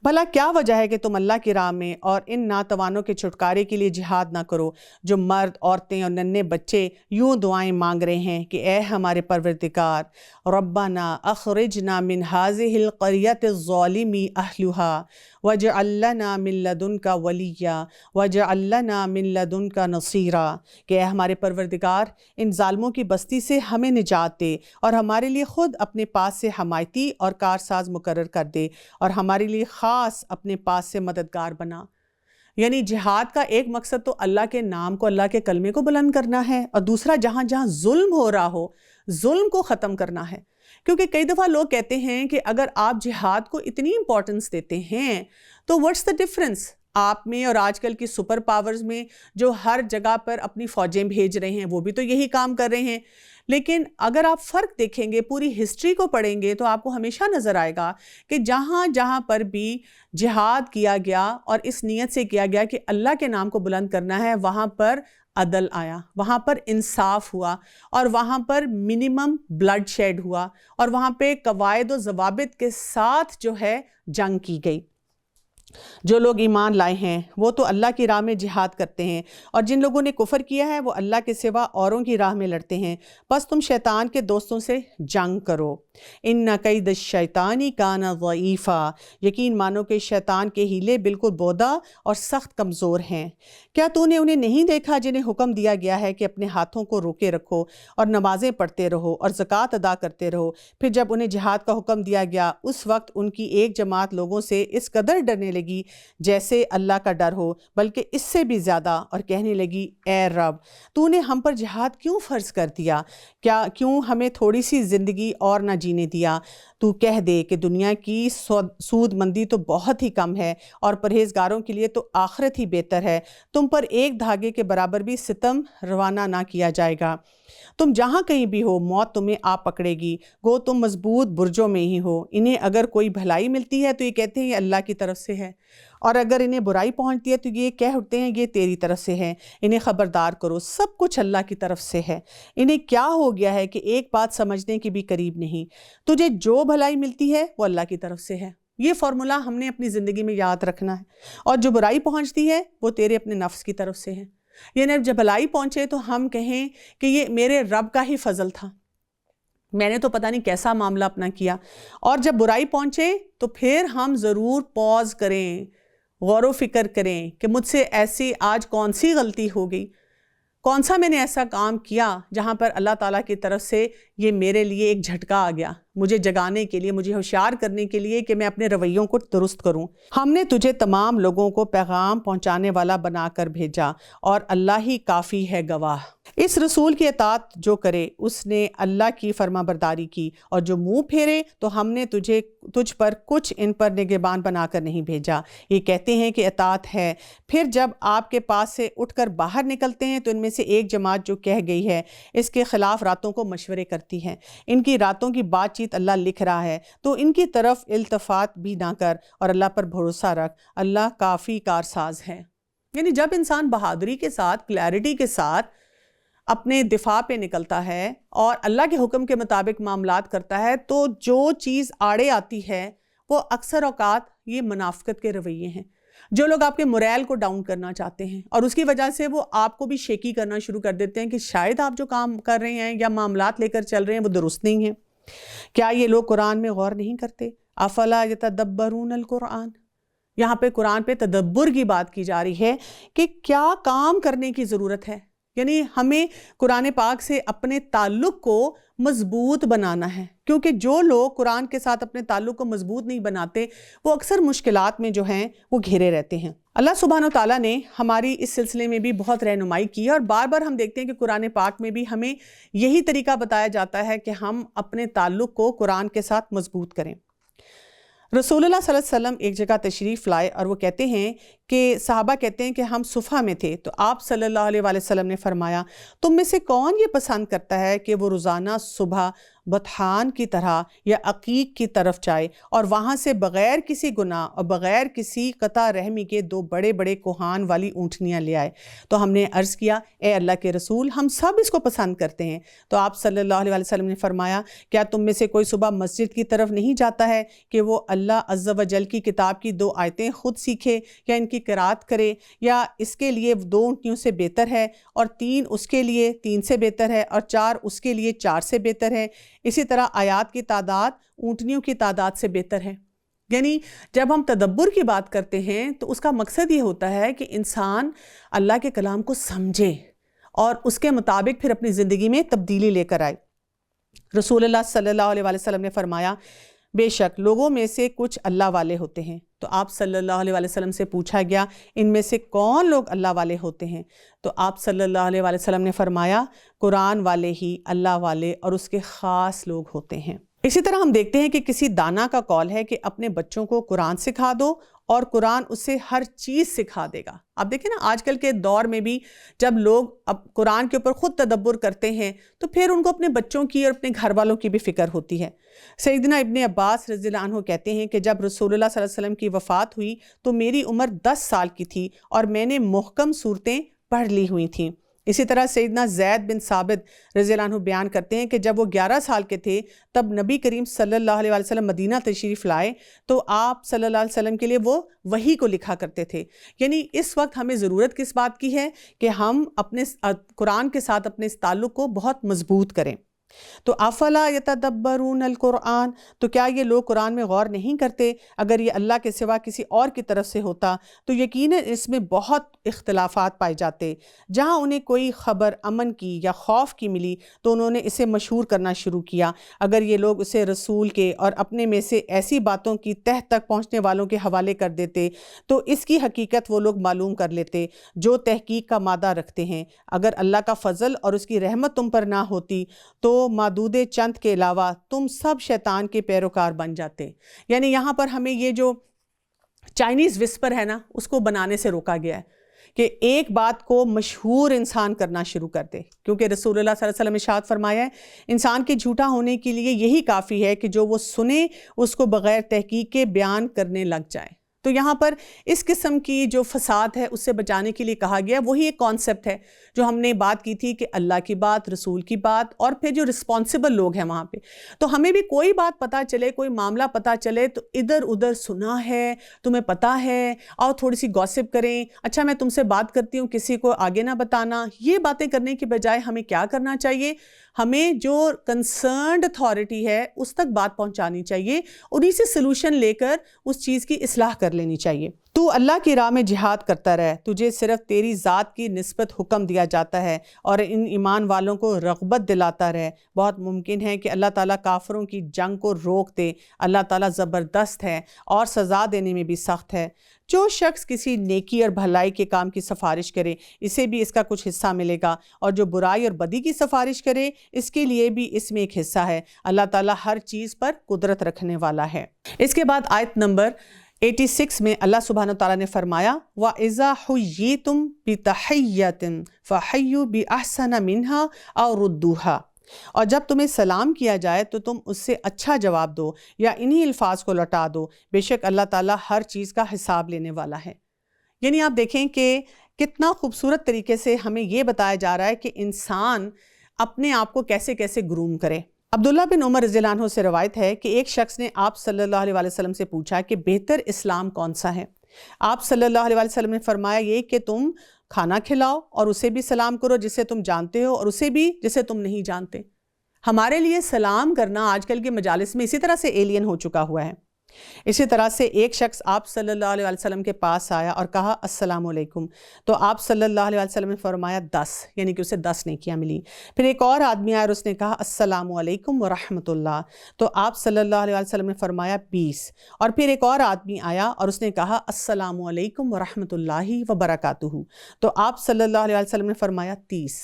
بھلا کیا وجہ ہے کہ تم اللہ کی راہ میں اور ان ناتوانوں کے چھٹکارے کے لیے جہاد نہ کرو جو مرد، عورتیں اور ننھے بچے یوں دعائیں مانگ رہے ہیں کہ اے ہمارے پروردگار ربنا اخرجنا من هذه القرية الظالم اهلها واجعل لنا من لدنك وليا واجعل لنا من لدنك نصيرا، کہ اے ہمارے پروردگار ان ظالموں کی بستی سے ہمیں نجات دے اور ہمارے لیے خود اپنے پاس سے حمایتی اور کارساز مقرر کر دے اور ہمارے لیے خاص اپنے پاس سے مددگار بنا۔ یعنی جہاد کا ایک مقصد تو اللہ کے نام کو، اللہ کے کلمے کو بلند کرنا ہے، اور دوسرا جہاں جہاں ظلم ہو رہا ہو ظلم کو ختم کرنا ہے۔ کیونکہ کئی دفعہ لوگ کہتے ہیں کہ اگر آپ جہاد کو اتنی امپورٹنس دیتے ہیں تو واٹس دا ڈفرنس آپ میں اور آج کل کی سپر پاورز میں جو ہر جگہ پر اپنی فوجیں بھیج رہے ہیں، وہ بھی تو یہی کام کر رہے ہیں۔ لیکن اگر آپ فرق دیکھیں گے، پوری ہسٹری کو پڑھیں گے تو آپ کو ہمیشہ نظر آئے گا کہ جہاں جہاں پر بھی جہاد کیا گیا اور اس نیت سے کیا گیا کہ اللہ کے نام کو بلند کرنا ہے، وہاں پر عدل آیا، وہاں پر انصاف ہوا، اور وہاں پر منیمم بلڈ شیڈ ہوا، اور وہاں پہ قواعد و ضوابط کے ساتھ جو ہے جنگ کی گئی۔ جو لوگ ایمان لائے ہیں وہ تو اللہ کی راہ میں جہاد کرتے ہیں، اور جن لوگوں نے کفر کیا ہے وہ اللہ کے سوا اوروں کی راہ میں لڑتے ہیں، بس تم شیطان کے دوستوں سے جنگ کرو۔ ان کید الشیطان کان ضعیفا، یقین مانو کہ شیطان کے ہیلے بالکل بودا اور سخت کمزور ہیں۔ کیا تو نے انہیں نہیں دیکھا جنہیں حکم دیا گیا ہے کہ اپنے ہاتھوں کو روکے رکھو اور نمازیں پڑھتے رہو اور زکوٰۃ ادا کرتے رہو، پھر جب انہیں جہاد کا حکم دیا گیا اس وقت ان کی ایک جماعت لوگوں سے اس قدر ڈرنے لگی جیسے اللہ کا ڈر ہو، بلکہ اس سے بھی زیادہ، اور کہنے لگی اے رب تو نے ہم پر جہاد کیوں فرض کر دیا؟ کیوں ہمیں تھوڑی سی زندگی اور نہ جینے دیا؟ تو کہہ دے کہ دنیا کی سود مندی تو بہت ہی کم ہے اور پرہیزگاروں کے لیے تو آخرت ہی بہتر ہے۔ تم پر ایک دھاگے کے برابر بھی ستم روانہ نہ کیا جائے گا۔ تم جہاں کہیں بھی ہو موت تمہیں آ پکڑے گی، گو تم مضبوط برجوں میں ہی ہو۔ انہیں اگر کوئی بھلائی ملتی ہے تو یہ کہتے ہیں یہ اللہ کی طرف سے ہے، اور اگر انہیں برائی پہنچتی ہے تو یہ کہہ اٹھتے ہیں یہ تیری طرف سے ہے۔ انہیں خبردار کرو سب کچھ اللہ کی طرف سے ہے۔ انہیں کیا ہو گیا ہے کہ ایک بات سمجھنے کی بھی قریب نہیں؟ تجھے جو بھلائی ملتی ہے وہ اللہ کی طرف سے ہے۔ یہ فارمولہ ہم نے اپنی زندگی میں یاد رکھنا ہے، اور جو برائی پہنچتی ہے وہ تیرے اپنے نفس کی طرف سے ہے۔ یعنی جب بھلائی پہنچے تو ہم کہیں کہ یہ میرے رب کا ہی فضل تھا، میں نے تو پتہ نہیں کیسا معاملہ اپنا کیا۔ اور جب برائی پہنچے تو پھر ہم ضرور پوز کریں، غور و فکر کریں کہ مجھ سے ایسی آج کون سی غلطی ہو گئی، کون سا میں نے ایسا کام کیا جہاں پر اللہ تعالیٰ کی طرف سے یہ میرے لیے ایک جھٹکا آ گیا، مجھے جگانے کے لیے، مجھے ہوشیار کرنے کے لیے کہ میں اپنے رویوں کو درست کروں۔ ہم نے تجھے تمام لوگوں کو پیغام پہنچانے والا بنا کر بھیجا، اور اللہ ہی کافی ہے گواہ۔ اس رسول کی اطاعت جو کرے اس نے اللہ کی فرما برداری کی، اور جو منہ پھیرے تو ہم نے تجھ پر کچھ ان پر نگہبان بنا کر نہیں بھیجا۔ یہ کہتے ہیں کہ اطاعت ہے، پھر جب آپ کے پاس سے اٹھ کر باہر نکلتے ہیں تو ان میں سے ایک جماعت جو کہہ گئی ہے اس کے خلاف راتوں کو مشورے کرتی ہے۔ ان کی راتوں کی بات چیت اللہ لکھ رہا ہے، تو ان کی طرف التفات بھی نہ کر اور اللہ پر بھروسہ رکھ، اللہ کافی کارساز ہے۔ یعنی جب انسان بہادری کے ساتھ، کلیئرٹی کے ساتھ اپنے دفاع پہ نکلتا ہے اور اللہ کے حکم کے مطابق معاملات کرتا ہے تو جو چیز آڑے آتی ہے وہ اکثر اوقات یہ منافقت کے رویے ہیں۔ جو لوگ آپ کے موریل کو ڈاؤن کرنا چاہتے ہیں اور اس کی وجہ سے وہ آپ کو بھی شیکی کرنا شروع کر دیتے ہیں کہ شاید آپ جو کام کر رہے ہیں یا معاملات لے کر چل رہے ہیں وہ درست نہیں ہیں. کیا یہ لوگ قرآن میں غور نہیں کرتے؟ افلا یتدبرون القرآن. یہاں پہ قرآن پہ تدبر کی بات کی جا رہی ہے کہ کیا کام کرنے کی ضرورت ہے. یعنی ہمیں قرآن پاک سے اپنے تعلق کو مضبوط بنانا ہے، کیونکہ جو لوگ قرآن کے ساتھ اپنے تعلق کو مضبوط نہیں بناتے وہ اکثر مشکلات میں جو ہیں وہ گھرے رہتے ہیں. اللہ سبحانہ و تعالیٰ نے ہماری اس سلسلے میں بھی بہت رہنمائی کی ہے اور بار بار ہم دیکھتے ہیں کہ قرآن پاک میں بھی ہمیں یہی طریقہ بتایا جاتا ہے کہ ہم اپنے تعلق کو قرآن کے ساتھ مضبوط کریں. رسول اللہ صلی اللہ علیہ وسلم ایک جگہ تشریف لائے اور وہ کہتے ہیں کہ صحابہ کہتے ہیں کہ ہم صفحہ میں تھے تو آپ صلی اللہ علیہ وسلم نے فرمایا تم میں سے کون یہ پسند کرتا ہے کہ وہ روزانہ صبح بطحان کی طرح یا عقیق کی طرف جائے اور وہاں سے بغیر کسی گناہ اور بغیر کسی قطع رحمی کے 2 بڑے بڑے کوہان والی اونٹنیاں لے آئے. تو ہم نے عرض کیا اے اللہ کے رسول ہم سب اس کو پسند کرتے ہیں. تو آپ صلی اللہ علیہ وسلم نے فرمایا کیا تم میں سے کوئی صبح مسجد کی طرف نہیں جاتا ہے کہ وہ اللہ عز و جل کی کتاب کی 2 آیتیں خود سیکھے یا ان کی قرات کرے، یا اس کے لیے 2 اونٹنیوں سے بہتر ہے اور 3 اس کے لیے 3 سے بہتر ہے اور 4 اس کے لیے 4 سے بہتر ہے. اسی طرح آیات کی تعداد اونٹنیوں کی تعداد سے بہتر ہے. یعنی جب ہم تدبر کی بات کرتے ہیں تو اس کا مقصد یہ ہوتا ہے کہ انسان اللہ کے کلام کو سمجھے اور اس کے مطابق پھر اپنی زندگی میں تبدیلی لے کر آئے. رسول اللہ صلی اللہ علیہ وسلم نے فرمایا بے شک لوگوں میں سے کچھ اللہ والے ہوتے ہیں. تو آپ صلی اللہ علیہ وسلم سے پوچھا گیا ان میں سے کون لوگ اللہ والے ہوتے ہیں؟ تو آپ صلی اللہ علیہ وسلم نے فرمایا قرآن والے ہی اللہ والے اور اس کے خاص لوگ ہوتے ہیں. اسی طرح ہم دیکھتے ہیں کہ کسی دانا کا قول ہے کہ اپنے بچوں کو قرآن سکھا دو اور قرآن اسے ہر چیز سکھا دے گا. آپ دیکھیں نا آج کل کے دور میں بھی جب لوگ اب قرآن کے اوپر خود تدبر کرتے ہیں تو پھر ان کو اپنے بچوں کی اور اپنے گھر والوں کی بھی فکر ہوتی ہے. سیدنا ابن عباس رضی اللہ عنہ کہتے ہیں کہ جب رسول اللہ صلی اللہ علیہ وسلم کی وفات ہوئی تو میری عمر 10 سال کی تھی اور میں نے محکم صورتیں پڑھ لی ہوئی تھیں. اسی طرح سیدنا زید بن ثابت رضی اللہ عنہ بیان کرتے ہیں کہ جب وہ 11 سال کے تھے تب نبی کریم صلی اللہ علیہ وسلم مدینہ تشریف لائے تو آپ صلی اللہ علیہ وسلم کے لیے وہ وحی کو لکھا کرتے تھے. یعنی اس وقت ہمیں ضرورت کس بات کی ہے کہ ہم اپنے قرآن کے ساتھ اپنے اس تعلق کو بہت مضبوط کریں. تو افلا یتدبرون القرآن، تو کیا یہ لوگ قرآن میں غور نہیں کرتے؟ اگر یہ اللہ کے سوا کسی اور کی طرف سے ہوتا تو یقیناً اس میں بہت اختلافات پائے جاتے. جہاں انہیں کوئی خبر امن کی یا خوف کی ملی تو انہوں نے اسے مشہور کرنا شروع کیا. اگر یہ لوگ اسے رسول کے اور اپنے میں سے ایسی باتوں کی تہ تک پہنچنے والوں کے حوالے کر دیتے تو اس کی حقیقت وہ لوگ معلوم کر لیتے جو تحقیق کا مادہ رکھتے ہیں. اگر اللہ کا فضل اور اس کی رحمت تم پر نہ ہوتی تو معدود چند کے علاوہ تم سب شیطان کے پیروکار بن جاتے. یعنی یہاں پر ہمیں یہ جو چائنیز وسپر ہے نا اس کو بنانے سے روکا گیا ہے کہ ایک بات کو مشہور انسان کرنا شروع کر دے، کیونکہ رسول اللہ صلی اللہ علیہ وسلم ارشاد فرمایا ہے انسان کے جھوٹا ہونے کے لیے یہی کافی ہے کہ جو وہ سنے اس کو بغیر تحقیق کے بیان کرنے لگ جائے. تو یہاں پر اس قسم کی جو فساد ہے اس سے بچانے کے لیے کہا گیا وہی ایک کانسیپٹ ہے جو ہم نے بات کی تھی کہ اللہ کی بات، رسول کی بات اور پھر جو رسپانسبل لوگ ہیں وہاں پہ. تو ہمیں بھی کوئی بات پتہ چلے، کوئی معاملہ پتہ چلے تو ادھر ادھر سنا ہے، تمہیں پتہ ہے، اور تھوڑی سی گوسپ کریں، اچھا میں تم سے بات کرتی ہوں کسی کو آگے نہ بتانا. یہ باتیں کرنے کی بجائے ہمیں کیا کرنا چاہیے؟ ہمیں جو کنسرنڈ اتھارٹی ہے اس تک بات پہنچانی چاہیے، انہی سے سلوشن لے کر اس چیز کی اصلاح کر لینی چاہیے. تو اللہ کی راہ میں جہاد کرتا رہے، تجھے صرف تیری ذات کی نسبت حکم دیا جاتا ہے اور ان ایمان والوں کو رغبت دلاتا رہے. بہت ممکن ہے کہ اللہ تعالیٰ کافروں کی جنگ کو روک دے. اللہ تعالیٰ زبردست ہے اور سزا دینے میں بھی سخت ہے. جو شخص کسی نیکی اور بھلائی کے کام کی سفارش کرے اسے بھی اس کا کچھ حصہ ملے گا، اور جو برائی اور بدی کی سفارش کرے اس کے لیے بھی اس میں ایک حصہ ہے. اللہ تعالیٰ ہر چیز پر قدرت رکھنے والا ہے. اس کے بعد آیت نمبر 86 میں اللہ سبحانہ وتعالیٰ نے فرمایا وَإِذَا حُيِّيتُم بِتَحِيَّةٍ فَحَيُّوا بِأَحْسَنَ مِنْهَا أَوْ رُدُّوهَا، اور جب تمہیں سلام کیا جائے تو تم اس سے اچھا جواب دو یا انہی الفاظ کو لوٹا دو، بے شک اللہ تعالیٰ ہر چیز کا حساب لینے والا ہے. یعنی آپ دیکھیں کہ کتنا خوبصورت طریقے سے ہمیں یہ بتایا جا رہا ہے کہ انسان اپنے آپ کو کیسے کیسے گروم کرے. عبداللہ بن عمر رضی اللہ عنہ سے روایت ہے کہ ایک شخص نے آپ صلی اللہ علیہ وسلم سے پوچھا کہ بہتر اسلام کون سا ہے؟ آپ صلی اللہ علیہ وسلم نے فرمایا یہ کہ تم کھانا کھلاؤ اور اسے بھی سلام کرو جسے تم جانتے ہو اور اسے بھی جسے تم نہیں جانتے۔ ہمارے لیے سلام کرنا آج کل کے مجالس میں اسی طرح سے ایلین ہو چکا ہوا ہے۔ اسی طرح سے ایک شخص آپ صلی اللہ علیہ وسلم کے پاس آیا اور کہا السلام علیکم، تو آپ صلی اللہ علیہ وسلم نے فرمایا 10، یعنی کہ اسے 10 نیکیاں ملی۔ پھر ایک اور آدمی آیا اور اس نے کہا السلام علیکم ورحمۃ اللہ، تو آپ صلی اللہ علیہ وسلم نے فرمایا 20۔ اور پھر ایک اور آدمی آیا اور اس نے کہا السلام علیکم ورحمۃ اللہ وبرکاتہ، تو آپ صلی اللہ علیہ وسلم نے فرمایا 30۔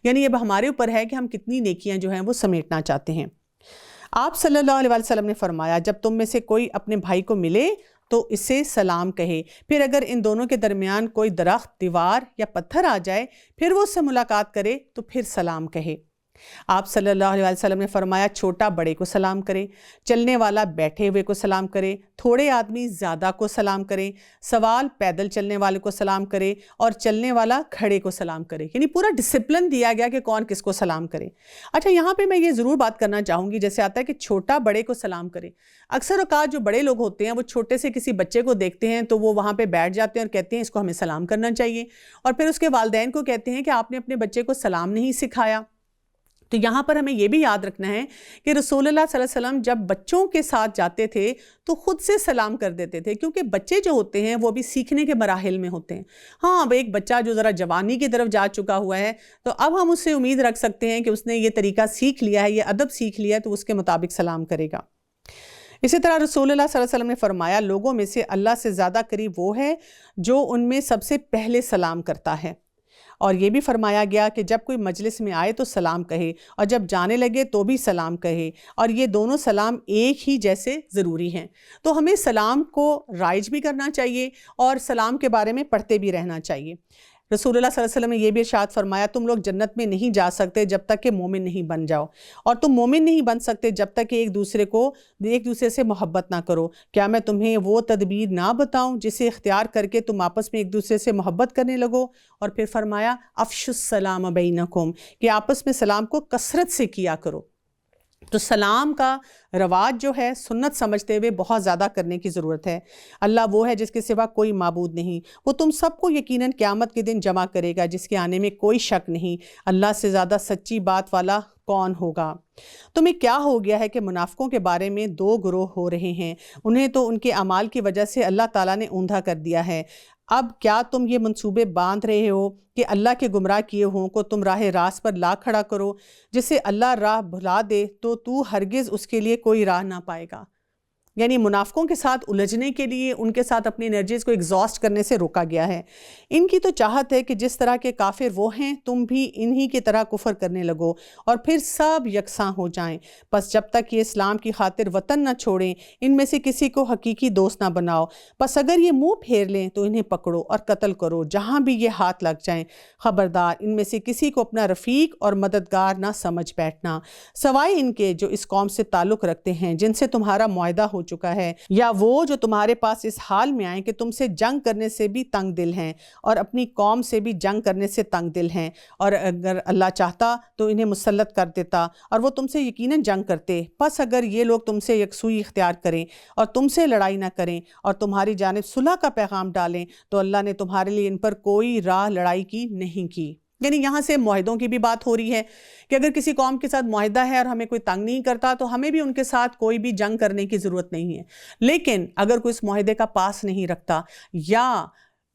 یعنی اب ہمارے اوپر ہے کہ ہم کتنی نیکیاں جو ہیں وہ سمیٹنا چاہتے ہیں۔ آپ صلی اللہ علیہ وسلم نے فرمایا جب تم میں سے کوئی اپنے بھائی کو ملے تو اسے سلام کہے، پھر اگر ان دونوں کے درمیان کوئی درخت، دیوار یا پتھر آ جائے پھر وہ اس سے ملاقات کرے تو پھر سلام کہے۔ آپ صلی اللہ علیہ وسلم نے فرمایا چھوٹا بڑے کو سلام کرے، چلنے والا بیٹھے ہوئے کو سلام کرے، تھوڑے آدمی زیادہ کو سلام کرے، سوال پیدل چلنے والے کو سلام کرے اور چلنے والا کھڑے کو سلام کرے۔ یعنی پورا ڈسپلن دیا گیا کہ کون کس کو سلام کرے۔ اچھا یہاں پہ میں یہ ضرور بات کرنا چاہوں گی، جیسے آتا ہے کہ چھوٹا بڑے کو سلام کرے، اکثر اوقات جو بڑے لوگ ہوتے ہیں وہ چھوٹے سے کسی بچے کو دیکھتے ہیں تو وہ وہاں پہ بیٹھ جاتے ہیں اور کہتے ہیں اس کو ہمیں سلام کرنا چاہیے، اور پھر اس کے والدین کو کہتے ہیں کہ آپ نے اپنے بچے کو سلام نہیں سکھایا۔ تو یہاں پر ہمیں یہ بھی یاد رکھنا ہے کہ رسول اللہ صلی اللہ علیہ وسلم جب بچوں کے ساتھ جاتے تھے تو خود سے سلام کر دیتے تھے، کیونکہ بچے جو ہوتے ہیں وہ بھی سیکھنے کے مراحل میں ہوتے ہیں۔ ہاں اب ایک بچہ جو ذرا جوانی کی طرف جا چکا ہوا ہے تو اب ہم اس سے امید رکھ سکتے ہیں کہ اس نے یہ طریقہ سیکھ لیا ہے، یہ ادب سیکھ لیا ہے، تو اس کے مطابق سلام کرے گا۔ اسی طرح رسول اللہ صلی اللہ علیہ وسلم نے فرمایا لوگوں میں سے اللہ سے زیادہ قریب وہ ہے جو ان میں سب سے پہلے سلام کرتا ہے، اور یہ بھی فرمایا گیا کہ جب کوئی مجلس میں آئے تو سلام کہے اور جب جانے لگے تو بھی سلام کہے، اور یہ دونوں سلام ایک ہی جیسے ضروری ہیں۔ تو ہمیں سلام کو رائج بھی کرنا چاہیے اور سلام کے بارے میں پڑھتے بھی رہنا چاہیے۔ رسول اللہ صلی اللہ علیہ وسلم نے یہ بھی ارشاد فرمایا تم لوگ جنت میں نہیں جا سکتے جب تک کہ مومن نہیں بن جاؤ، اور تم مومن نہیں بن سکتے جب تک کہ ایک دوسرے سے محبت نہ کرو۔ کیا میں تمہیں وہ تدبیر نہ بتاؤں جسے اختیار کر کے تم آپس میں ایک دوسرے سے محبت کرنے لگو؟ اور پھر فرمایا افشوا السلام بینکم، کہ آپس میں سلام کو کثرت سے کیا کرو۔ تو سلام کا رواج جو ہے سنت سمجھتے ہوئے بہت زیادہ کرنے کی ضرورت ہے۔ اللہ وہ ہے جس کے سوا کوئی معبود نہیں، وہ تم سب کو یقیناً قیامت کے دن جمع کرے گا جس کے آنے میں کوئی شک نہیں۔ اللہ سے زیادہ سچی بات والا کون ہوگا؟ تمہیں کیا ہو گیا ہے کہ منافقوں کے بارے میں دو گروہ ہو رہے ہیں، انہیں تو ان کے اعمال کی وجہ سے اللہ تعالیٰ نے اوندھا کر دیا ہے۔ اب کیا تم یہ منصوبے باندھ رہے ہو کہ اللہ کے گمراہ کیے ہوں کو تم راہ راست پر لا کھڑا کرو؟ جسے اللہ راہ بھلا دے تو ہرگز اس کے لیے کوئی راہ نہ پائے گا۔ یعنی منافقوں کے ساتھ الجھنے کے لیے ان کے ساتھ اپنی انرجیز کو ایگزاسٹ کرنے سے روکا گیا ہے۔ ان کی تو چاہت ہے کہ جس طرح کے کافر وہ ہیں تم بھی انہی کی طرح کفر کرنے لگو اور پھر سب یکساں ہو جائیں۔ پس جب تک یہ اسلام کی خاطر وطن نہ چھوڑیں ان میں سے کسی کو حقیقی دوست نہ بناؤ، پس اگر یہ منہ پھیر لیں تو انہیں پکڑو اور قتل کرو جہاں بھی یہ ہاتھ لگ جائیں۔ خبردار ان میں سے کسی کو اپنا رفیق اور مددگار نہ سمجھ بیٹھنا، سوائے ان کے جو اس قوم سے تعلق رکھتے ہیں جن سے تمہارا معاہدہ ہو چکا ہے، یا وہ جو تمہارے پاس اس حال میں آئیں کہ تم سے جنگ کرنے سے بھی تنگ دل ہیں اور اپنی قوم سے بھی جنگ کرنے سے تنگ دل ہیں، اور اگر اللہ چاہتا تو انہیں مسلط کر دیتا اور وہ تم سے یقیناً جنگ کرتے۔ پس اگر یہ لوگ تم سے یکسوئی اختیار کریں اور تم سے لڑائی نہ کریں اور تمہاری جانب صلح کا پیغام ڈالیں تو اللہ نے تمہارے لیے ان پر کوئی راہ لڑائی کی نہیں کی۔ یعنی یہاں سے معاہدوں کی بھی بات ہو رہی ہے کہ اگر کسی قوم کے ساتھ معاہدہ ہے اور ہمیں کوئی تنگ نہیں کرتا تو ہمیں بھی ان کے ساتھ کوئی بھی جنگ کرنے کی ضرورت نہیں ہے، لیکن اگر کوئی اس معاہدے کا پاس نہیں رکھتا یا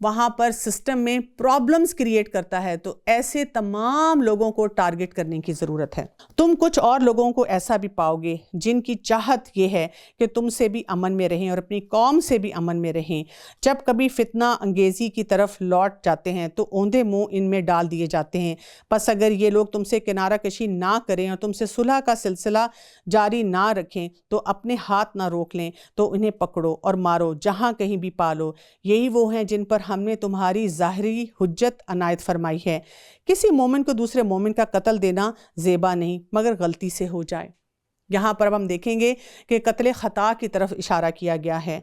وہاں پر سسٹم میں پرابلمز کریٹ کرتا ہے تو ایسے تمام لوگوں کو ٹارگٹ کرنے کی ضرورت ہے۔ تم کچھ اور لوگوں کو ایسا بھی پاؤ گے جن کی چاہت یہ ہے کہ تم سے بھی امن میں رہیں اور اپنی قوم سے بھی امن میں رہیں۔ جب کبھی فتنہ انگیزی کی طرف لوٹ جاتے ہیں تو اوندھے منہ ان میں ڈال دیے جاتے ہیں۔ پس اگر یہ لوگ تم سے کنارہ کشی نہ کریں اور تم سے صلح کا سلسلہ جاری نہ رکھیں تو اپنے ہاتھ نہ روک لیں تو انہیں پکڑو اور مارو جہاں کہیں بھی پالو۔ یہی وہ ہیں جن پر ہم نے تمہاری ظاہری حجت عنایت فرمائی ہے۔ کسی مومن کو دوسرے مومن کا قتل دینا زیبا نہیں مگر غلطی سے ہو جائے۔ یہاں پر اب ہم دیکھیں گے کہ قتل خطا کی طرف اشارہ کیا گیا ہے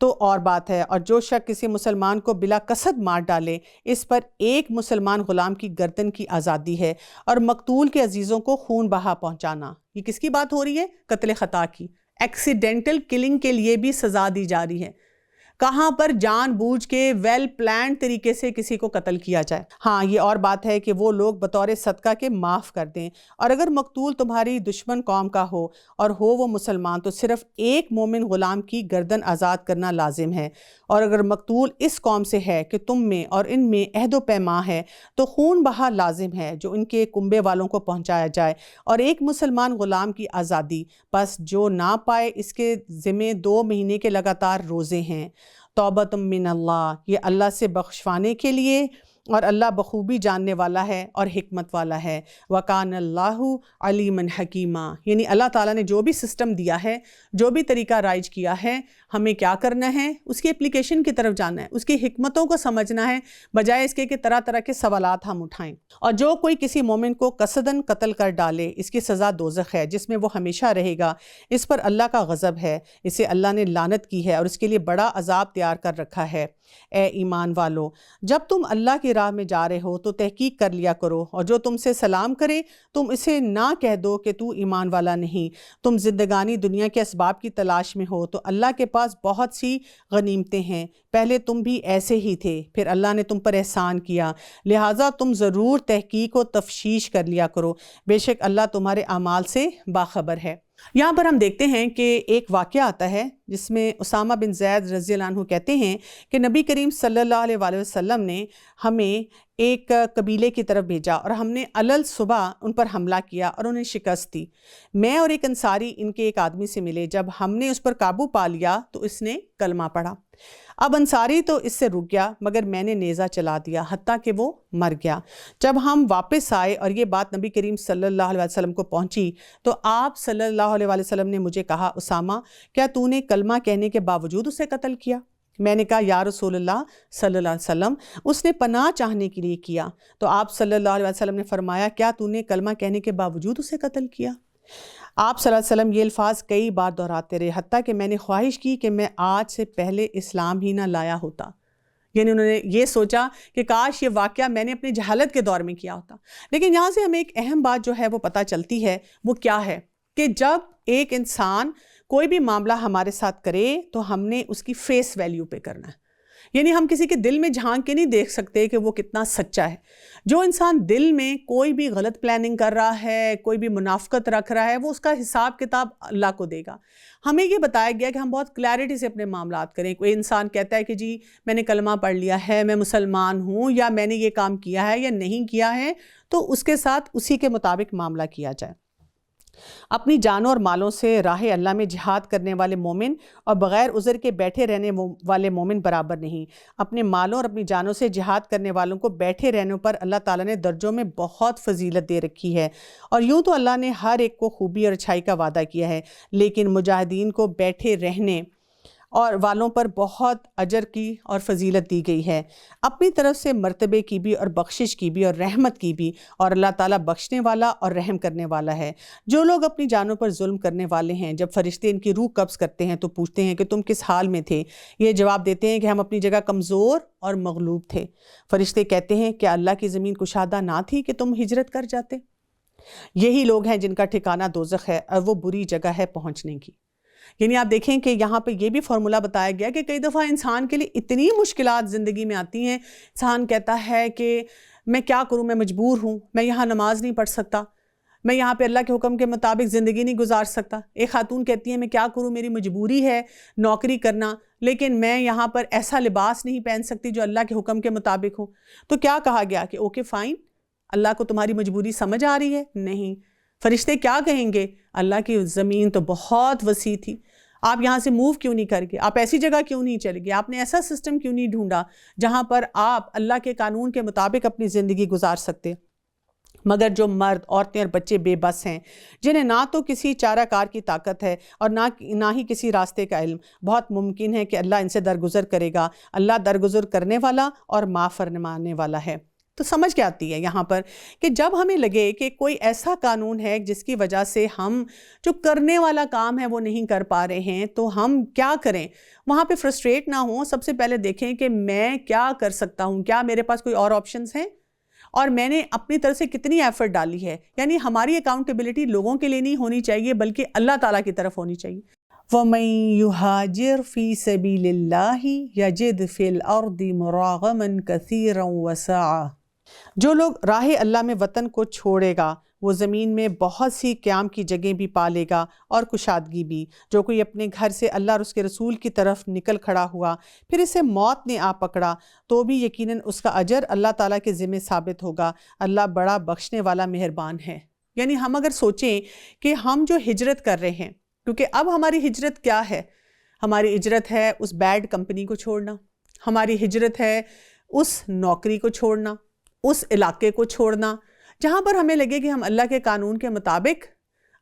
تو اور بات ہے، اور جو شخص کسی مسلمان کو بلا قصد مار ڈالے اس پر ایک مسلمان غلام کی گردن کی آزادی ہے اور مقتول کے عزیزوں کو خون بہا پہنچانا۔ یہ کس کی بات ہو رہی ہے؟ قتل خطا کی۔ ایکسیڈنٹل کلنگ کے لیے بھی سزا دی جا رہی ہے۔ کہاں پر جان بوجھ کے ویل پلانڈ طریقے سے کسی کو قتل کیا جائے۔ ہاں یہ اور بات ہے کہ وہ لوگ بطور صدقہ کے معاف کر دیں، اور اگر مقتول تمہاری دشمن قوم کا ہو اور ہو وہ مسلمان تو صرف ایک مومن غلام کی گردن آزاد کرنا لازم ہے، اور اگر مقتول اس قوم سے ہے کہ تم میں اور ان میں عہد و پیمان ہے تو خون بہا لازم ہے جو ان کے کنبے والوں کو پہنچایا جائے، اور ایک مسلمان غلام کی آزادی، بس جو نہ پائے اس کے ذمہ 2 مہینے کے لگاتار روزے ہیں۔ توبۃ من اللہ، یہ اللہ سے بخشوانے کے لیے، اور اللہ بخوبی جاننے والا ہے اور حکمت والا ہے۔ وَكَانَ اللَّهُ عَلِيمًا حَكِيمًا، یعنی اللہ تعالیٰ نے جو بھی سسٹم دیا ہے، جو بھی طریقہ رائج کیا ہے، ہمیں کیا کرنا ہے؟ اس کی اپلیکیشن کی طرف جانا ہے، اس کی حکمتوں کو سمجھنا ہے، بجائے اس کے کہ طرح طرح کے سوالات ہم اٹھائیں۔ اور جو کوئی کسی مومن کو قصداً قتل کر ڈالے، اس کی سزا دوزخ ہے جس میں وہ ہمیشہ رہے گا، اس پر اللہ کا غضب ہے، اسے اللہ نے لعنت کی ہے اور اس کے لیے بڑا عذاب تیار کر رکھا ہے۔ اے ایمان والو، جب تم اللہ کی راہ میں جا رہے ہو تو تحقیق کر لیا کرو، اور جو تم سے سلام کرے تم اسے نہ کہہ دو کہ تو ایمان والا نہیں۔ تم زندگانی دنیا کے اسباب کی تلاش میں ہو تو اللہ کے پاس بہت سی غنیمتیں ہیں، پہلے تم بھی ایسے ہی تھے، پھر اللہ نے تم پر احسان کیا، لہٰذا تم ضرور تحقیق و تفتیش کر لیا کرو، بے شک اللہ تمہارے اعمال سے باخبر ہے۔ یہاں پر ہم دیکھتے ہیں کہ ایک واقعہ آتا ہے جس میں اسامہ بن زید رضی اللہ عنہ کہتے ہیں کہ نبی کریم صلی اللہ علیہ وآلہ وسلم نے ہمیں ایک قبیلے کی طرف بھیجا اور ہم نے علل صبح ان پر حملہ کیا اور انہیں شکست دی۔ میں اور ایک انصاری ان کے ایک آدمی سے ملے، جب ہم نے اس پر قابو پا لیا تو اس نے کلمہ پڑھا۔ اب انصاری تو اس سے رک گیا، مگر میں نے نیزہ چلا دیا حتیٰ کہ وہ مر گیا۔ جب ہم واپس آئے اور یہ بات نبی کریم صلی اللہ علیہ وسلم کو پہنچی تو آپ صلی اللہ علیہ وسلم نے مجھے کہا، اسامہ کیا تو نے کلمہ کہنے کے باوجود اسے قتل کیا؟ میں نے کہا یا رسول اللہ صلی اللہ علیہ وسلم، اس نے پناہ چاہنے کے لیے کیا۔ تو آپ صلی اللہ علیہ وسلم نے فرمایا، کیا تو نے کلمہ کہنے کے باوجود اسے قتل کیا؟ آپ صلی اللہ علیہ وسلم یہ الفاظ کئی بار دہراتے رہے، حتیٰ کہ میں نے خواہش کی کہ میں آج سے پہلے اسلام ہی نہ لایا ہوتا۔ یعنی انہوں نے یہ سوچا کہ کاش یہ واقعہ میں نے اپنی جہالت کے دور میں کیا ہوتا۔ لیکن یہاں سے ہمیں ایک اہم بات جو ہے وہ پتہ چلتی ہے، وہ کیا ہے کہ جب ایک انسان کوئی بھی معاملہ ہمارے ساتھ کرے تو ہم نے اس کی فیس ویلیو پہ کرنا ہے۔ یعنی ہم کسی کے دل میں جھانک کے نہیں دیکھ سکتے کہ وہ کتنا سچا ہے۔ جو انسان دل میں کوئی بھی غلط پلاننگ کر رہا ہے، کوئی بھی منافقت رکھ رہا ہے، وہ اس کا حساب کتاب اللہ کو دے گا۔ ہمیں یہ بتایا گیا کہ ہم بہت کلیئرٹی سے اپنے معاملات کریں۔ کوئی انسان کہتا ہے کہ جی میں نے کلمہ پڑھ لیا ہے، میں مسلمان ہوں، یا میں نے یہ کام کیا ہے یا نہیں کیا ہے، تو اس کے ساتھ اسی کے مطابق معاملہ کیا جائے۔ اپنی جانوں اور مالوں سے راہ اللہ میں جہاد کرنے والے مومن اور بغیر عذر کے بیٹھے رہنے والے مومن برابر نہیں۔ اپنے مالوں اور اپنی جانوں سے جہاد کرنے والوں کو بیٹھے رہنے پر اللہ تعالیٰ نے درجوں میں بہت فضیلت دے رکھی ہے، اور یوں تو اللہ نے ہر ایک کو خوبی اور اچھائی کا وعدہ کیا ہے، لیکن مجاہدین کو بیٹھے رہنے اور والوں پر بہت اجر کی اور فضیلت دی گئی ہے، اپنی طرف سے مرتبے کی بھی اور بخشش کی بھی اور رحمت کی بھی، اور اللہ تعالیٰ بخشنے والا اور رحم کرنے والا ہے۔ جو لوگ اپنی جانوں پر ظلم کرنے والے ہیں، جب فرشتے ان کی روح قبض کرتے ہیں تو پوچھتے ہیں کہ تم کس حال میں تھے؟ یہ جواب دیتے ہیں کہ ہم اپنی جگہ کمزور اور مغلوب تھے۔ فرشتے کہتے ہیں کہ اللہ کی زمین کشادہ نہ تھی کہ تم ہجرت کر جاتے؟ یہی لوگ ہیں جن کا ٹھکانہ دوزخ ہے اور وہ بری جگہ ہے پہنچنے کی۔ یعنی آپ دیکھیں کہ یہاں پہ یہ بھی فارمولہ بتایا گیا کہ کئی دفعہ انسان کے لیے اتنی مشکلات زندگی میں آتی ہیں، انسان کہتا ہے کہ میں کیا کروں، میں مجبور ہوں، میں یہاں نماز نہیں پڑھ سکتا، میں یہاں پہ اللہ کے حکم کے مطابق زندگی نہیں گزار سکتا۔ ایک خاتون کہتی ہے میں کیا کروں، میری مجبوری ہے نوکری کرنا، لیکن میں یہاں پر ایسا لباس نہیں پہن سکتی جو اللہ کے حکم کے مطابق ہو۔ تو کیا کہا گیا کہ اوکے فائن، اللہ کو تمہاری مجبوری سمجھ آ رہی ہے؟ نہیں۔ فرشتے کیا کہیں گے؟ اللہ کی زمین تو بہت وسیع تھی، آپ یہاں سے موو کیوں نہیں کر گئے؟ آپ ایسی جگہ کیوں نہیں چلے گئے؟ آپ نے ایسا سسٹم کیوں نہیں ڈھونڈا جہاں پر آپ اللہ کے قانون کے مطابق اپنی زندگی گزار سکتے؟ مگر جو مرد، عورتیں اور بچے بے بس ہیں، جنہیں نہ تو کسی چارہ کار کی طاقت ہے اور نہ ہی کسی راستے کا علم، بہت ممکن ہے کہ اللہ ان سے درگزر کرے گا۔ اللہ درگزر کرنے والا اور معاف فرمانے والا ہے۔ تو سمجھ کے آتی ہے یہاں پر کہ جب ہمیں لگے کہ کوئی ایسا قانون ہے جس کی وجہ سے ہم جو کرنے والا کام ہے وہ نہیں کر پا رہے ہیں، تو ہم کیا کریں؟ وہاں پہ فرسٹریٹ نہ ہوں، سب سے پہلے دیکھیں کہ میں کیا کر سکتا ہوں، کیا میرے پاس کوئی اور آپشنز ہیں، اور میں نے اپنی طرف سے کتنی ایفرٹ ڈالی ہے۔ یعنی ہماری اکاؤنٹیبلٹی لوگوں کے لیے نہیں ہونی چاہیے بلکہ اللہ تعالیٰ کی طرف ہونی چاہیے۔ وَمَن يُهَاجِرْ فِي سَبِيلِ اللَّهِ يَجِدْ فِي الْأَرْضِ مُرَاغَمًا كَثِيرًا وَسَعًا۔ جو لوگ راہ اللہ میں وطن کو چھوڑے گا وہ زمین میں بہت سی قیام کی جگہیں بھی پالے گا اور کشادگی بھی۔ جو کوئی اپنے گھر سے اللہ اور اس کے رسول کی طرف نکل کھڑا ہوا پھر اسے موت نے آ پکڑا تو بھی یقیناً اس کا اجر اللہ تعالیٰ کے ذمہ ثابت ہوگا، اللہ بڑا بخشنے والا مہربان ہے۔ یعنی ہم اگر سوچیں کہ ہم جو ہجرت کر رہے ہیں، کیونکہ اب ہماری ہجرت کیا ہے؟ ہماری ہجرت ہے اس بیڈ کمپنی کو چھوڑنا، ہماری ہجرت ہے اس نوکری کو چھوڑنا، اس علاقے کو چھوڑنا جہاں پر ہمیں لگے کہ ہم اللہ کے قانون کے مطابق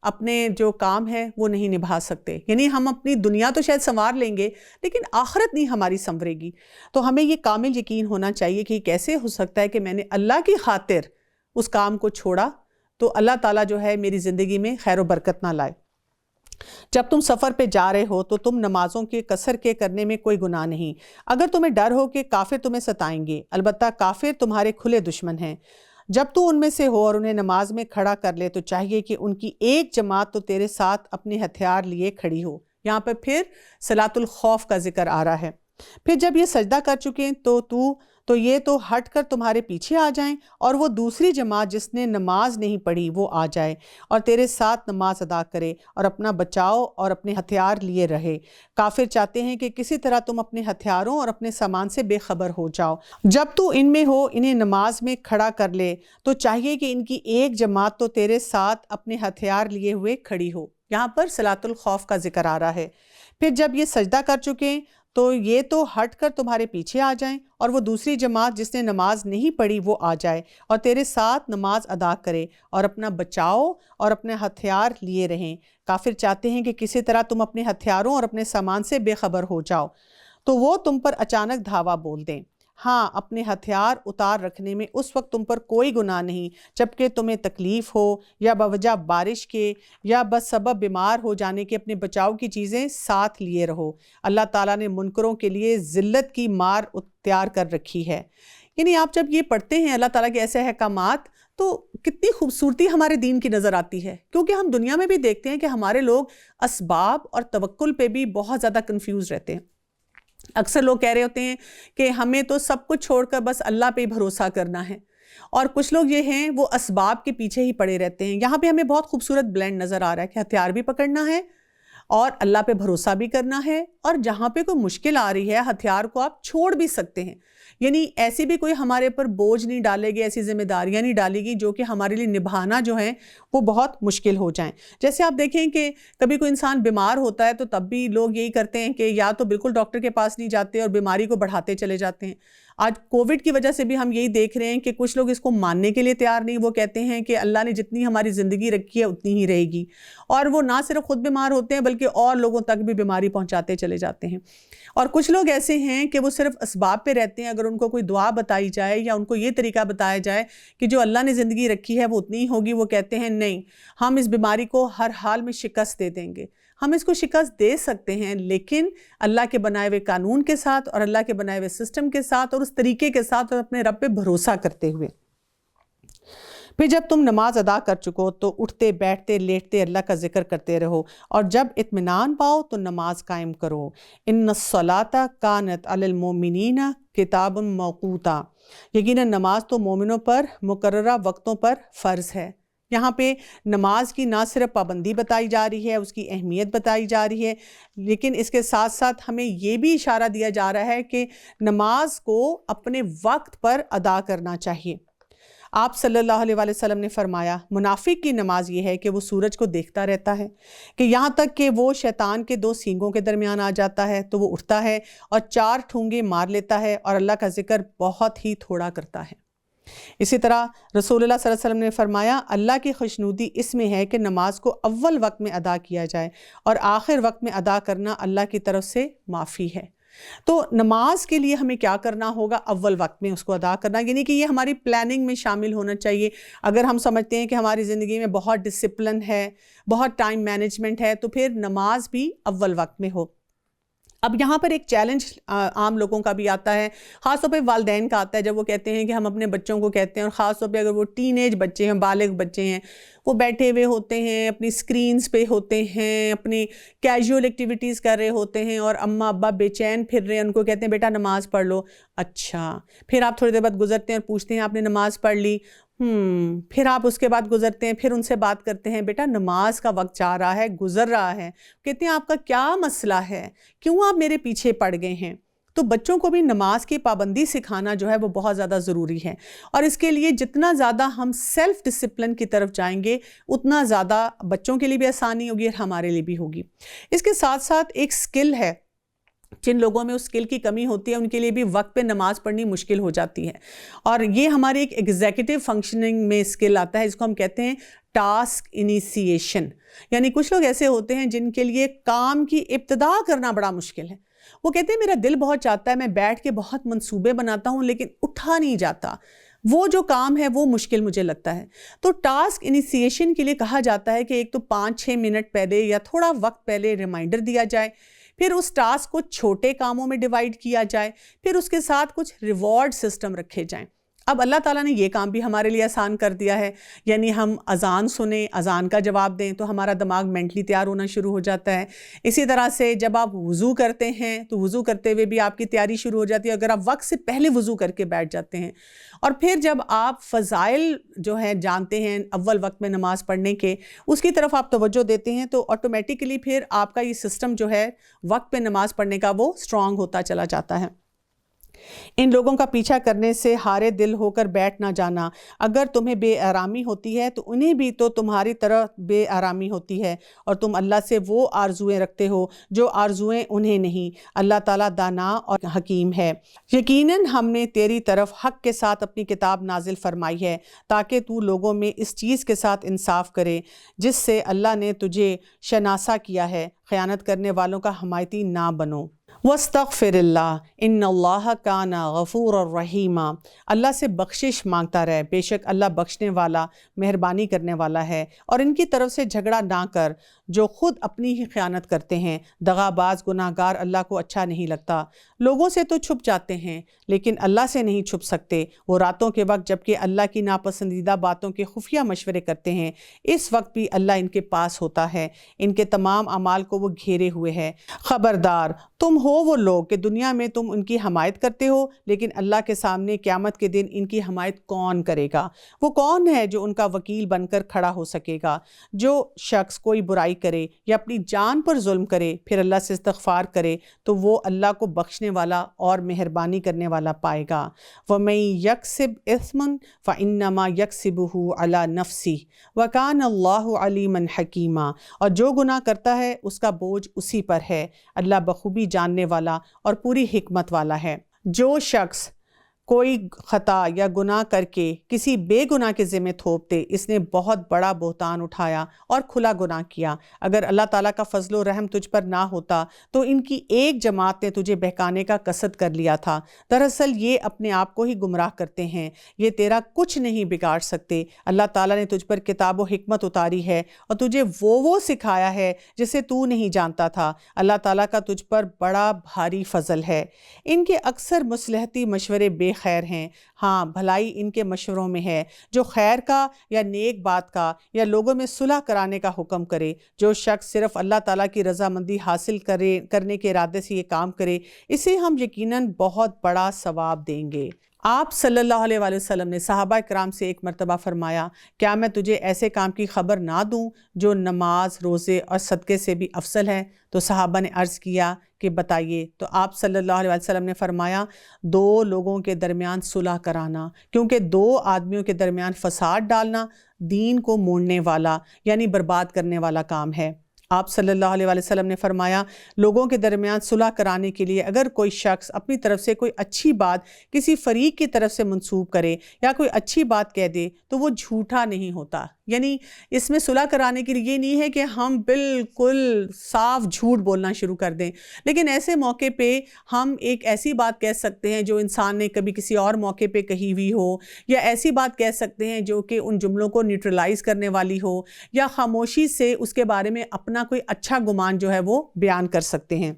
اپنے جو کام ہے وہ نہیں نبھا سکتے۔ یعنی ہم اپنی دنیا تو شاید سنوار لیں گے لیکن آخرت نہیں ہماری سنورے گی۔ تو ہمیں یہ کامل یقین ہونا چاہیے کہ کیسے ہو سکتا ہے کہ میں نے اللہ کی خاطر اس کام کو چھوڑا تو اللہ تعالیٰ جو ہے میری زندگی میں خیر و برکت نہ لائے۔ جب تم سفر پہ جا رہے ہو تو تم نمازوں کے قصر کے کرنے میں کوئی گناہ نہیں، اگر تمہیں ڈر ہو کہ کافر تمہیں ستائیں گے، البتہ کافر تمہارے کھلے دشمن ہیں۔ جب تو ان میں سے ہو اور انہیں نماز میں کھڑا کر لے تو چاہیے کہ ان کی ایک جماعت تو تیرے ساتھ اپنے ہتھیار لیے کھڑی ہو۔ یہاں پہ پھر صلاۃ الخوف کا ذکر آ رہا ہے۔ پھر جب یہ سجدہ کر چکیں تو یہ تو ہٹ کر تمہارے پیچھے آ جائیں اور وہ دوسری جماعت جس نے نماز نہیں پڑھی وہ آ جائے اور تیرے ساتھ نماز ادا کرے اور اپنا بچاؤ اور اپنے ہتھیار لیے رہے۔ کافر چاہتے ہیں کہ کسی طرح تم اپنے ہتھیاروں اور اپنے سامان سے بے خبر ہو جاؤ۔ جب تو ان میں ہو انہیں نماز میں کھڑا کر لے تو چاہیے کہ ان کی ایک جماعت تو تیرے ساتھ اپنے ہتھیار لیے ہوئے کھڑی ہو۔ یہاں پر صلاۃ الخوف کا ذکر آ رہا ہے۔ پھر جب یہ سجدہ کر چکیں تو یہ تو ہٹ کر تمہارے پیچھے آ جائیں اور وہ دوسری جماعت جس نے نماز نہیں پڑھی وہ آ جائے اور تیرے ساتھ نماز ادا کرے اور اپنا بچاؤ اور اپنے ہتھیار لیے رہیں۔ کافر چاہتے ہیں کہ کسی طرح تم اپنے ہتھیاروں اور اپنے سامان سے بے خبر ہو جاؤ تو وہ تم پر اچانک دھاوا بول دیں۔ ہاں، اپنے ہتھیار اتار رکھنے میں اس وقت تم پر کوئی گناہ نہیں جبکہ تمہیں تکلیف ہو یا بوجہ بارش کے یا بس سبب بیمار ہو جانے کے اپنے بچاؤ کی چیزیں ساتھ لیے رہو۔ اللہ تعالیٰ نے منکروں کے لیے ذلت کی مار تیار کر رکھی ہے۔ یعنی آپ جب یہ پڑھتے ہیں اللہ تعالیٰ کے ایسے احکامات تو کتنی خوبصورتی ہمارے دین کی نظر آتی ہے، کیونکہ ہم دنیا میں بھی دیکھتے ہیں کہ ہمارے لوگ اسباب اور توکل پہ بھی بہت زیادہ کنفیوز رہتے ہیں۔ اکثر لوگ کہہ رہے ہوتے ہیں کہ ہمیں تو سب کچھ چھوڑ کر بس اللہ پہ بھروسہ کرنا ہے، اور کچھ لوگ یہ ہیں وہ اسباب کے پیچھے ہی پڑے رہتے ہیں۔ یہاں پہ ہمیں بہت خوبصورت بلینڈ نظر آ رہا ہے کہ ہتھیار بھی پکڑنا ہے اور اللہ پہ بھروسہ بھی کرنا ہے، اور جہاں پہ کوئی مشکل آ رہی ہے ہتھیار کو آپ چھوڑ بھی سکتے ہیں۔ یعنی ایسی بھی کوئی ہمارے پر بوجھ نہیں ڈالے گی، ایسی ذمہ داریاں نہیں ڈالے گی جو کہ ہمارے لیے نبھانا جو ہیں وہ بہت مشکل ہو جائیں۔ جیسے آپ دیکھیں کہ کبھی کوئی انسان بیمار ہوتا ہے تو تب بھی لوگ یہی کرتے ہیں کہ یا تو بالکل ڈاکٹر کے پاس نہیں جاتے اور بیماری کو بڑھاتے چلے جاتے ہیں۔ آج کووڈ کی وجہ سے بھی ہم یہی دیکھ رہے ہیں کہ کچھ لوگ اس کو ماننے کے لیے تیار نہیں، وہ کہتے ہیں کہ اللہ نے جتنی ہماری زندگی رکھی ہے اتنی ہی رہے گی، اور وہ نہ صرف خود بیمار ہوتے ہیں بلکہ اور لوگوں تک بھی بیماری پہنچاتے چلے جاتے ہیں۔ اور کچھ لوگ ایسے ہیں کہ وہ صرف اسباب پہ رہتے ہیں، اگر ان کو کوئی دعا بتائی جائے یا ان کو یہ طریقہ بتایا جائے کہ جو اللہ نے زندگی رکھی ہے وہ اتنی ہی ہوگی، وہ کہتے ہیں نہیں، ہم اس بیماری کو ہر حال میں شکست دے دیں گے۔ ہم اس کو شکست دے سکتے ہیں لیکن اللہ کے بنائے ہوئے قانون کے ساتھ اور اللہ کے بنائے ہوئے سسٹم کے ساتھ اور اس طریقے کے ساتھ اور اپنے رب پہ بھروسہ کرتے ہوئے۔ پھر جب تم نماز ادا کر چکو تو اٹھتے بیٹھتے لیٹتے اللہ کا ذکر کرتے رہو، اور جب اطمینان پاؤ تو نماز قائم کرو۔ ان الصلاۃ کانت علی المؤمنین کتابا موقوتا، یقیناً نماز تو مومنوں پر مقررہ وقتوں پر فرض ہے۔ یہاں پہ نماز کی نہ صرف پابندی بتائی جا رہی ہے، اس کی اہمیت بتائی جا رہی ہے، لیکن اس کے ساتھ ساتھ ہمیں یہ بھی اشارہ دیا جا رہا ہے کہ نماز کو اپنے وقت پر ادا کرنا چاہیے۔ آپ صلی اللہ علیہ وآلہ وسلم نے فرمایا منافق کی نماز یہ ہے کہ وہ سورج کو دیکھتا رہتا ہے کہ یہاں تک کہ وہ شیطان کے دو سینگوں کے درمیان آ جاتا ہے تو وہ اٹھتا ہے اور 4 ٹھونگے مار لیتا ہے اور اللہ کا ذکر بہت ہی تھوڑا کرتا ہے۔ اسی طرح رسول اللہ صلی اللہ علیہ وسلم نے فرمایا اللہ کی خوشنودی اس میں ہے کہ نماز کو اول وقت میں ادا کیا جائے، اور آخر وقت میں ادا کرنا اللہ کی طرف سے معافی ہے۔ تو نماز کے لیے ہمیں کیا کرنا ہوگا؟ اول وقت میں اس کو ادا کرنا، یعنی کہ یہ ہماری پلاننگ میں شامل ہونا چاہیے۔ اگر ہم سمجھتے ہیں کہ ہماری زندگی میں بہت ڈسپلن ہے، بہت ٹائم مینجمنٹ ہے، تو پھر نماز بھی اول وقت میں ہو۔ اب یہاں پر ایک چیلنج عام لوگوں کا بھی آتا ہے، خاص طور پہ والدین کا آتا ہے جب وہ کہتے ہیں کہ ہم اپنے بچوں کو کہتے ہیں، اور خاص طور پہ اگر وہ ٹین ایج بچے ہیں، بالغ بچے ہیں، وہ بیٹھے ہوئے ہوتے ہیں، اپنی سکرینز پہ ہوتے ہیں، اپنی کیجول ایکٹیویٹیز کر رہے ہوتے ہیں، اور اماں ابا بے چین پھر رہے ہیں، ان کو کہتے ہیں بیٹا نماز پڑھ لو. اچھا، پھر آپ تھوڑی دیر بعد گزرتے ہیں اور پوچھتے ہیں آپ نے نماز پڑھ لی؟ پھر آپ اس کے بعد گزرتے ہیں، پھر ان سے بات کرتے ہیں بیٹا نماز کا وقت جا رہا ہے، گزر رہا ہے. کہتے ہیں آپ کا کیا مسئلہ ہے، کیوں آپ میرے پیچھے پڑ گئے ہیں؟ تو بچوں کو بھی نماز کی پابندی سکھانا جو ہے وہ بہت زیادہ ضروری ہے، اور اس کے لیے جتنا زیادہ ہم سیلف ڈسپلن کی طرف جائیں گے اتنا زیادہ بچوں کے لیے بھی آسانی ہوگی اور ہمارے لیے بھی ہوگی. اس کے ساتھ ساتھ ایک سکل ہے، جن لوگوں میں اس سکل کی کمی ہوتی ہے ان کے لیے بھی وقت پہ نماز پڑھنی مشکل ہو جاتی ہے، اور یہ ہماری ایک ایگزیکٹو فنکشننگ میں سکل آتا ہے، اس کو ہم کہتے ہیں ٹاسک انیسیشن. یعنی کچھ لوگ ایسے ہوتے ہیں جن کے لیے کام کی ابتدا کرنا بڑا مشکل ہے. وہ کہتے ہیں میرا دل بہت چاہتا ہے، میں بیٹھ کے بہت منصوبے بناتا ہوں لیکن اٹھا نہیں جاتا، وہ جو کام ہے وہ مشکل مجھے لگتا ہے. تو ٹاسک انیسیشن کے لیے کہا جاتا ہے کہ ایک تو 5-6 منٹ پہلے یا تھوڑا وقت پہلے ریمائنڈر دیا جائے، پھر اس ٹاسک کو چھوٹے کاموں میں ڈیوائیڈ کیا جائے، پھر اس کے ساتھ کچھ ریوارڈ سسٹم رکھے جائیں. اب اللہ تعالیٰ نے یہ کام بھی ہمارے لیے آسان کر دیا ہے، یعنی ہم اذان سنیں، اذان کا جواب دیں تو ہمارا دماغ مینٹلی تیار ہونا شروع ہو جاتا ہے. اسی طرح سے جب آپ وضو کرتے ہیں تو وضو کرتے ہوئے بھی آپ کی تیاری شروع ہو جاتی ہے اگر آپ وقت سے پہلے وضو کر کے بیٹھ جاتے ہیں. اور پھر جب آپ فضائل جو ہیں جانتے ہیں اول وقت میں نماز پڑھنے کے، اس کی طرف آپ توجہ دیتے ہیں تو آٹومیٹیکلی پھر آپ کا یہ سسٹم جو ہے وقت پہ نماز پڑھنے کا وہ اسٹرانگ ہوتا چلا جاتا ہے. ان لوگوں کا پیچھا کرنے سے ہارے دل ہو کر بیٹھ نہ جانا. اگر تمہیں بے آرامی ہوتی ہے تو انہیں بھی تو تمہاری طرح بے آرامی ہوتی ہے، اور تم اللہ سے وہ آرزویں رکھتے ہو جو آرزویں انہیں نہیں. اللہ تعالیٰ دانا اور حکیم ہے. یقیناً ہم نے تیری طرف حق کے ساتھ اپنی کتاب نازل فرمائی ہے تاکہ تو لوگوں میں اس چیز کے ساتھ انصاف کرے جس سے اللہ نے تجھے شناسا کیا ہے. خیانت کرنے والوں کا حمایتی نہ بنو. وَاسْتَغْفِرِ اللَّهِ إِنَّ اللَّهَ كَانَ غَفُورًا رَحِيمًا. اللہ سے بخشش مانگتا رہے، بے شک اللہ بخشنے والا مہربانی کرنے والا ہے. اور ان کی طرف سے جھگڑا نہ کر جو خود اپنی ہی خیانت کرتے ہیں. دغا باز گناہ گار اللہ کو اچھا نہیں لگتا. لوگوں سے تو چھپ جاتے ہیں لیکن اللہ سے نہیں چھپ سکتے. وہ راتوں کے وقت جبکہ اللہ کی ناپسندیدہ باتوں کے خفیہ مشورے کرتے ہیں، اس وقت بھی اللہ ان کے پاس ہوتا ہے، ان کے تمام اعمال کو وہ گھیرے ہوئے ہے. خبردار تم ہو وہ لوگ کہ دنیا میں تم ان کی حمایت کرتے ہو، لیکن اللہ کے سامنے قیامت کے دن ان کی حمایت کون کرے گا؟ وہ کون ہے جو ان کا وکیل بن کر کھڑا ہو سکے گا؟ جو شخص کوئی برائی کرے یا اپنی جان پر ظلم کرے پھر اللہ سے استغفار کرے تو وہ اللہ کو بخشنے والا اور مہربانی کرنے والا پائے گا. وَمَن يَكْسِبْ إِثْمًا فَإِنَّمَا يَكْسِبُهُ عَلَى نَفْسِهِ وَكَانَ اللَّهُ عَلِيمًا حَكِيمًا. اور جو گناہ کرتا ہے اس کا بوجھ اسی پر ہے، اللہ بخوبی جاننے والا اور پوری حکمت والا ہے. جو شخص کوئی خطا یا گناہ کر کے کسی بے گناہ کے ذمہ تھوپ دے، اس نے بہت بڑا بہتان اٹھایا اور کھلا گناہ کیا. اگر اللہ تعالیٰ کا فضل و رحم تجھ پر نہ ہوتا تو ان کی ایک جماعت نے تجھے بہکانے کا قصد کر لیا تھا. دراصل یہ اپنے آپ کو ہی گمراہ کرتے ہیں، یہ تیرا کچھ نہیں بگاڑ سکتے. اللہ تعالیٰ نے تجھ پر کتاب و حکمت اتاری ہے اور تجھے وہ سکھایا ہے جسے تو نہیں جانتا تھا. اللہ تعالیٰ کا تجھ پر بڑا بھاری فضل ہے. ان کے اکثر مصلحتی مشورے بے خیر ہیں. ہاں بھلائی ان کے مشوروں میں ہے جو خیر کا یا نیک بات کا یا لوگوں میں صلح کرانے کا حکم کرے. جو شخص صرف اللہ تعالیٰ کی رضامندی حاصل کرنے کے ارادے سے یہ کام کرے اسے ہم یقیناً بہت بڑا ثواب دیں گے. آپ صلی اللہ علیہ وآلہ وسلم نے صحابہ کرام سے ایک مرتبہ فرمایا، کیا میں تجھے ایسے کام کی خبر نہ دوں جو نماز، روزے اور صدقے سے بھی افضل ہے؟ تو صحابہ نے عرض کیا کہ بتائیے. تو آپ صلی اللہ علیہ وسلم نے فرمایا، 2 لوگوں کے درمیان صلح کرانا، کیونکہ 2 آدمیوں کے درمیان فساد ڈالنا دین کو موڑنے والا یعنی برباد کرنے والا کام ہے. آپ صلی اللہ علیہ وسلم نے فرمایا، لوگوں کے درمیان صلح کرانے کے لیے اگر کوئی شخص اپنی طرف سے کوئی اچھی بات کسی فریق کی طرف سے منسوب کرے یا کوئی اچھی بات کہہ دے تو وہ جھوٹا نہیں ہوتا. یعنی اس میں صلح کرانے کے لیے یہ نہیں ہے کہ ہم بالکل صاف جھوٹ بولنا شروع کر دیں، لیکن ایسے موقع پہ ہم ایک ایسی بات کہہ سکتے ہیں جو انسان نے کبھی کسی اور موقع پہ کہی ہوئی ہو، یا ایسی بات کہہ سکتے ہیں جو کہ ان جملوں کو نیوٹرلائز کرنے والی ہو، یا خاموشی سے اس کے بارے میں اپنا کوئی اچھا گمان جو ہے وہ بیان کر سکتے ہیں.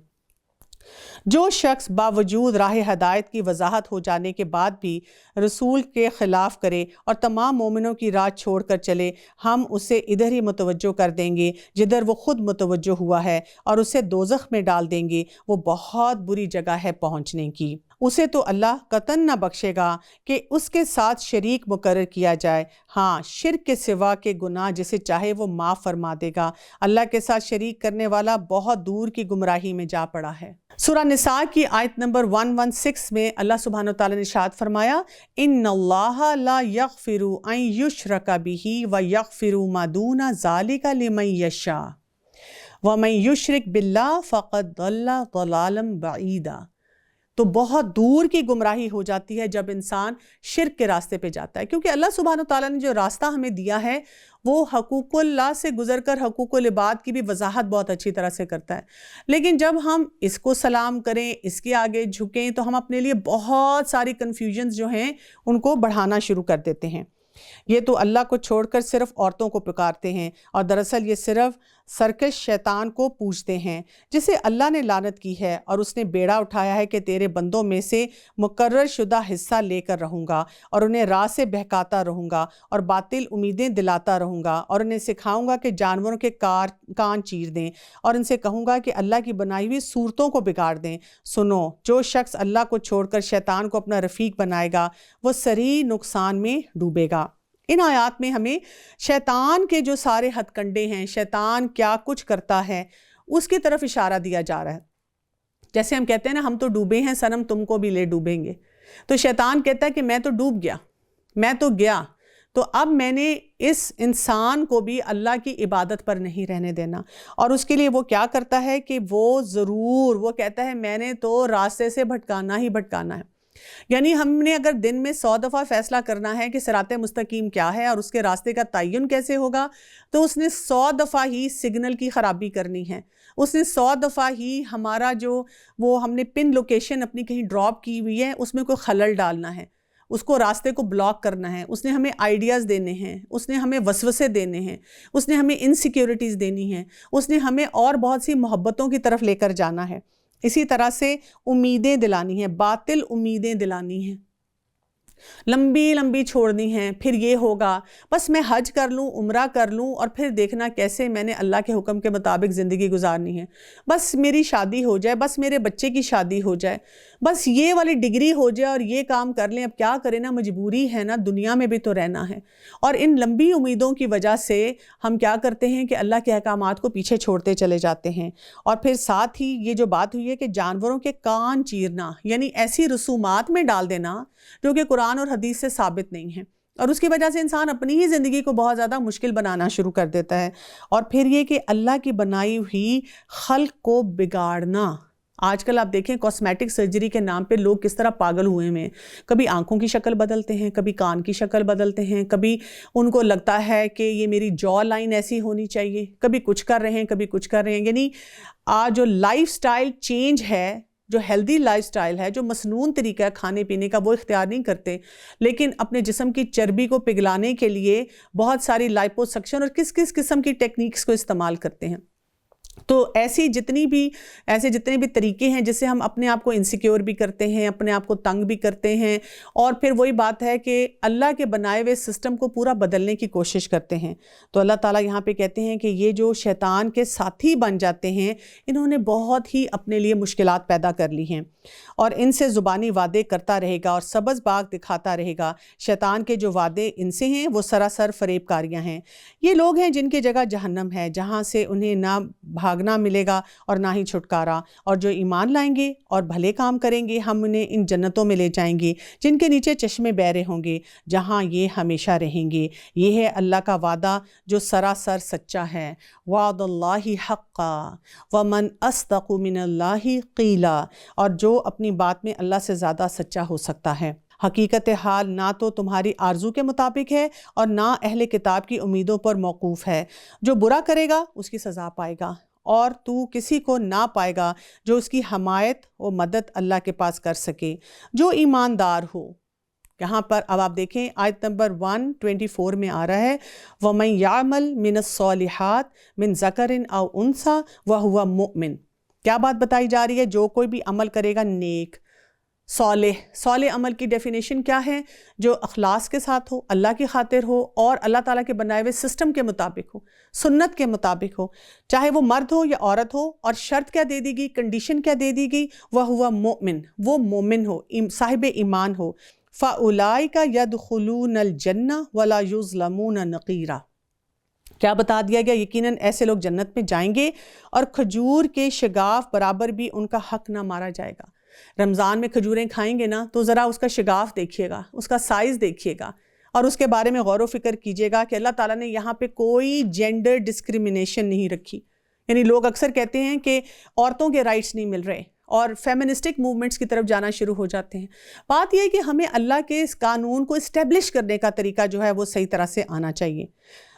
جو شخص باوجود راہ ہدایت کی وضاحت ہو جانے کے بعد بھی رسول کے خلاف کرے اور تمام مومنوں کی راہ چھوڑ کر چلے، ہم اسے ادھر ہی متوجہ کر دیں گے جدھر وہ خود متوجہ ہوا ہے، اور اسے دوزخ میں ڈال دیں گے، وہ بہت بری جگہ ہے پہنچنے کی۔ اسے تو اللہ قطعاً نہ بخشے گا کہ اس کے ساتھ شریک مقرر کیا جائے، ہاں شرک کے سوا کے گناہ جسے چاہے وہ معاف فرما دے گا۔ اللہ کے ساتھ شریک کرنے والا بہت دور کی گمراہی میں جا پڑا ہے۔ سورہ نساء کی آیت نمبر 116 میں اللہ سبحانہ وتعالیٰ نے ارشاد فرمایا، ان اللہ لا یغفر ان یشرک بہ ویغفر ما دون ذلک لمن یشاء ومن یشرک باللہ فقد ضل ضلالا بعیدا۔ تو بہت دور کی گمراہی ہو جاتی ہے جب انسان شرک کے راستے پہ جاتا ہے، کیونکہ اللہ سبحانہ وتعالیٰ نے جو راستہ ہمیں دیا ہے وہ حقوق اللہ سے گزر کر حقوق العباد کی بھی وضاحت بہت اچھی طرح سے کرتا ہے۔ لیکن جب ہم اس کو سلام کریں، اس کے آگے جھکیں، تو ہم اپنے لیے بہت ساری کنفیوژنز جو ہیں ان کو بڑھانا شروع کر دیتے ہیں۔ یہ تو اللہ کو چھوڑ کر صرف عورتوں کو پکارتے ہیں، اور دراصل یہ صرف سرکش شیطان کو پوجتے ہیں جسے اللہ نے لعنت کی ہے، اور اس نے بیڑا اٹھایا ہے کہ تیرے بندوں میں سے مقرر شدہ حصہ لے کر رہوں گا، اور انہیں راہ سے بہکاتا رہوں گا، اور باطل امیدیں دلاتا رہوں گا، اور انہیں سکھاؤں گا کہ جانوروں کے کان چیر دیں، اور ان سے کہوں گا کہ اللہ کی بنائی ہوئی صورتوں کو بگاڑ دیں۔ سنو، جو شخص اللہ کو چھوڑ کر شیطان کو اپنا رفیق بنائے گا وہ سری نقصان میں ڈوبے گا۔ ان آیات میں ہمیں شیطان کے جو سارے ہتھ کنڈے ہیں، شیطان کیا کچھ کرتا ہے، اس کی طرف اشارہ دیا جا رہا ہے۔ جیسے ہم کہتے ہیں نا، ہم تو ڈوبے ہیں صنم، تم کو بھی لے ڈوبیں گے۔ تو شیطان کہتا ہے کہ میں تو ڈوب گیا، میں تو گیا، تو اب میں نے اس انسان کو بھی اللہ کی عبادت پر نہیں رہنے دینا۔ اور اس کے لیے وہ کیا کرتا ہے کہ وہ کہتا ہے میں نے تو راستے سے بھٹکانا ہی بھٹکانا ہے۔ یعنی ہم نے اگر دن میں 100 دفعہ فیصلہ کرنا ہے کہ صراط مستقیم کیا ہے اور اس کے راستے کا تعین کیسے ہوگا، تو اس نے 100 دفعہ ہی سگنل کی خرابی کرنی ہے، اس نے 100 دفعہ ہی ہمارا ہم نے پن لوکیشن اپنی کہیں ڈراپ کی ہوئی ہے اس میں کوئی خلل ڈالنا ہے، اس کو راستے کو بلاک کرنا ہے، اس نے ہمیں آئیڈیاز دینے ہیں، اس نے ہمیں وسوسے دینے ہیں، اس نے ہمیں انسیکیورٹیز دینی ہیں، اس نے ہمیں اور بہت سی محبتوں کی طرف لے کر جانا ہے۔ اسی طرح سے امیدیں دلانی ہیں، باطل امیدیں دلانی ہیں، لمبی لمبی چھوڑنی ہیں۔ پھر یہ ہوگا بس میں حج کر لوں، عمرہ کر لوں، اور پھر دیکھنا کیسے میں نے اللہ کے حکم کے مطابق زندگی گزارنی ہے، بس میری شادی ہو جائے، بس میرے بچے کی شادی ہو جائے، بس یہ والی ڈگری ہو جائے اور یہ کام کر لیں، اب کیا کریں نا، مجبوری ہے نا، دنیا میں بھی تو رہنا ہے۔ اور ان لمبی امیدوں کی وجہ سے ہم کیا کرتے ہیں کہ اللہ کے احکامات کو پیچھے چھوڑتے چلے جاتے ہیں۔ اور پھر ساتھ ہی یہ جو بات ہوئی ہے کہ جانوروں کے کان چیرنا، یعنی ایسی رسومات میں ڈال دینا جو کہ قرآن اور حدیث سے ثابت نہیں ہے، اور اس کی وجہ سے انسان اپنی ہی زندگی کو بہت زیادہ مشکل بنانا شروع کر دیتا ہے۔ اور پھر یہ کہ اللہ کی بنائی ہوئی خلق کو بگاڑنا۔ آج کل آپ دیکھیں کاسمیٹک سرجری کے نام پہ لوگ کس طرح پاگل ہوئے ہیں، کبھی آنکھوں کی شکل بدلتے ہیں، کبھی کان کی شکل بدلتے ہیں، کبھی ان کو لگتا ہے کہ یہ میری جو لائن ایسی ہونی چاہیے، کبھی کچھ کر رہے ہیں، کبھی کچھ کر رہے ہیں۔ یعنی آج جو لائف سٹائل چینج ہے، جو ہیلدی لائف سٹائل ہے، جو مسنون طریقہ ہے کھانے پینے کا، وہ اختیار نہیں کرتے، لیکن اپنے جسم کی چربی کو پگھلانے کے لیے بہت ساری لائپوسکشن اور کس کس قسم کی ٹیکنیکس کو استعمال کرتے ہیں۔ تو ایسے جتنے بھی طریقے ہیں جس سے ہم اپنے آپ کو انسیکیور بھی کرتے ہیں، اپنے آپ کو تنگ بھی کرتے ہیں، اور پھر وہی بات ہے کہ اللہ کے بنائے ہوئے سسٹم کو پورا بدلنے کی کوشش کرتے ہیں۔ تو اللہ تعالیٰ یہاں پہ کہتے ہیں کہ یہ جو شیطان کے ساتھی بن جاتے ہیں، انہوں نے بہت ہی اپنے لیے مشکلات پیدا کر لی ہیں، اور ان سے زبانی وعدے کرتا رہے گا اور سبز باغ دکھاتا رہے گا۔ شیطان کے جو وعدے ان سے ہیں وہ سراسر فریب کاریاں ہیں۔ یہ لوگ ہیں جن کی جگہ جہنم ہے، جہاں سے انہیں نہ بھاگنا ملے گا اور نہ ہی چھٹکارا، اور جو ایمان لائیں گے اور بھلے کام کریں گے ہم انہیں ان جنتوں میں لے جائیں گے جن کے نیچے چشمے بہرے ہوں گے، جہاں یہ ہمیشہ رہیں گے۔ یہ ہے اللہ کا وعدہ جو سراسر سچا ہے۔ وعد اللہ حقا ومن اصدق من اللہ قیلا، اور جو اپنی بات میں اللہ سے زیادہ سچا ہو سکتا ہے۔ حقیقت حال نہ تو تمہاری آرزو کے مطابق ہے اور نہ اہل کتاب کی امیدوں پر موقوف ہے۔ جو برا کرے گا اس کی سزا پائے گا، اور تو کسی کو نہ پائے گا جو اس کی حمایت و مدد اللہ کے پاس کر سکے۔ جو ایماندار ہو، یہاں پر اب آپ دیکھیں آیت نمبر 124 میں آ رہا ہے، وَمَن يَعْمَلْ مِنَ الصَّالِحَاتِ مِنْ ذَكَرٍ أَوْ أُنثَىٰ وَهُوَ مُؤْمِنٌ، کیا بات بتائی جا رہی ہے؟ جو کوئی بھی عمل کرے گا نیک، صالح عمل کی ڈیفینیشن کیا ہے؟ جو اخلاص کے ساتھ ہو، اللہ کی خاطر ہو اور اللہ تعالیٰ کے بنائے ہوئے سسٹم کے مطابق ہو، سنت کے مطابق ہو، چاہے وہ مرد ہو یا عورت ہو. اور شرط کیا دے دی گئی، کنڈیشن کیا دے دی گئی؟ وَهُوَ مُؤْمِن، وہ مومن ہو، صاحب ایمان ہو. فَأُولَئِكَ يَدْخُلُونَ الْجَنَّةَ وَلَا يُظْلَمُونَ نَقِيرًا. کیا بتا دیا گیا؟ یقیناً ایسے لوگ جنت میں جائیں گے اور کھجور کے شگاف برابر بھی ان کا حق نہ مارا جائے گا. رمضان میں کھجوریں کھائیں گے نا تو ذرا اس کا شگاف دیکھیے گا، اس کا سائز دیکھیے گا اور اس کے بارے میں غور و فکر کیجیے گا کہ اللہ تعالیٰ نے یہاں پہ کوئی جینڈر ڈسکریمنیشن نہیں رکھی. یعنی لوگ اکثر کہتے ہیں کہ عورتوں کے رائٹس نہیں مل رہے اور فیمنسٹک موومنٹس کی طرف جانا شروع ہو جاتے ہیں. بات یہ ہے کہ ہمیں اللہ کے اس قانون کو اسٹیبلش کرنے کا طریقہ جو ہے وہ صحیح طرح سے آنا چاہیے.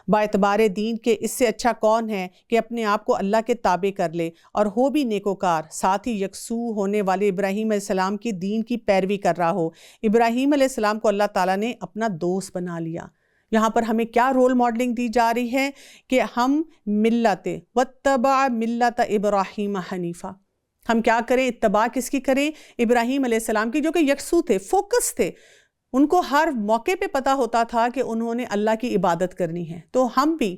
با اعتبار دین کے اس سے اچھا کون ہے کہ اپنے آپ کو اللہ کے تابع کر لے اور ہو بھی نیکوکار، ساتھ ہی یکسو ہونے والے ابراہیم علیہ السلام کی دین کی پیروی کر رہا ہو. ابراہیم علیہ السلام کو اللہ تعالیٰ نے اپنا دوست بنا لیا. یہاں پر ہمیں کیا رول ماڈلنگ دی جا رہی ہے کہ ہم ملت واتبع ملت ابراہیم حنیفہ، ہم کیا کریں؟ اتباع کس کی کریں؟ ابراہیم علیہ السلام کی، جو کہ یکسو تھے، فوکس تھے. ان کو ہر موقع پہ پتہ ہوتا تھا کہ انہوں نے اللہ کی عبادت کرنی ہے. تو ہم بھی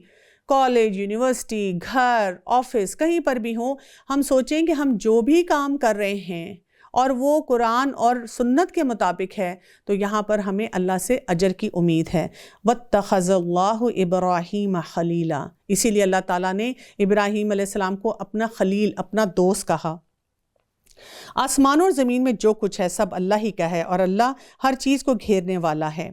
کالج، یونیورسٹی، گھر، آفس، کہیں پر بھی ہوں، ہم سوچیں کہ ہم جو بھی کام کر رہے ہیں اور وہ قرآن اور سنت کے مطابق ہے تو یہاں پر ہمیں اللہ سے اجر کی امید ہے. وَاتَّخَذَ اللَّهُ إِبْرَاهِيمَ خَلِيلًا، اسی لیے اللہ تعالیٰ نے ابراہیم علیہ السلام کو اپنا خلیل، اپنا دوست کہا. آسمان اور زمین میں جو کچھ ہے سب اللہ ہی کا ہے اور اللہ ہر چیز کو گھیرنے والا ہے.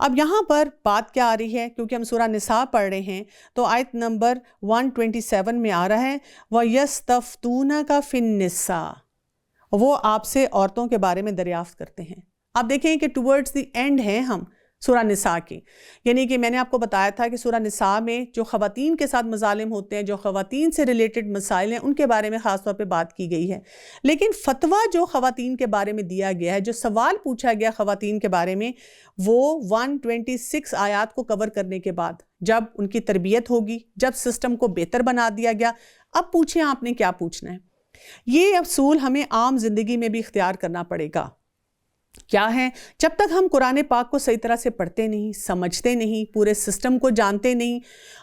اب یہاں پر بات کیا آ رہی ہے؟ کیونکہ ہم سورہ نساء پڑھ رہے ہیں تو آیت نمبر 127 میں آ رہا ہے وَيَسْتَفْتُونَكَ فِي النِّسَاءِ، وہ آپ سے عورتوں کے بارے میں دریافت کرتے ہیں. آپ دیکھیں کہ ٹورڈز دی اینڈ ہیں ہم سورہ نساء کی. یعنی کہ میں نے آپ کو بتایا تھا کہ سورہ نساء میں جو خواتین کے ساتھ مظالم ہوتے ہیں، جو خواتین سے ریلیٹڈ مسائل ہیں، ان کے بارے میں خاص طور پہ بات کی گئی ہے. لیکن فتویٰ جو خواتین کے بارے میں دیا گیا ہے، جو سوال پوچھا گیا خواتین کے بارے میں، وہ 126 آیات کو کور کرنے کے بعد جب ان کی تربیت ہوگی، جب سسٹم کو بہتر بنا دیا گیا، اب پوچھیں آپ نے کیا پوچھنا ہے. یہ اصول ہمیں عام زندگی میں بھی اختیار کرنا پڑے گا. کیا ہے؟ جب تک ہم قرآن پاک کو صحیح طرح سے پڑھتے نہیں، سمجھتے نہیں، پورے سسٹم کو جانتے نہیں،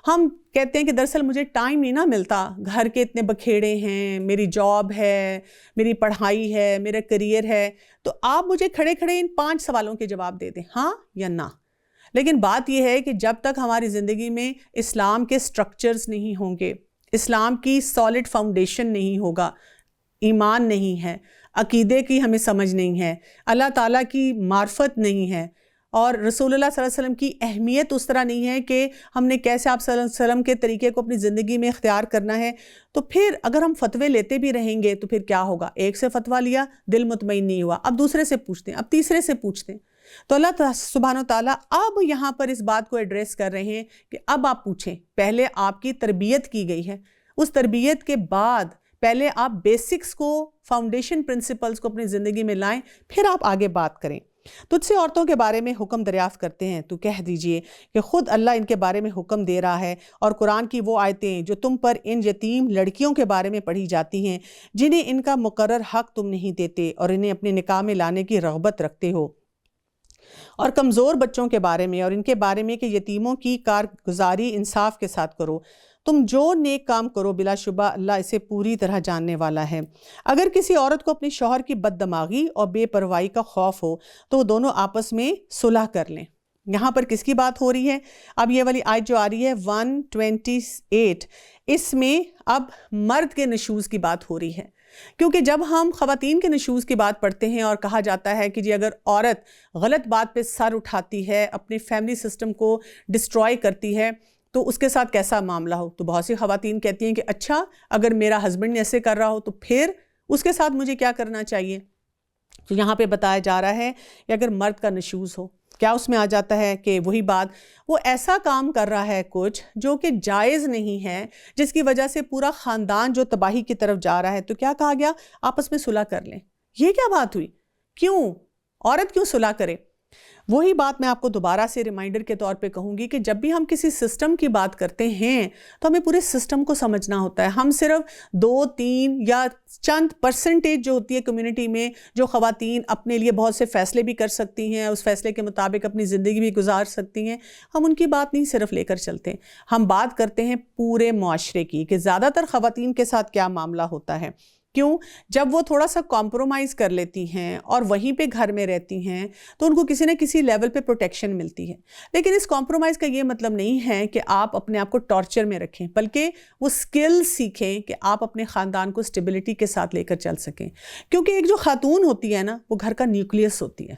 ہم کہتے ہیں کہ دراصل مجھے ٹائم نہیں نہ ملتا، گھر کے اتنے بکھیڑے ہیں، میری جاب ہے، میری پڑھائی ہے، میرا کریئر ہے، تو آپ مجھے کھڑے کھڑے ان 5 سوالوں کے جواب دے دیں، ہاں یا نہ. لیکن بات یہ ہے کہ جب تک ہماری زندگی میں اسلام کے سٹرکچرز نہیں ہوں گے، اسلام کی سالڈ فاؤنڈیشن نہیں ہوگا، ایمان نہیں ہے، عقیدے کی ہمیں سمجھ نہیں ہے، اللہ تعالیٰ کی معرفت نہیں ہے، اور رسول اللہ صلی اللہ علیہ وسلم کی اہمیت اس طرح نہیں ہے کہ ہم نے کیسے آپ صلی اللہ علیہ وسلم کے طریقے کو اپنی زندگی میں اختیار کرنا ہے، تو پھر اگر ہم فتوے لیتے بھی رہیں گے تو پھر کیا ہوگا؟ ایک سے فتویٰ لیا، دل مطمئن نہیں ہوا، اب دوسرے سے پوچھتے ہیں، اب تیسرے سے پوچھتے ہیں. تو اللہ سبحانہ وتعالیٰ اب یہاں پر اس بات کو ایڈریس کر رہے ہیں کہ اب آپ پوچھیں. پہلے آپ کی تربیت کی گئی ہے، اس تربیت کے بعد پہلے آپ بیسکس کو، فاؤنڈیشن پرنسپلز کو اپنی زندگی میں لائیں، پھر آپ آگے بات کریں. تجھ سے عورتوں کے بارے میں حکم دریافت کرتے ہیں تو کہہ دیجئے کہ خود اللہ ان کے بارے میں حکم دے رہا ہے، اور قرآن کی وہ آیتیں جو تم پر ان یتیم لڑکیوں کے بارے میں پڑھی جاتی ہیں جنہیں ان کا مقرر حق تم نہیں دیتے اور انہیں اپنے نکاح میں لانے کی رغبت رکھتے ہو، اور کمزور بچوں کے بارے میں اور ان کے بارے میں کہ یتیموں کی کارگزاری انصاف کے ساتھ کرو. تم جو نیک کام کرو بلا شبہ اللہ اسے پوری طرح جاننے والا ہے. اگر کسی عورت کو اپنے شوہر کی بد دماغی اور بے پرواہی کا خوف ہو تو وہ دونوں آپس میں صلح کر لیں. یہاں پر کس کی بات ہو رہی ہے؟ اب یہ والی آیت جو آ رہی ہے 128، اس میں اب مرد کے نشوز کی بات ہو رہی ہے. کیونکہ جب ہم خواتین کے نشوز کی بات پڑھتے ہیں اور کہا جاتا ہے کہ جی اگر عورت غلط بات پہ سر اٹھاتی ہے، اپنے فیملی سسٹم کو ڈسٹروائے کرتی ہے، تو اس کے ساتھ کیسا معاملہ ہو، تو بہت سی خواتین کہتی ہیں کہ اچھا اگر میرا ہسبینڈ ایسے کر رہا ہو تو پھر اس کے ساتھ مجھے کیا کرنا چاہیے. تو یہاں پہ بتایا جا رہا ہے کہ اگر مرد کا نشوز ہو، کیا اس میں آ جاتا ہے کہ وہی بات، وہ ایسا کام کر رہا ہے کچھ جو کہ جائز نہیں ہے، جس کی وجہ سے پورا خاندان جو تباہی کی طرف جا رہا ہے، تو کیا کہا گیا؟ آپس میں صلح کر لیں. یہ کیا بات ہوئی؟ کیوں عورت کیوں صلح کرے؟ وہی بات میں آپ کو دوبارہ سے ریمائنڈر کے طور پہ کہوں گی کہ جب بھی ہم کسی سسٹم کی بات کرتے ہیں تو ہمیں پورے سسٹم کو سمجھنا ہوتا ہے. ہم صرف 2-3 یا چند پرسنٹیج جو ہوتی ہے کمیونٹی میں جو خواتین اپنے لیے بہت سے فیصلے بھی کر سکتی ہیں, اس فیصلے کے مطابق اپنی زندگی بھی گزار سکتی ہیں, ہم ان کی بات نہیں صرف لے کر چلتے. ہم بات کرتے ہیں پورے معاشرے کی کہ زیادہ تر خواتین کے ساتھ کیا معاملہ ہوتا ہے. کیوں؟ جب وہ تھوڑا سا کمپرومائز کر لیتی ہیں اور وہیں پہ گھر میں رہتی ہیں تو ان کو کسی نہ کسی لیول پہ پروٹیکشن ملتی ہے. لیکن اس کمپرومائز کا یہ مطلب نہیں ہے کہ آپ اپنے آپ کو ٹارچر میں رکھیں, بلکہ وہ سکل سیکھیں کہ آپ اپنے خاندان کو اسٹیبلٹی کے ساتھ لے کر چل سکیں. کیونکہ ایک جو خاتون ہوتی ہے نا, وہ گھر کا نیوکلیس ہوتی ہے,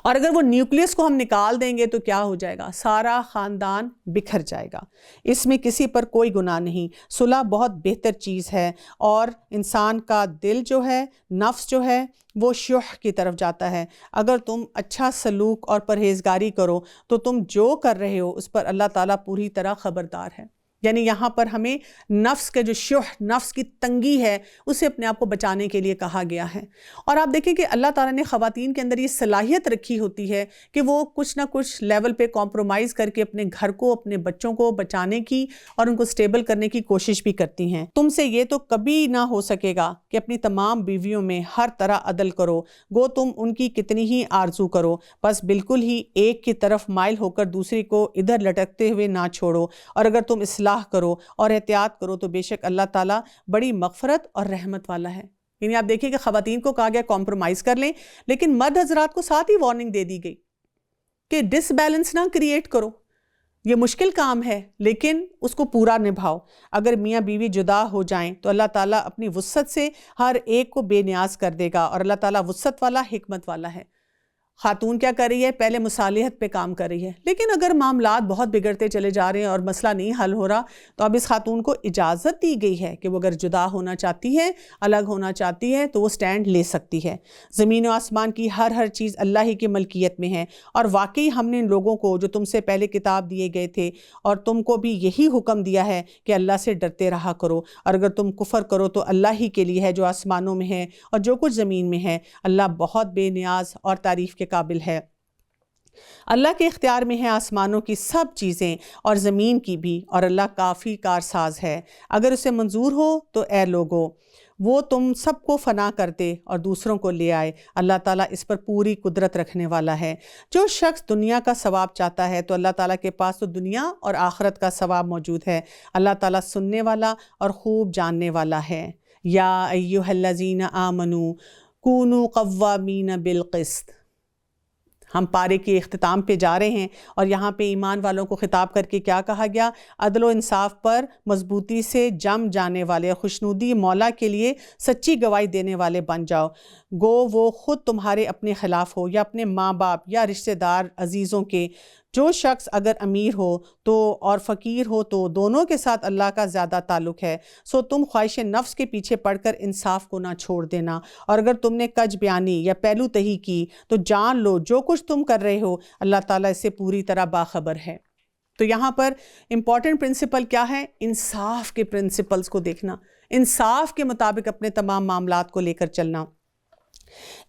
اور اگر وہ نیوکلیس کو ہم نکال دیں گے تو کیا ہو جائے گا؟ سارا خاندان بکھر جائے گا. اس میں کسی پر کوئی گناہ نہیں. صلح بہت بہتر چیز ہے, اور انسان کا دل جو ہے, نفس جو ہے, وہ شح کی طرف جاتا ہے. اگر تم اچھا سلوک اور پرہیزگاری کرو تو تم جو کر رہے ہو اس پر اللہ تعالیٰ پوری طرح خبردار ہے. یعنی یہاں پر ہمیں نفس کے جو شح, نفس کی تنگی ہے, اسے اپنے آپ کو بچانے کے لیے کہا گیا ہے. اور آپ دیکھیں کہ اللہ تعالیٰ نے خواتین کے اندر یہ صلاحیت رکھی ہوتی ہے کہ وہ کچھ نہ کچھ لیول پہ کمپرومائز کر کے اپنے گھر کو, اپنے بچوں کو بچانے کی اور ان کو سٹیبل کرنے کی کوشش بھی کرتی ہیں. تم سے یہ تو کبھی نہ ہو سکے گا کہ اپنی تمام بیویوں میں ہر طرح عدل کرو, گو تم ان کی کتنی ہی آرزو کرو, بس بالکل ہی ایک کی طرف مائل ہو کر دوسری کو ادھر لٹکتے ہوئے نہ چھوڑو. اور اگر تم اصلاح کرو اور احتیاط کرو تو بے شک اللہ تعالیٰ بڑی مغفرت اور رحمت والا ہے. یعنی آپ دیکھیں کہ خواتین کو کہا گیا کمپرومائز کر لیں, لیکن مرد حضرات کو ساتھ ہی وارننگ دے دی گئی کہ ڈس بیلنس نہ کریٹ کرو. یہ مشکل کام ہے لیکن اس کو پورا نبھاؤ. اگر میاں بیوی جدا ہو جائیں تو اللہ تعالیٰ اپنی وسعت سے ہر ایک کو بے نیاز کر دے گا, اور اللہ تعالیٰ وسعت والا, حکمت والا ہے. خاتون کیا کر رہی ہے؟ پہلے مصالحت پہ کام کر رہی ہے, لیکن اگر معاملات بہت بگڑتے چلے جا رہے ہیں اور مسئلہ نہیں حل ہو رہا تو اب اس خاتون کو اجازت دی گئی ہے کہ وہ اگر جدا ہونا چاہتی ہے, الگ ہونا چاہتی ہے, تو وہ سٹینڈ لے سکتی ہے. زمین و آسمان کی ہر چیز اللہ ہی کی ملکیت میں ہے, اور واقعی ہم نے ان لوگوں کو جو تم سے پہلے کتاب دیے گئے تھے اور تم کو بھی یہی حکم دیا ہے کہ اللہ سے ڈرتے رہا کرو, اور اگر تم کفر کرو تو اللہ ہی کے لیے ہے جو آسمانوں میں ہے اور جو کچھ زمین میں ہے. اللہ بہت بے نیاز اور تعریف کے قابل ہے. اللہ کے اختیار میں ہے آسمانوں کی سب چیزیں اور زمین کی بھی, اور اللہ کافی کارساز ہے. اگر اسے منظور ہو تو اے لوگو وہ تم سب کو فنا کر دے اور دوسروں کو لے آئے. اللہ تعالیٰ اس پر پوری قدرت رکھنے والا ہے. جو شخص دنیا کا ثواب چاہتا ہے تو اللہ تعالیٰ کے پاس تو دنیا اور آخرت کا ثواب موجود ہے. اللہ تعالیٰ سننے والا اور خوب جاننے والا ہے. یا ایھا الذین آمنوا کونوا قوامین بالقسط. ہم پارے کے اختتام پہ جا رہے ہیں, اور یہاں پہ ایمان والوں کو خطاب کر کے کیا کہا گیا؟ عدل و انصاف پر مضبوطی سے جم جانے والے, خوشنودی مولا کے لیے سچی گواہی دینے والے بن جاؤ. گو وہ خود تمہارے اپنے خلاف ہو یا اپنے ماں باپ یا رشتہ دار عزیزوں کے. جو شخص اگر امیر ہو تو اور فقیر ہو تو دونوں کے ساتھ اللہ کا زیادہ تعلق ہے. سو تم خواہش نفس کے پیچھے پڑ کر انصاف کو نہ چھوڑ دینا, اور اگر تم نے کج بیانی یا پہلو تہی کی تو جان لو جو کچھ تم کر رہے ہو اللہ تعالیٰ اس سے پوری طرح باخبر ہے. تو یہاں پر امپورٹنٹ پرنسپل کیا ہے؟ انصاف کے پرنسپلز کو دیکھنا, انصاف کے مطابق اپنے تمام معاملات کو لے کر چلنا.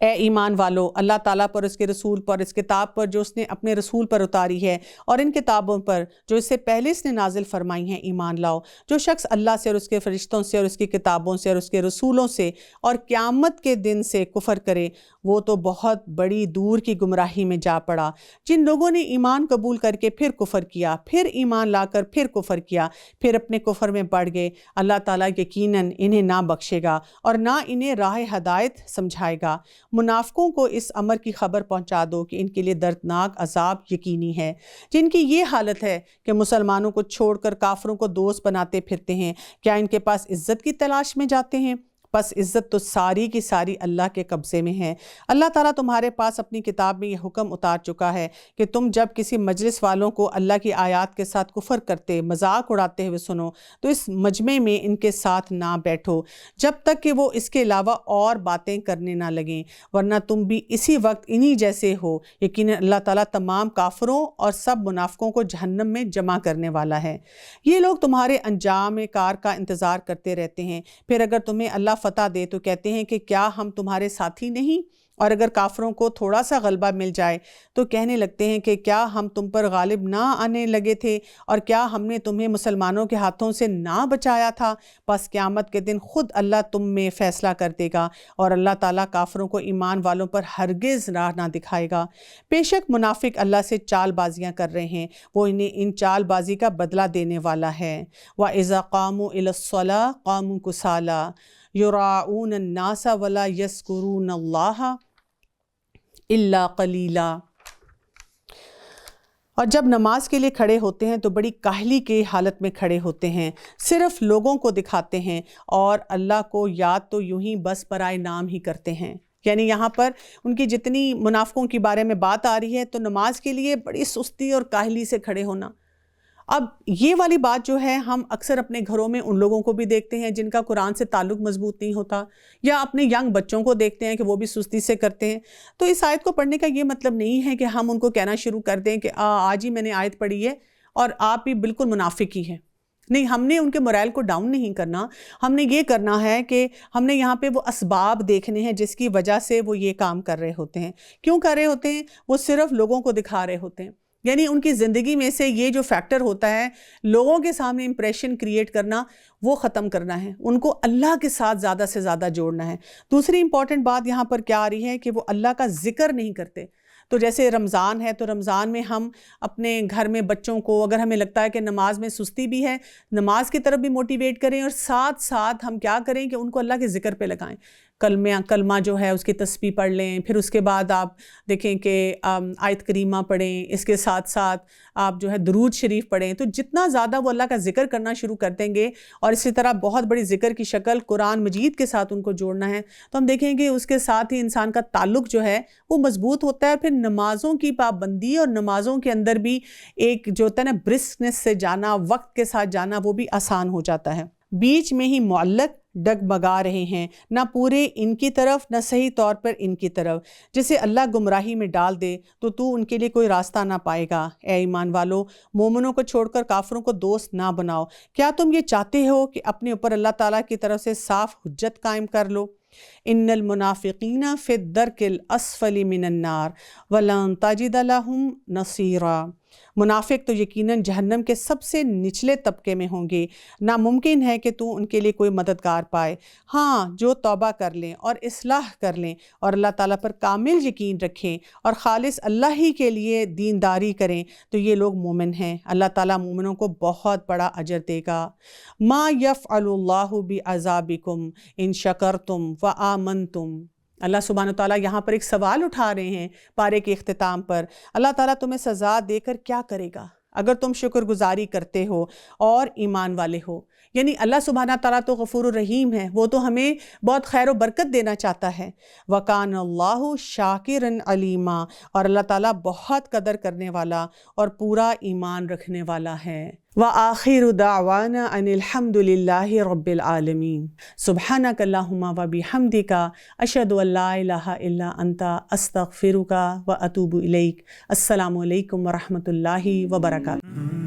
اے ایمان والو, اللہ تعالیٰ پر, اس کے رسول پر, اس کتاب پر جو اس نے اپنے رسول پر اتاری ہے, اور ان کتابوں پر جو اس سے پہلے اس نے نازل فرمائی ہیں, ایمان لاؤ. جو شخص اللہ سے اور اس کے فرشتوں سے اور اس کی کتابوں سے اور اس کے رسولوں سے اور قیامت کے دن سے کفر کرے وہ تو بہت بڑی دور کی گمراہی میں جا پڑا. جن لوگوں نے ایمان قبول کر کے پھر کفر کیا, پھر ایمان لا کر پھر کفر کیا, پھر اپنے کفر میں بڑھ گئے, اللہ تعالیٰ یقیناً انہیں نہ بخشے گا اور نہ انہیں راہ ہدایت سمجھائے گا. منافقوں کو اس امر کی خبر پہنچا دو کہ ان کے لیے دردناک عذاب یقینی ہے. جن کی یہ حالت ہے کہ مسلمانوں کو چھوڑ کر کافروں کو دوست بناتے پھرتے ہیں, کیا ان کے پاس عزت کی تلاش میں جاتے ہیں؟ پس عزت تو ساری کی ساری اللہ کے قبضے میں ہے. اللہ تعالیٰ تمہارے پاس اپنی کتاب میں یہ حکم اتار چکا ہے کہ تم جب کسی مجلس والوں کو اللہ کی آیات کے ساتھ کفر کرتے, مذاق اڑاتے ہوئے سنو تو اس مجمع میں ان کے ساتھ نہ بیٹھو جب تک کہ وہ اس کے علاوہ اور باتیں کرنے نہ لگیں, ورنہ تم بھی اسی وقت انہی جیسے ہو. یقیناً اللہ تعالیٰ تمام کافروں اور سب منافقوں کو جہنم میں جمع کرنے والا ہے. یہ لوگ تمہارے انجام کار کا انتظار کرتے رہتے ہیں, پھر اگر تمہیں اللہ فتح دے تو کہتے ہیں کہ کیا ہم تمہارے ساتھی نہیں, اور اگر کافروں کو تھوڑا سا غلبہ مل جائے تو کہنے لگتے ہیں کہ کیا ہم تم پر غالب نہ آنے لگے تھے اور کیا ہم نے تمہیں مسلمانوں کے ہاتھوں سے نہ بچایا تھا؟ بس قیامت کے دن خود اللہ تم میں فیصلہ کر دے گا اور اللہ تعالیٰ کافروں کو ایمان والوں پر ہرگز راہ نہ دکھائے گا۔ بے شک منافق اللہ سے چال بازیاں کر رہے ہیں، وہ انہیں ان چال بازی کا بدلہ دینے والا ہے۔ وَإِذَا قَامُوا إِلَى الصَّلَاةِ قَامُوا كُسَالَىٰ يُرَاءُونَ النَّاسَ وَلَا يَذْكُرُونَ اللَّهَ إِلَّا قَلِيلًا۔ اور جب نماز کے لیے کھڑے ہوتے ہیں تو بڑی کاہلی کے حالت میں کھڑے ہوتے ہیں، صرف لوگوں کو دکھاتے ہیں اور اللہ کو یاد تو یوں ہی بس برائے نام ہی کرتے ہیں۔ یعنی یہاں پر ان کی جتنی منافقوں کے بارے میں بات آ رہی ہے تو نماز کے لیے بڑی سستی اور کاہلی سے کھڑے ہونا۔ اب یہ والی بات جو ہے ہم اکثر اپنے گھروں میں ان لوگوں کو بھی دیکھتے ہیں جن کا قرآن سے تعلق مضبوط نہیں ہوتا، یا اپنے ینگ بچوں کو دیکھتے ہیں کہ وہ بھی سستی سے کرتے ہیں۔ تو اس آیت کو پڑھنے کا یہ مطلب نہیں ہے کہ ہم ان کو کہنا شروع کر دیں کہ آج ہی میں نے آیت پڑھی ہے اور آپ بھی بالکل منافق ہی ہیں۔ نہیں، ہم نے ان کے morale کو ڈاؤن نہیں کرنا، ہم نے یہ کرنا ہے کہ ہم نے یہاں پہ وہ اسباب دیکھنے ہیں جس کی وجہ سے وہ یہ کام کر رہے ہوتے ہیں۔ کیوں کر رہے ہوتے ہیں؟ وہ صرف لوگوں کو دکھا رہے ہوتے ہیں۔ یعنی ان کی زندگی میں سے یہ جو فیکٹر ہوتا ہے لوگوں کے سامنے امپریشن کریٹ کرنا، وہ ختم کرنا ہے، ان کو اللہ کے ساتھ زیادہ سے زیادہ جوڑنا ہے۔ دوسری امپورٹنٹ بات یہاں پر کیا آ رہی ہے کہ وہ اللہ کا ذکر نہیں کرتے۔ تو جیسے رمضان ہے تو رمضان میں ہم اپنے گھر میں بچوں کو، اگر ہمیں لگتا ہے کہ نماز میں سستی بھی ہے، نماز کی طرف بھی موٹیویٹ کریں اور ساتھ ساتھ ہم کیا کریں کہ ان کو اللہ کے ذکر پہ لگائیں۔ کلمہ جو ہے اس کی تسبیح پڑھ لیں، پھر اس کے بعد آپ دیکھیں کہ آیت کریمہ پڑھیں، اس کے ساتھ ساتھ آپ جو ہے درود شریف پڑھیں۔ تو جتنا زیادہ وہ اللہ کا ذکر کرنا شروع کر دیں گے اور اسی طرح بہت بڑی ذکر کی شکل قرآن مجید کے ساتھ ان کو جوڑنا ہے، تو ہم دیکھیں گے اس کے ساتھ ہی انسان کا تعلق جو ہے وہ مضبوط ہوتا ہے۔ پھر نمازوں کی پابندی اور نمازوں کے اندر بھی ایک جو ہوتا ہے نا برسکنس سے جانا، وقت کے ساتھ جانا، وہ بھی آسان ہو جاتا ہے۔ بیچ میں ہی معلق ڈگمگا رہے ہیں، نہ پورے ان کی طرف نہ صحیح طور پر ان کی طرف۔ جسے اللہ گمراہی میں ڈال دے تو ان کے لیے کوئی راستہ نہ پائے گا۔ اے ایمان والو، مومنوں کو چھوڑ کر کافروں کو دوست نہ بناؤ۔ کیا تم یہ چاہتے ہو کہ اپنے اوپر اللہ تعالیٰ کی طرف سے صاف حجت قائم کر لو؟ ان المنافقین فی الدرک الاسفل من النار ولن تجد لهم نصیرا۔ منافق تو یقیناً جہنم کے سب سے نچلے طبقے میں ہوں گے، ناممکن ہے کہ تو ان کے لیے کوئی مددگار پائے۔ ہاں، جو توبہ کر لیں اور اصلاح کر لیں اور اللہ تعالیٰ پر کامل یقین رکھیں اور خالص اللہ ہی کے لیے دینداری کریں تو یہ لوگ مومن ہیں۔ اللہ تعالیٰ مومنوں کو بہت بڑا اجر دے گا۔ ما یفعل اللہ بعذابکم ان شکرتم وآمنتم۔ اللہ سبحانہ وتعالیٰ یہاں پر ایک سوال اٹھا رہے ہیں پارے کے اختتام پر۔ اللہ تعالیٰ تمہیں سزا دے کر کیا کرے گا اگر تم شکر گزاری کرتے ہو اور ایمان والے ہو؟ یعنی اللہ سبحانہ تعالیٰ تو غفور الرحیم ہے، وہ تو ہمیں بہت خیر و برکت دینا چاہتا ہے۔ وَكَانَ اللَّهُ شَاكِرًا عَلِيمًا، اور اللہ تعالیٰ بہت قدر کرنے والا اور پورا ایمان رکھنے والا ہے۔ وَآخِرُ دَعْوَانَا أَنِ الْحَمْدُ لِلَّهِ رَبِّ الْعَالَمِينَ سُبْحَانَكَ اللَّهُمَّ وَبِحَمْدِكَ أَشْهَدُ أَن لَّا إِلَٰهَ إِلَّا أَنْتَ أَسْتَغْفِرُكَ وَأَتُوبُ إِلَيْكَ۔ السلام علیکم ورحمۃ اللہ وبرکاتہ۔